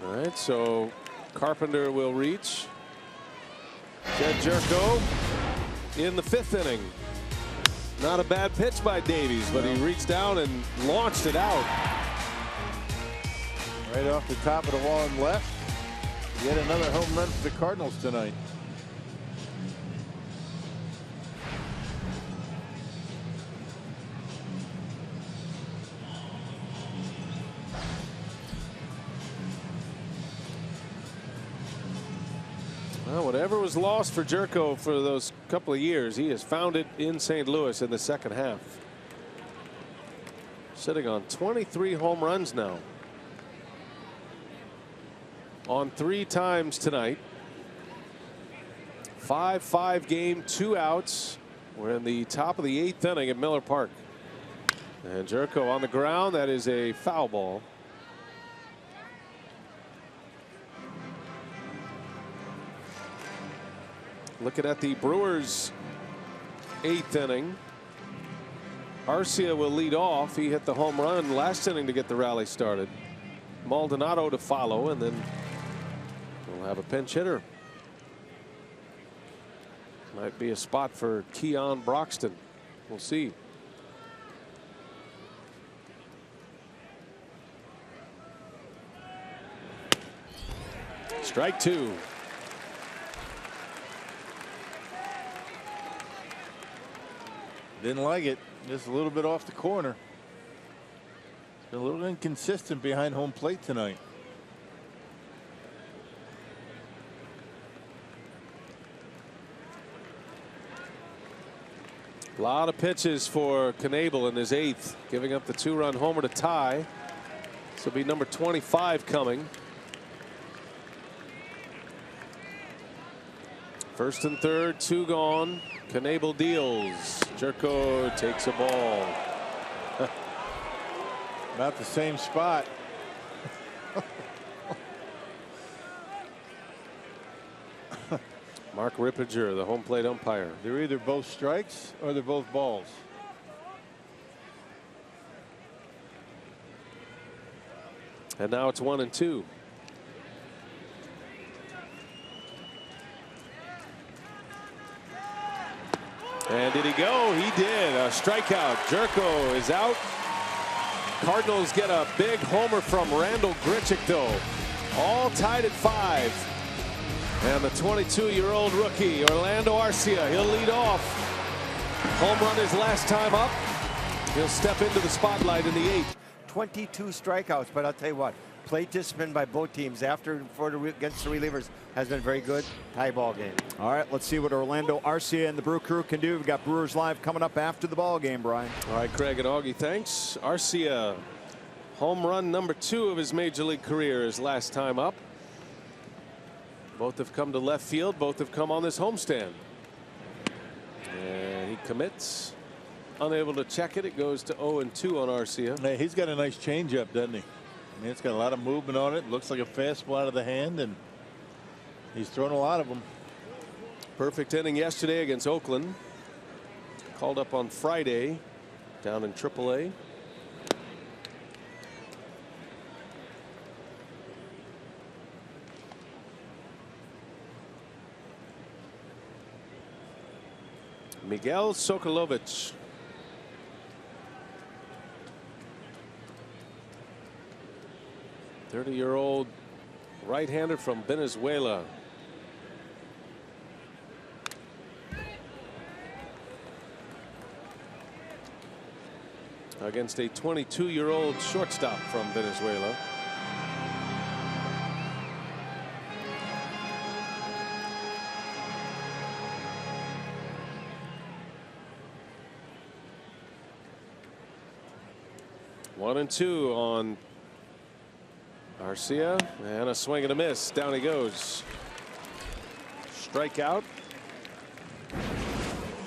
All right, so Carpenter will reach. Jed Jerko in the 5th inning. Not a bad pitch by Davies, but he reached down and launched it out. Right off the top of the wall and left. Yet another home run for the Cardinals tonight. Well, whatever was lost for Jerko for those couple of years, he has found it in St. Louis in the second half. Sitting on 23 home runs now. On 3 times tonight. 5-5 game, 2 outs. We're in the top of the 8th inning at Miller Park. And Jerko on the ground. That is a foul ball. Looking at the Brewers' 8th inning. Arcia will lead off. He hit the home run last inning to get the rally started. Maldonado to follow, and then we'll have a pinch hitter. Might be a spot for Keon Broxton. We'll see. Strike 2. Didn't like it. Just a little bit off the corner. A little inconsistent behind home plate tonight. A lot of pitches for Knebel in his 8th, giving up the 2-run homer to tie. This will be number 25 coming. First and third, 2 gone. Knebel deals. Jerko takes a ball. About the same spot. Mark Rippinger, the home plate umpire. They're either both strikes or they're both balls. And now it's 1-2. And did he go? He did. A strikeout. Jerko is out. Cardinals get a big homer from Randall Grichuk, though. All tied at 5. And the 22-year-old rookie, Orlando Arcia, he'll lead off. Home run his last time up. He'll step into the spotlight in the 8th. 22 strikeouts, but I'll tell you what, plate discipline by both teams against the relievers has been very good. Tie ball game. All right, let's see what Orlando Arcia and the Brew Crew can do. We've got Brewers Live coming up after the ball game, Brian. All right, Craig and Augie, thanks. Arcia, home run number 2 of his major league career, his last time up. Both have come to left field. Both have come on this homestand. And he commits. Unable to check it. It goes to 0-2 on Arcia. Hey, he's got a nice changeup, doesn't he? I mean, it's got a lot of movement on it. Looks like a fastball out of the hand, and he's thrown a lot of them. Perfect inning yesterday against Oakland. Called up on Friday down in AAA. Miguel Sokolovich. Thirty-year-old right-hander from Venezuela. Against a 22-year-old shortstop from Venezuela. One and 2 on Arcia, and a swing and a miss. Down he goes. Strikeout.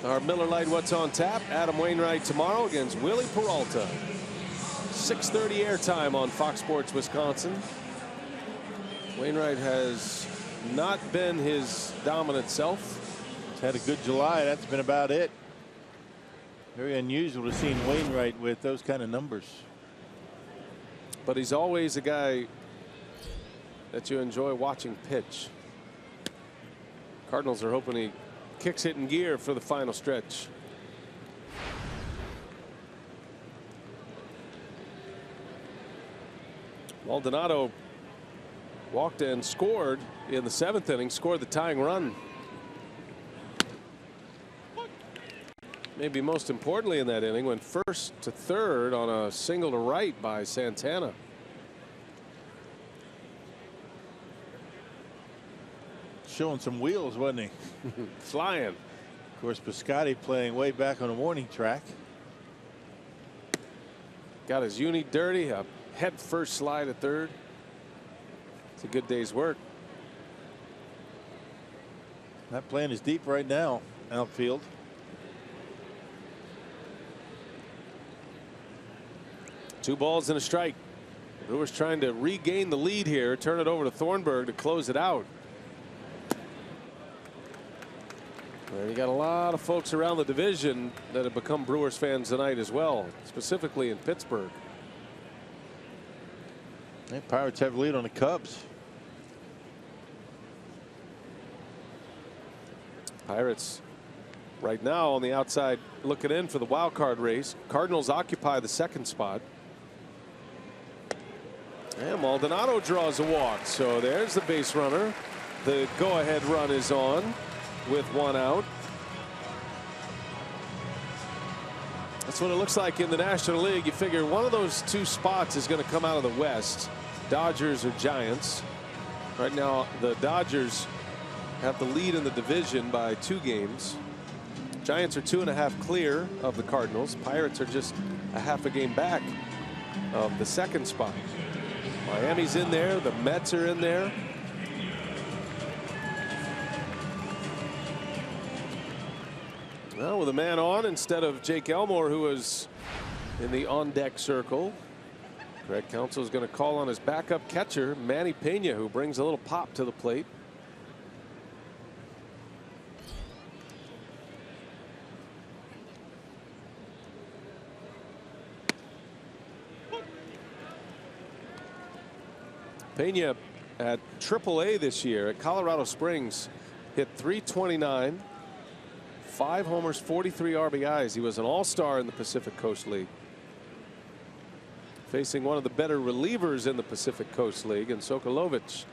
Our Miller Lite What's on Tap. Adam Wainwright tomorrow against Willie Peralta. 6:30 airtime on Fox Sports Wisconsin. Wainwright has not been his dominant self. He's had a good July. That's been about it. Very unusual to see Wainwright with those kind of numbers. But he's always a guy that you enjoy watching pitch. Cardinals are hoping he kicks it in gear for the final stretch. Maldonado walked and scored in the 7th inning, scored the tying run. Maybe most importantly in that inning, went first to third on a single to right by Santana. Showing some wheels, wasn't he? Flying. Of course, Piscotty playing way back on the warning track. Got his uni dirty, a head first slide at third. It's a good day's work. That playing is deep right now, outfield. 2 balls and a strike. Brewers trying to regain the lead here, turn it over to Thornburg to close it out. Well, you got a lot of folks around the division that have become Brewers fans tonight as well, specifically in Pittsburgh. The Pirates have lead on the Cubs. Pirates right now on the outside looking in for the wild card race. Cardinals occupy the 2nd spot. And Maldonado draws a walk. So there's the base runner. The go-ahead run is on with 1 out. That's what it looks like in the National League. You figure one of those 2 spots is going to come out of the West. Dodgers or Giants. Right now the Dodgers have the lead in the division by 2 games. Giants are 2.5 clear of the Cardinals. Pirates are just a half a game back of the 2nd spot. Miami's in there. The Mets are in there. Well, with a man on instead of Jake Elmore, who was in the on-deck circle. Greg Counsell is going to call on his backup catcher, Manny Pena, who brings a little pop to the plate. Pena at AAA this year at Colorado Springs hit .329, 5 homers, 43 RBIs. He was an all-star in the Pacific Coast League. Facing one of the better relievers in the Pacific Coast League in Sokolovic.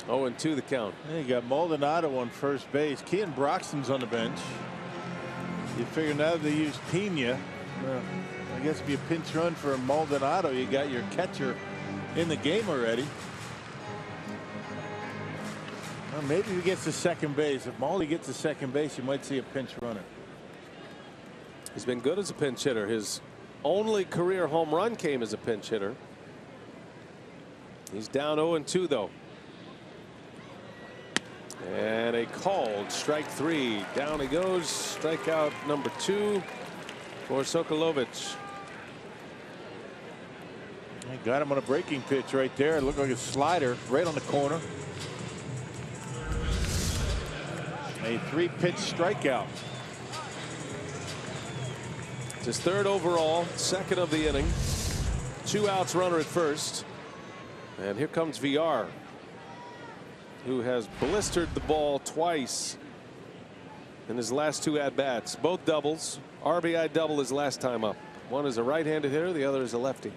0-2 the count. You got Maldonado on first base. Kean Broxton's on the bench. You figure now they use Pena. I guess if you pinch run for Maldonado, you got your catcher in the game already. Well, maybe he gets to second base. If Maldi gets to second base, you might see a pinch runner. He's been good as a pinch hitter. His only career home run came as a pinch hitter. He's down 0-2 though. And a called strike 3. Down he goes. Strikeout number 2 for Sokolovic. He got him on a breaking pitch right there. It looked like a slider right on the corner. A 3-pitch strikeout. It's his 3rd overall, 2nd of the inning. 2 outs, runner at first. And here comes VR, who has blistered the ball twice in his last 2 at-bats. Both doubles. RBI double his last time up. One is a right-handed hitter, the other is a lefty.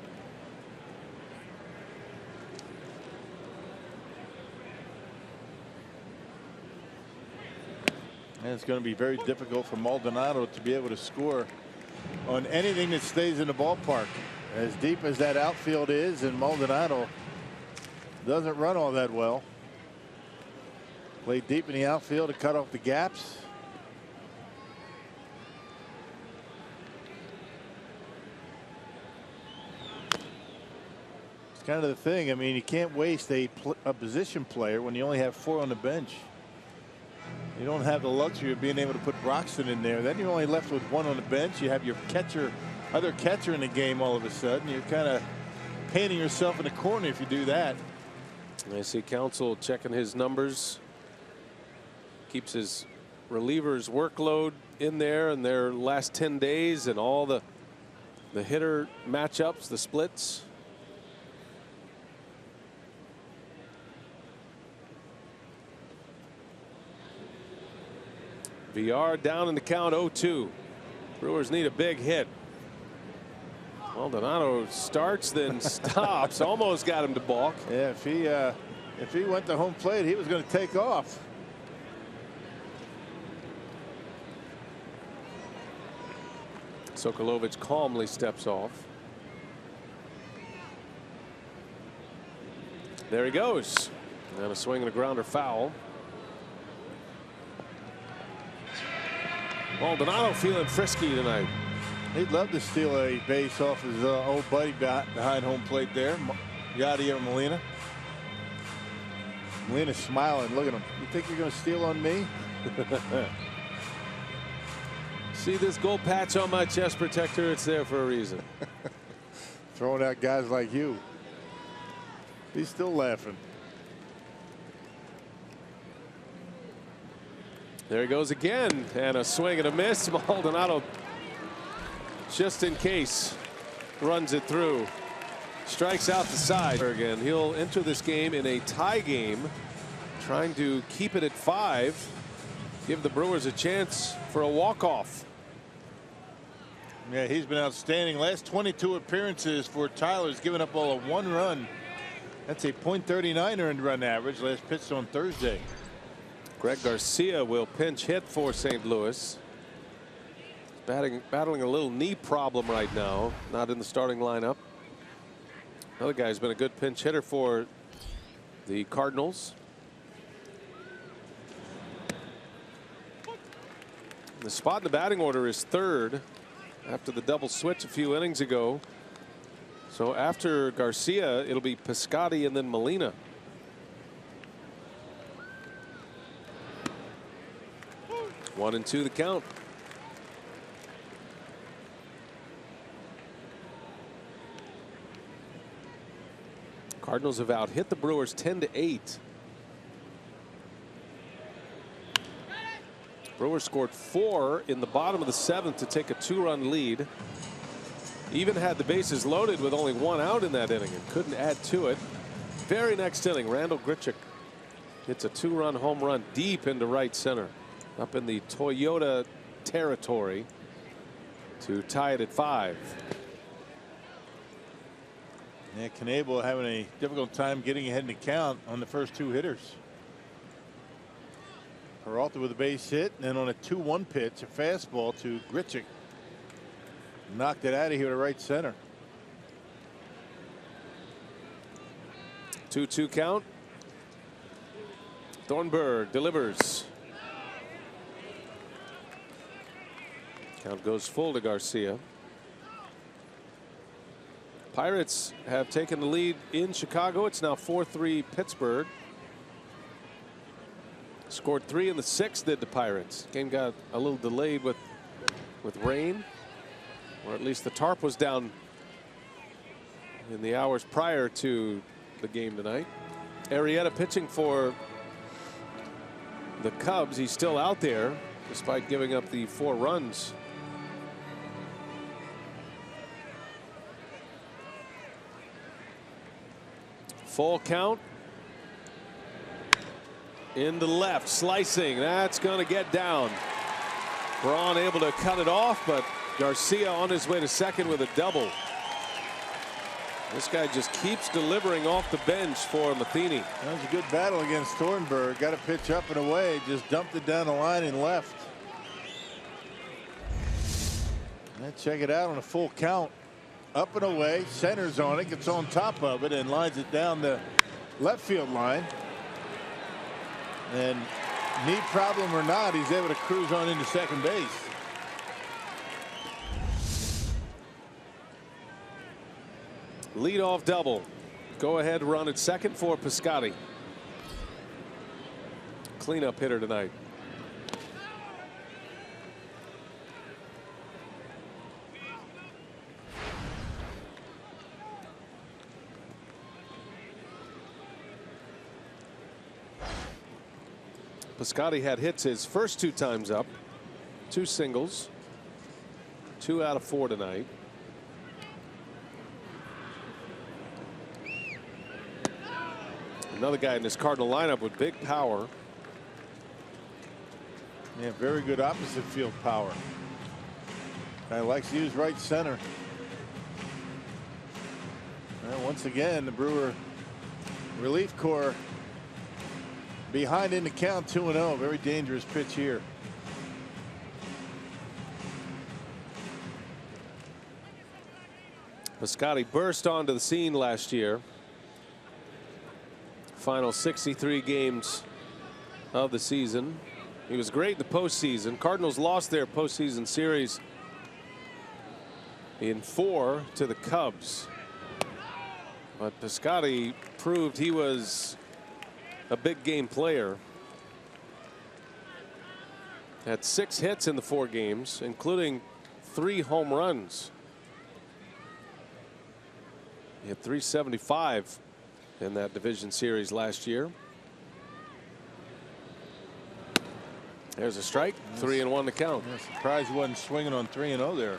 And it's going to be very difficult for Maldonado to be able to score on anything that stays in the ballpark. As deep as that outfield is, and Maldonado doesn't run all that well. Play deep in the outfield to cut off the gaps. It's kind of the thing. I mean, you can't waste a position player when you only have 4 on the bench. You don't have the luxury of being able to put Broxton in there. Then you're only left with 1 on the bench. You have your other catcher in the game all of a sudden. You're kind of painting yourself in a corner if you do that. I see Counsell checking his numbers. Keeps his relievers workload in there in their last 10 days and all the hitter matchups, the splits. VR down in the count 0-2. Brewers need a big hit. Maldonado starts then stops. Almost got him to balk. Yeah, if he went to home plate, he was going to take off. Sokolovic calmly steps off. There he goes. And a swing and a grounder foul. Maldonado feeling frisky tonight. He'd love to steal a base off his old buddy behind home plate there, Yadier Molina. Molina's smiling. Look at him. You think you're going to steal on me? See this gold patch on my chest protector? It's there for a reason. Throwing out guys like you. He's still laughing. There he goes again, and a swing and a miss. Maldonado, just in case, runs it through. Strikes out the side. Again, he'll enter this game in a tie game, trying to keep it at 5, give the Brewers a chance for a walk-off. Yeah, he's been outstanding. Last 22 appearances for Tyler. He's given up all of 1 run. That's a .39 earned run average. Last pitched on Thursday. Greg Garcia will pinch hit for St. Louis. Battling a little knee problem right now. Not in the starting lineup. Another guy's been a good pinch hitter for the Cardinals. The spot in the batting order is 3rd after the double switch a few innings ago. So after Garcia, it'll be Piscotty and then Molina. One and 2 the count. Cardinals have out hit the Brewers 10-8. Brewers scored 4 in the bottom of the 7th to take a 2-run lead. Even had the bases loaded with only 1 out in that inning and couldn't add to it. Very next inning, Randall Grichuk hits a 2-run home run deep into right center, up in the Toyota territory, to tie it at 5. Yeah, Knebel having a difficult time getting ahead in the count on the first 2 hitters. Peralta with a base hit, and then on a 2-1 pitch, a fastball to Grichuk. Knocked it out of here to right center. 2-2 count. Thornburg delivers. Count goes full to Garcia. Pirates have taken the lead in Chicago. It's now 4-3 Pittsburgh. Scored 3 in the 6th, did the Pirates. Game got a little delayed with rain, or at least the tarp was down in the hours prior to the game tonight. Arrieta pitching for the Cubs. He's still out there despite giving up the 4 runs. Full count. Into left, slicing. That's going to get down. Braun able to cut it off, but Garcia on his way to second with a double. This guy just keeps delivering off the bench for Matheny. That was a good battle against Thornburg. Got a pitch up and away, just dumped it down the line and left. And check it out on a full count. Up and away, centers on it, gets on top of it, and lines it down the left field line. And knee problem or not, he's able to cruise on into second base. Leadoff double. Go ahead run at second for Piscotty. Cleanup hitter tonight. Piscotty had hits his first 2 times up. 2 singles. 2 out of 4 tonight. Another guy in this Cardinal lineup with big power. Yeah, very good opposite field power. Guy likes to use right center. Well, once again, the Brewer relief corps behind in the count, 2-0. Very dangerous pitch here. Piscotty burst onto the scene last year. Final 63 games of the season. He was great in the postseason. Cardinals lost their postseason series in 4 to the Cubs. But Piscotty proved he was a big game player Had 6 hits in the 4 games, including 3 home runs. He had 375 in that division series last year. There's a strike. 3-1 to count. I'm surprised he wasn't swinging on 3-0 there.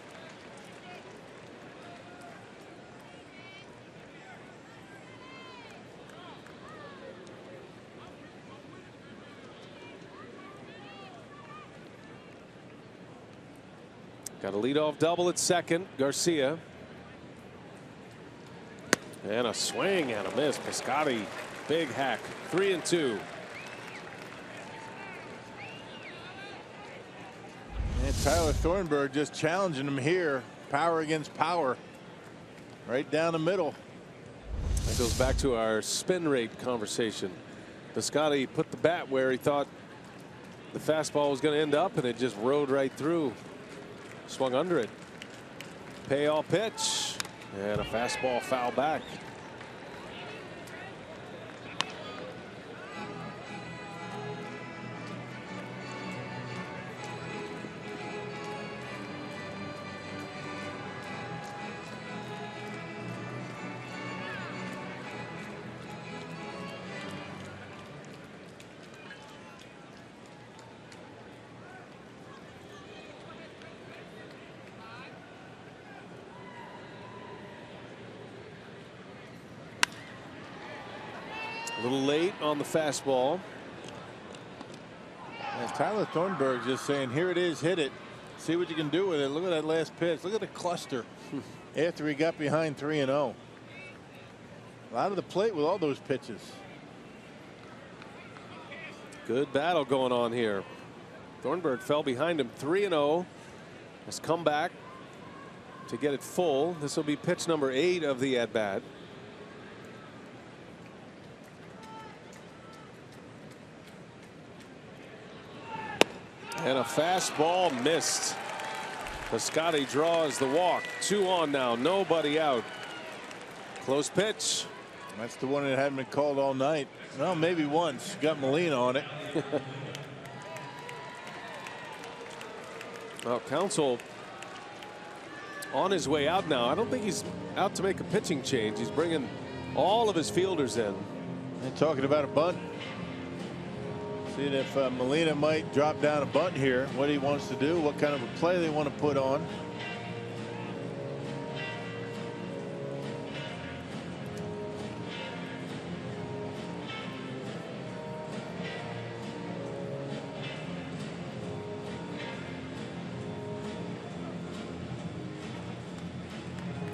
Got a leadoff double at second. Garcia. And a swing and a miss. Piscotty, big hack. 3-2. And Tyler Thornburg just challenging him here. Power against power. Right down the middle. That goes back to our spin rate conversation. Piscotty put the bat where he thought the fastball was going to end up, and it just rode right through. Swung under it. Payoff pitch. And a fastball foul back. A little late on the fastball. And Tyler Thornburg just saying, here it is, hit it. See what you can do with it. Look at that last pitch. Look at the cluster after he got behind 3-0. Out of the plate with all those pitches. Good battle going on here. Thornburg fell behind him 3-0. Has come back to get it full. This will be pitch number 8 of the at bat. And a fastball missed. Piscotty draws the walk. 2 on now. Nobody out. Close pitch. That's the one that hadn't been called all night. Well, maybe once. Got Molina on it. Well, Counsell on his way out now. I don't think he's out to make a pitching change. He's bringing all of his fielders in. They're talking about a bunt. Seeing if Molina might drop down a bunt here. What he wants to do. What kind of a play they want to put on.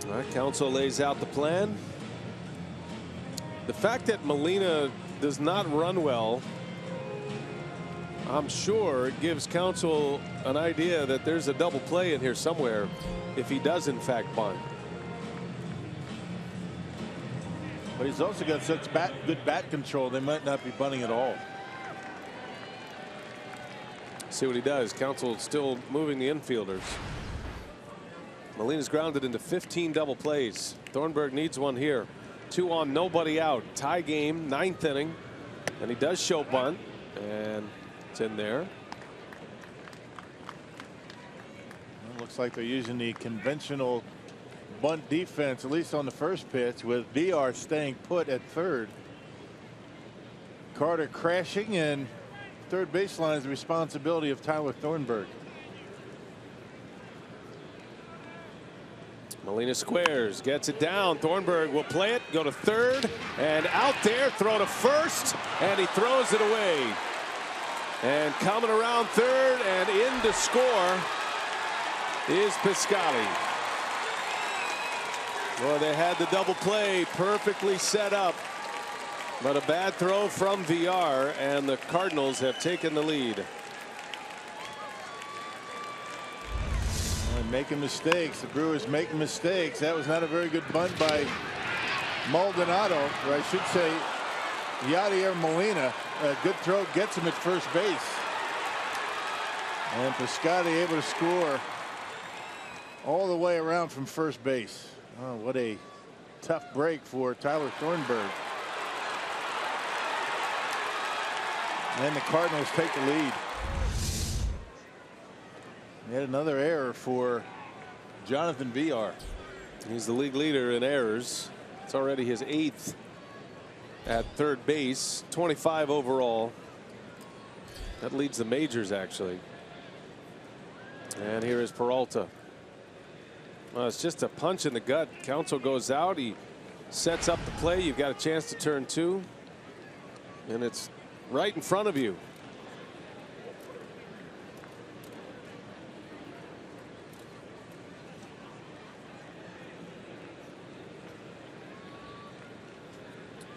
All right, Counsell lays out the plan. The fact that Molina does not run well, I'm sure it gives Counsell an idea that there's a double play in here somewhere if he does in fact bunt. But he's also got such good bat control, they might not be bunting at all. See what he does. Counsell still moving the infielders. Molina's grounded into 15 double plays. Thornburg needs one here. 2 on, nobody out. Tie game, 9th inning. And he does show bunt. And it's in there. It looks like they're using the conventional bunt defense, at least on the first pitch, with VR staying put at third. Carter crashing, and third baseline is the responsibility of Tyler Thornburg. Molina squares, gets it down. Thornburg will play it, go to third, and out there, throw to first, and he throws it away. And coming around third and in to score is Piscotty. Boy, they had the double play perfectly set up, but a bad throw from VR, and the Cardinals have taken the lead. Making mistakes. The Brewers making mistakes. That was not a very good bunt by Maldonado, or I should say Yadier Molina. A good throw gets him at first base. And Piscotty able to score all the way around from first base. Oh, what a tough break for Tyler Thornburg. And the Cardinals take the lead. Yet another error for Jonathan VR. He's the league leader in errors. It's already his 8th at third base, 25 overall. That leads the majors, actually. And here is Peralta. Well, it's just a punch in the gut. Counsell goes out. He sets up the play. You've got a chance to turn 2. And it's right in front of you.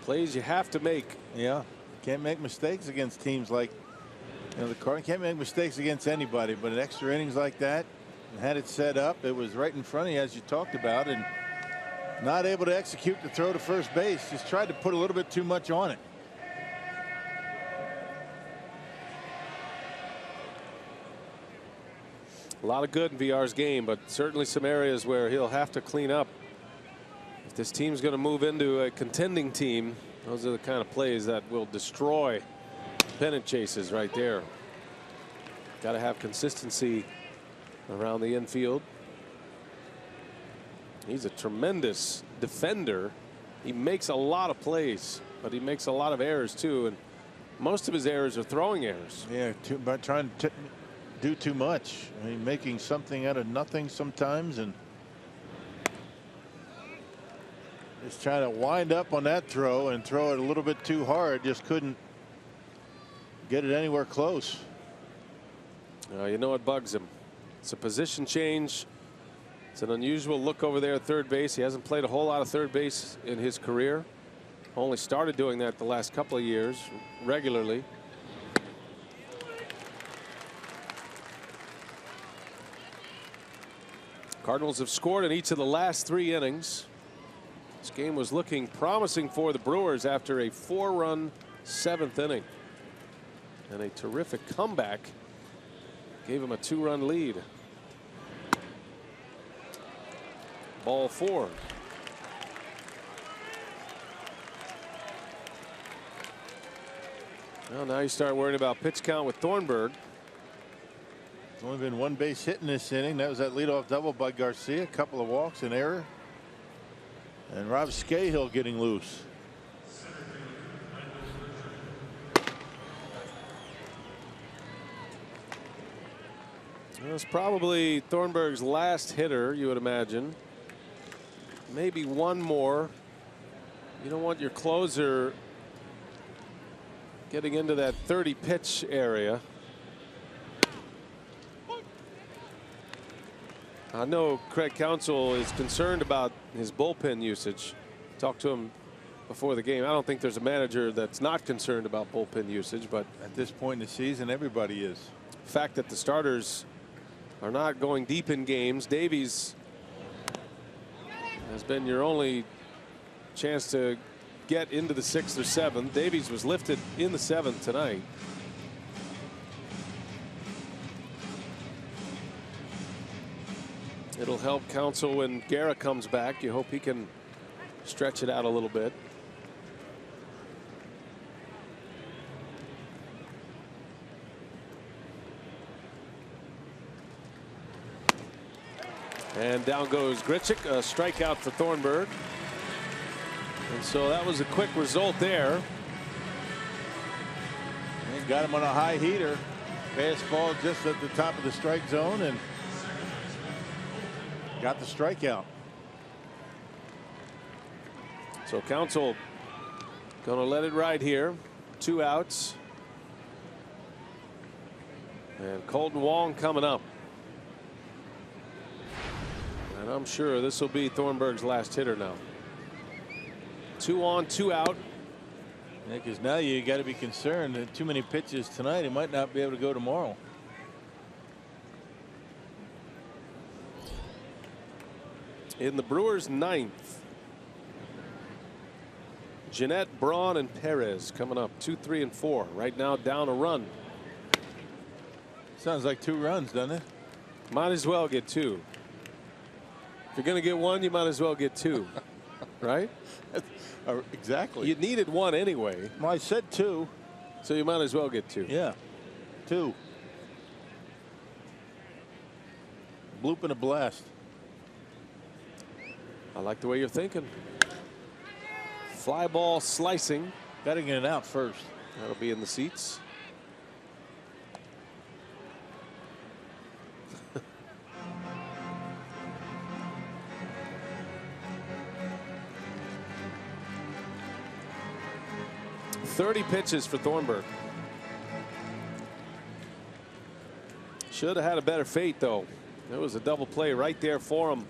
Plays you have to make. Yeah, can't make mistakes against teams like, the Cardinals. Can't make mistakes against anybody, but in extra innings like that, had it set up, it was right in front of you, as you talked about, and not able to execute the throw to first base. Just tried to put a little bit too much on it. A lot of good in VR's game, but certainly some areas where he'll have to clean up. If this team's going to move into a contending team, those are the kind of plays that will destroy pennant chases right there. Got to have consistency around the infield. He's a tremendous defender. He makes a lot of plays, but he makes a lot of errors too, and most of his errors are throwing errors. Yeah, by trying to do too much. I mean, making something out of nothing sometimes, and just trying to wind up on that throw and throw it a little bit too hard. Just couldn't get it anywhere close. You know what bugs him? It's a position change. It's an unusual look over there at third base. He hasn't played a whole lot of third base in his career. Only started doing that the last couple of years regularly. Cardinals have scored in each of the last 3 innings. This game was looking promising for the Brewers after a 4-run 7th inning. And a terrific comeback gave him a 2-run lead. Ball 4. Well, now you start worrying about pitch count with Thornburg. There's only been 1 base hit in this inning. That was that leadoff double by Garcia. A couple of walks, an error. And Rob Scahill getting loose. Well, it's probably Thornburg's last hitter, you would imagine. Maybe one more. You don't want your closer getting into that 30 pitch area. I know Craig Counsell is concerned about his bullpen usage. Talked to him before the game. I don't think there's a manager that's not concerned about bullpen usage, but at this point in the season, everybody is. The fact that the starters are not going deep in games. Davies has been your only chance to get into the 6th or 7th. Davies was lifted in the 7th tonight. It'll help Counsell when Guerra comes back. You hope he can stretch it out a little bit. And down goes Grichuk, a strikeout for Thornburg. And so that was a quick result there. And got him on a high heater. Fastball just at the top of the strike zone and got the strikeout. So Counsell going to let it ride here. 2 outs. And Colton Wong coming up. And I'm sure this will be Thornburg's last hitter now. 2 on, 2 out. Yeah, because now you got to be concerned that too many pitches tonight. He might not be able to go tomorrow. In the Brewers' 9th, Jeanette, Braun, and Perez coming up 2, 3, and 4. Right now down a run. Sounds like 2 runs, doesn't it? Might as well get 2. If you're going to get 1, you might as well get 2. Right? Exactly. You needed 1 anyway. Well, I said 2. So you might as well get 2. Yeah. 2. bloop and a blast. I like the way you're thinking. Fly ball slicing. Got to get it out first. That'll be in the seats. .30 pitches for Thornburg. Should have had a better fate, though. There was a double play right there for him.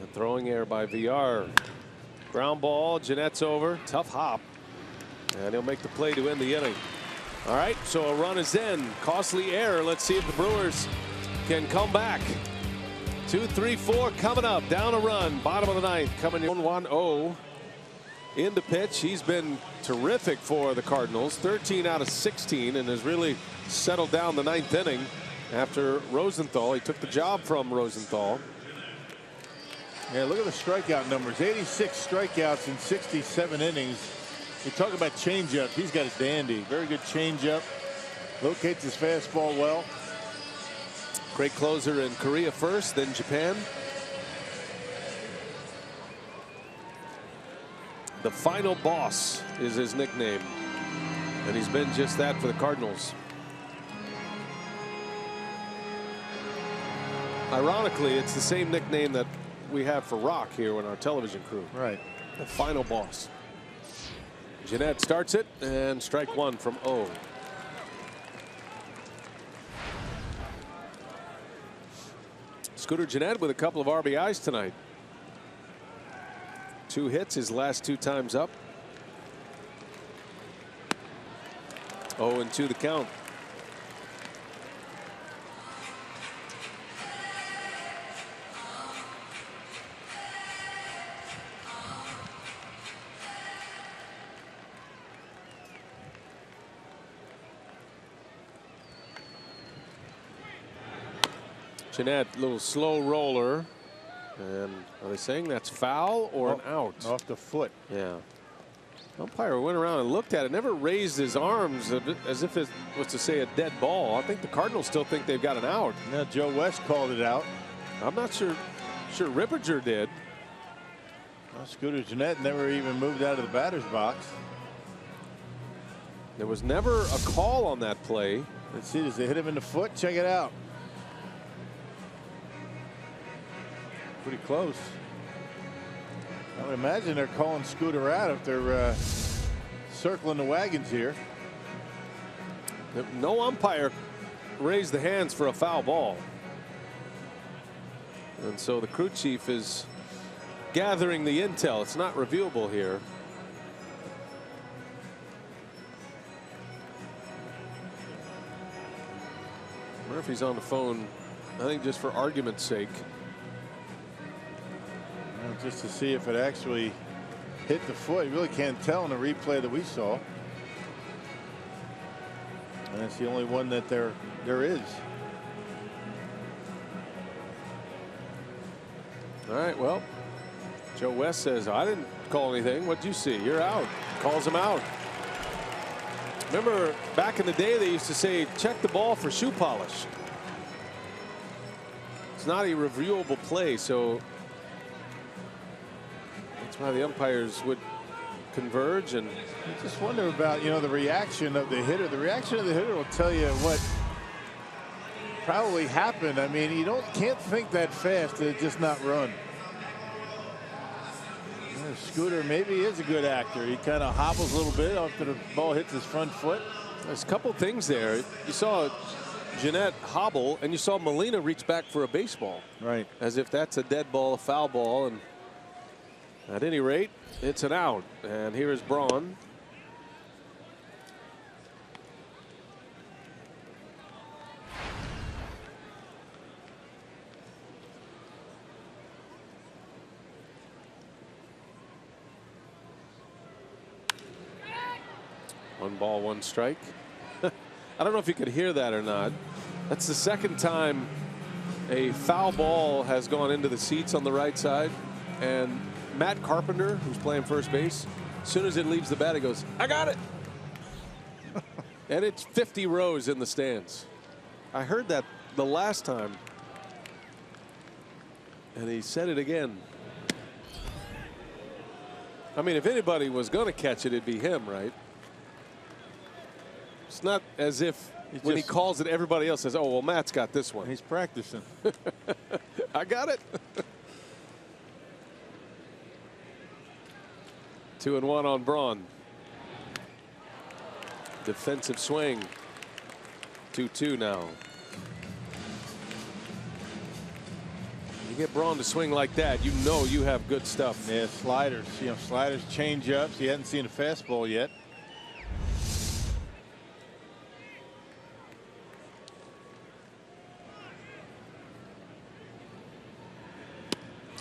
A throwing error by VR. Ground ball. Jeanette's over. Tough hop. And he'll make the play to end the inning. All right, so a run is in. Costly error. Let's see if the Brewers can come back. 2-3-4 coming up. Down a run. Bottom of the ninth. Coming in 1-0. In the pitch. He's been terrific for the Cardinals. 13 out of 16 and has really settled down the ninth inning after Rosenthal. He took the job from Rosenthal. Yeah, look at the strikeout numbers. 86 strikeouts in 67 innings. You talk about changeup. He's got a dandy. Very good changeup. Locates his fastball well. Great closer in Korea first, then Japan. The final boss is his nickname. And he's been just that for the Cardinals. Ironically, it's the same nickname that we have for Rock here in our television crew. Right. The final boss. Jeanette starts it, and strike one from O. Scooter Jeanette with a couple of RBIs tonight. 2 hits his last 2 times up. 0-2 the count. Jeanette, little slow roller. And are they saying that's foul or an out? Off the foot. Yeah. Umpire went around and looked at it, never raised his arms as if it was to say a dead ball. I think the Cardinals still think they've got an out. Now Joe West called it out. I'm not sure Ripperger did. Well, Scooter Jeanette never even moved out of the batter's box. There was never a call on that play. Let's see, does they hit him in the foot? Check it out. Pretty close. I would imagine they're calling Scooter out if they're circling the wagons here. No umpire raised the hands for a foul ball. And so the crew chief is gathering the intel. It's not reviewable here. Murphy's on the phone, I think, just for argument's sake. Just to see if it actually hit the foot. You really can't tell in the replay that we saw. And it's the only one that there is. All right, well, Joe West says, I didn't call anything. What'd you see? You're out. Calls him out. Remember back in the day they used to say check the ball for shoe polish. It's not a reviewable play, so that's why the umpires would converge. And I just wonder about, you know, the reaction of the hitter. The reaction of the hitter will tell you what probably happened. I mean, you can't think that fast and just not run. Scooter maybe is a good actor. He kind of hobbles a little bit after the ball hits his front foot. There's a couple things there. You saw Jeanette hobble, and you saw Molina reach back for a baseball. Right. As if that's a dead ball, a foul ball. And at any rate, it's an out. And here is Braun. One ball, one strike. I don't know if you could hear that or not. That's the second time a foul ball has gone into the seats on the right side. And Matt Carpenter, who's playing first base, as soon as it leaves the bat, he goes, I got it. And it's 50 rows in the stands. I heard that the last time. And he said it again. I mean, if anybody was going to catch it, it'd be him, right? It's not as if when he calls it, everybody else says, oh, well, Matt's got this one. He's practicing. I got it. 2-1 on Braun. Defensive swing. 2-2 now. You get Braun to swing like that, you know you have good stuff. Yeah, sliders. You know, sliders, change ups. He hadn't seen a fastball yet.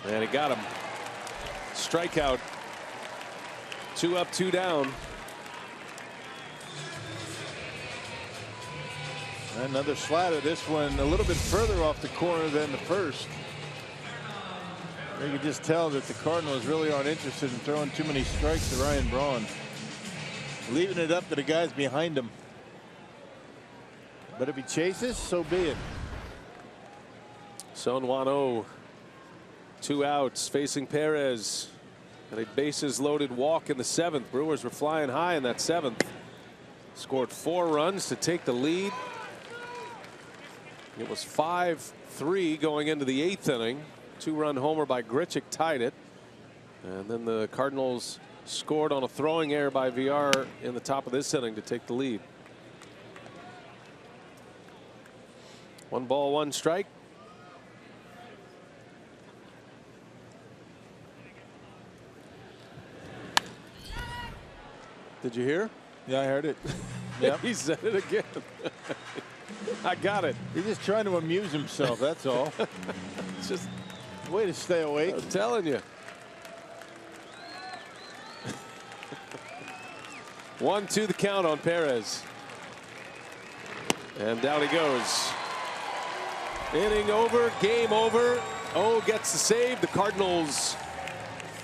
And he got him. Strikeout. 2 up, 2 down. Another slider. This one a little bit further off the corner than the first. You can just tell that the Cardinals really aren't interested in throwing too many strikes to Ryan Braun. Leaving it up to the guys behind him. But if he chases, so be it. Son Juan-O. 2 outs facing Perez. And a bases loaded walk in the 7th. Brewers were flying high in that 7th. Scored 4 runs to take the lead. It was 5-3 going into the 8th inning. 2-run homer by Grichuk tied it. And then the Cardinals scored on a throwing error by VR in the top of this inning to take the lead. 1 ball, 1 strike. Did you hear? Yeah, I heard it. Yep. He said it again. I got it. He's just trying to amuse himself, that's all. It's just way to stay awake. I'm telling you. 1-2 the count on Perez. And down he goes. Inning over, game over. O gets the save. The Cardinals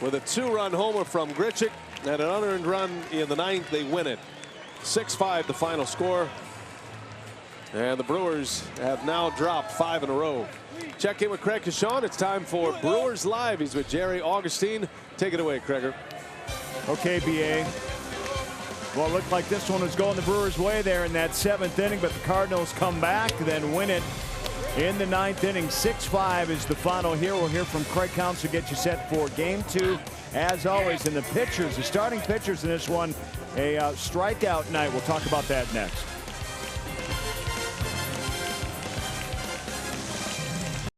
with a 2-run homer from Grichuk and an unearned run in the 9th. They win it. 6-5 the final score. And the Brewers have now dropped 5 in a row. Check in with Craig Kashawn. It's time for Brewers Live. He's with Jerry Augustine. Take it away, Craiger. Okay, BA. Well, it looked like this one was going the Brewers' way there in that 7th inning, but the Cardinals come back, then win it in the 9th inning. 6-5 is the final here. We'll hear from Craig Counsell, get you set for Game 2. As always, and the pitchers, the starting pitchers in this one, a strikeout night. We'll talk about that next.